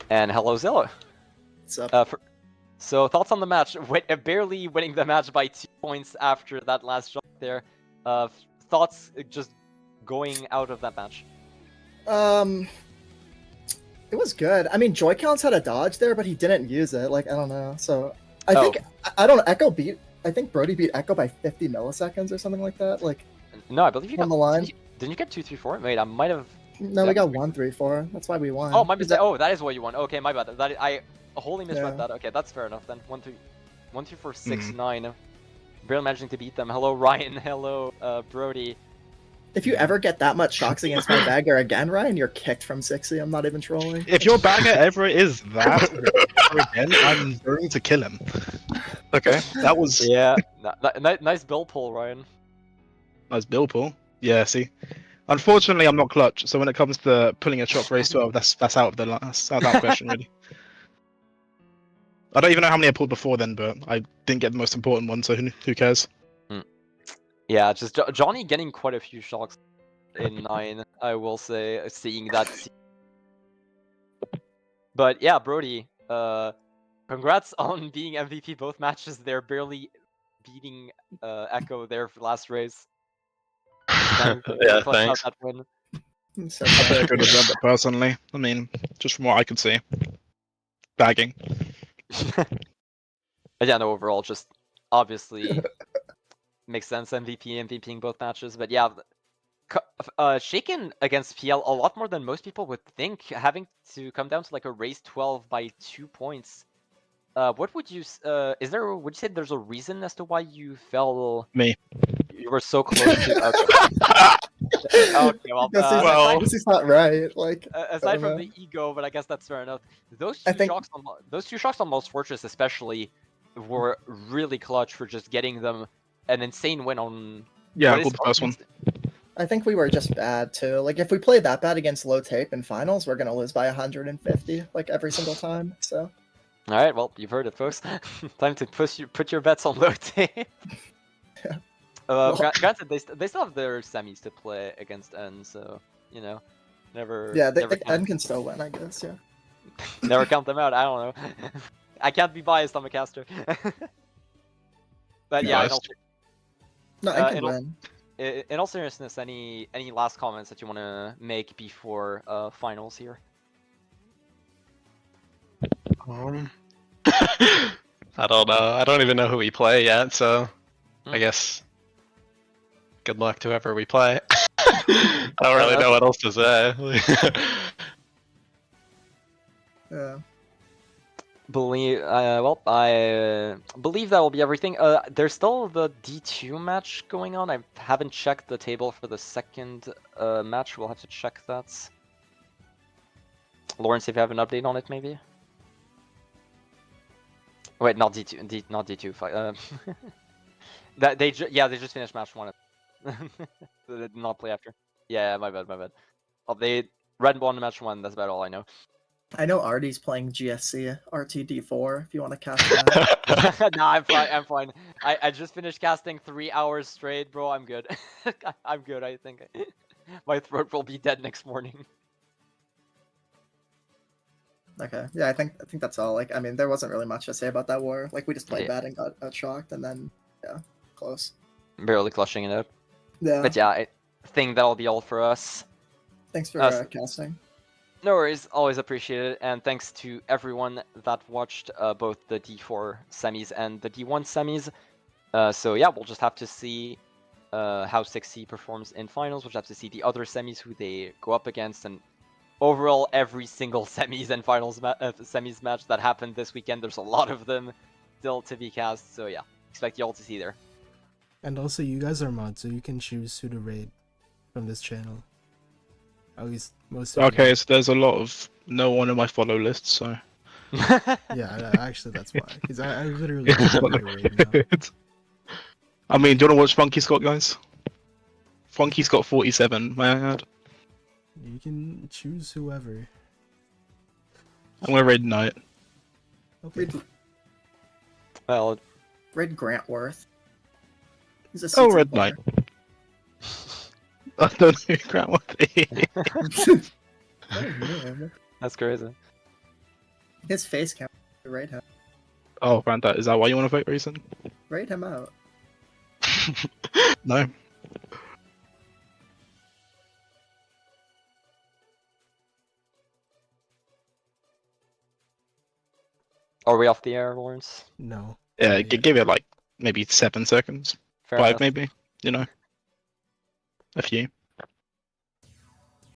And hello, Zilla. What's up? So thoughts on the match? Barely winning the match by 2 points after that last shot there. Thoughts just going out of that match? It was good. I mean, Joy-Cons had a dodge there, but he didn't use it. Like, I don't know. So I think I don't know. I think Brody beat Echo by 50 milliseconds or something like that. Like, no, I believe you got on the line. Didn't you get 2, 3, 4? Wait, I might have. No, we got 1, 3, 4. That's why we won. Oh, my mistake. Oh, that is what you won. Okay, my bad. I wholly misread Yeah. that. Okay, that's fair enough then. 1, 3, 4, 6, 9. Barely managing to beat them. Hello, Ryan. Hello, Brody. If you ever get that much shocks against my bagger again, Ryan, you're kicked from 60. I'm not even trolling. If your bagger ever is that again, I'm going to kill him. Okay, that was Yeah, nice bill pull, Ryan. nice bill pull. Yeah, see. Unfortunately, I'm not clutch, so when it comes to pulling a shot race 12, that's out of the that's out of that question really. I don't even know how many I pulled before then, but I didn't get the most important one, so who cares? Yeah, just Johnny getting quite a few shocks in 9, I will say, seeing that. But yeah, Brody, congrats on being MVP both matches there, barely beating Echo there for last race. Yeah, thanks. That win. So, I think I could have done it personally. I mean, just from what I could see. Bagging. But yeah, no, overall, just obviously makes sense. MVPing both matches, but yeah, shaken against PL a lot more than most people would think, having to come down to like a race 12 by 2 points. What would you would you say there's a reason as to why you fell? Me. You were so close to. Okay, well, this is not right. Like, aside don't from know. the ego, but I guess that's fair enough. Those I two think- shocks on Most Fortress especially were really clutch for just getting them an insane win on. Yeah, what I is pulled the first one. I think we were just bad too. Like, if we played that bad against low tape in finals, we're gonna lose by 150 like every single time. So All right, well, you've heard it, folks. Time to put your bets on low tape. Yeah. Granted, they still have their semis to play against N, so you know, never. yeah, never N can still win, I guess. Yeah. never count them out. I don't know. I can't be biased. I'm a caster. But yeah, Biased? No, Uh, N can it'll- win. in all seriousness, any last comments that you want to make before finals here? I don't know. I don't even know who we play yet, so Hmm. I guess good luck to whoever we play. I don't really know what else to say. Yeah. I believe that will be everything. There's still the D2 match going on. I haven't checked the table for the second match. We'll have to check that. Lawrence, if you have an update on it, maybe. Wait, not D2. Not D2. That they just finished match one. They did not play after. Yeah, my bad. Oh, they red won match one. That's about all I know. I know Artie's playing GSC RTD4 if you want to cast that. Nah, I'm fine. I just finished casting 3 hours straight, bro. I'm good. I'm good, I think. My throat will be dead next morning. Okay, yeah, I think that's all. Like, I mean, there wasn't really much to say about that war. Like, we just played Yeah. bad and got shocked, and then yeah, close. Barely clutching it up. Yeah. But yeah, I think that'll be all for us. Thanks for casting. No worries, always appreciated, and thanks to everyone that watched both the D4 semis and the D1 semis. So yeah, we'll just have to see how 6C performs in finals. We'll just have to see the other semis, who they go up against, and overall every single semis and finals semis match that happened this weekend. There's a lot of them still to be cast, so yeah, expect y'all to see there. And also, you guys are mods, so you can choose who to raid from this channel. At least most of Okay, so there's a lot of no one in my follow list, so. Yeah, actually, that's why. Because I literally don't want to raid now. I mean, do you want to watch Funky Scott, guys? Funky's got 47, may I add? You can choose whoever. I'm gonna raid Knight. Okay. Well, Raid Grantworth. He's a Oh, CT Red player. Knight. I don't know who Grantworth is. that's crazy. His face count. Raid him. Oh, Grandad, is that why you want to vote, Reason? Raid him out. No. Are we off the air, Lawrence? No. Yeah, give it like maybe 7 seconds. Fair 5 enough. maybe, you know. A few.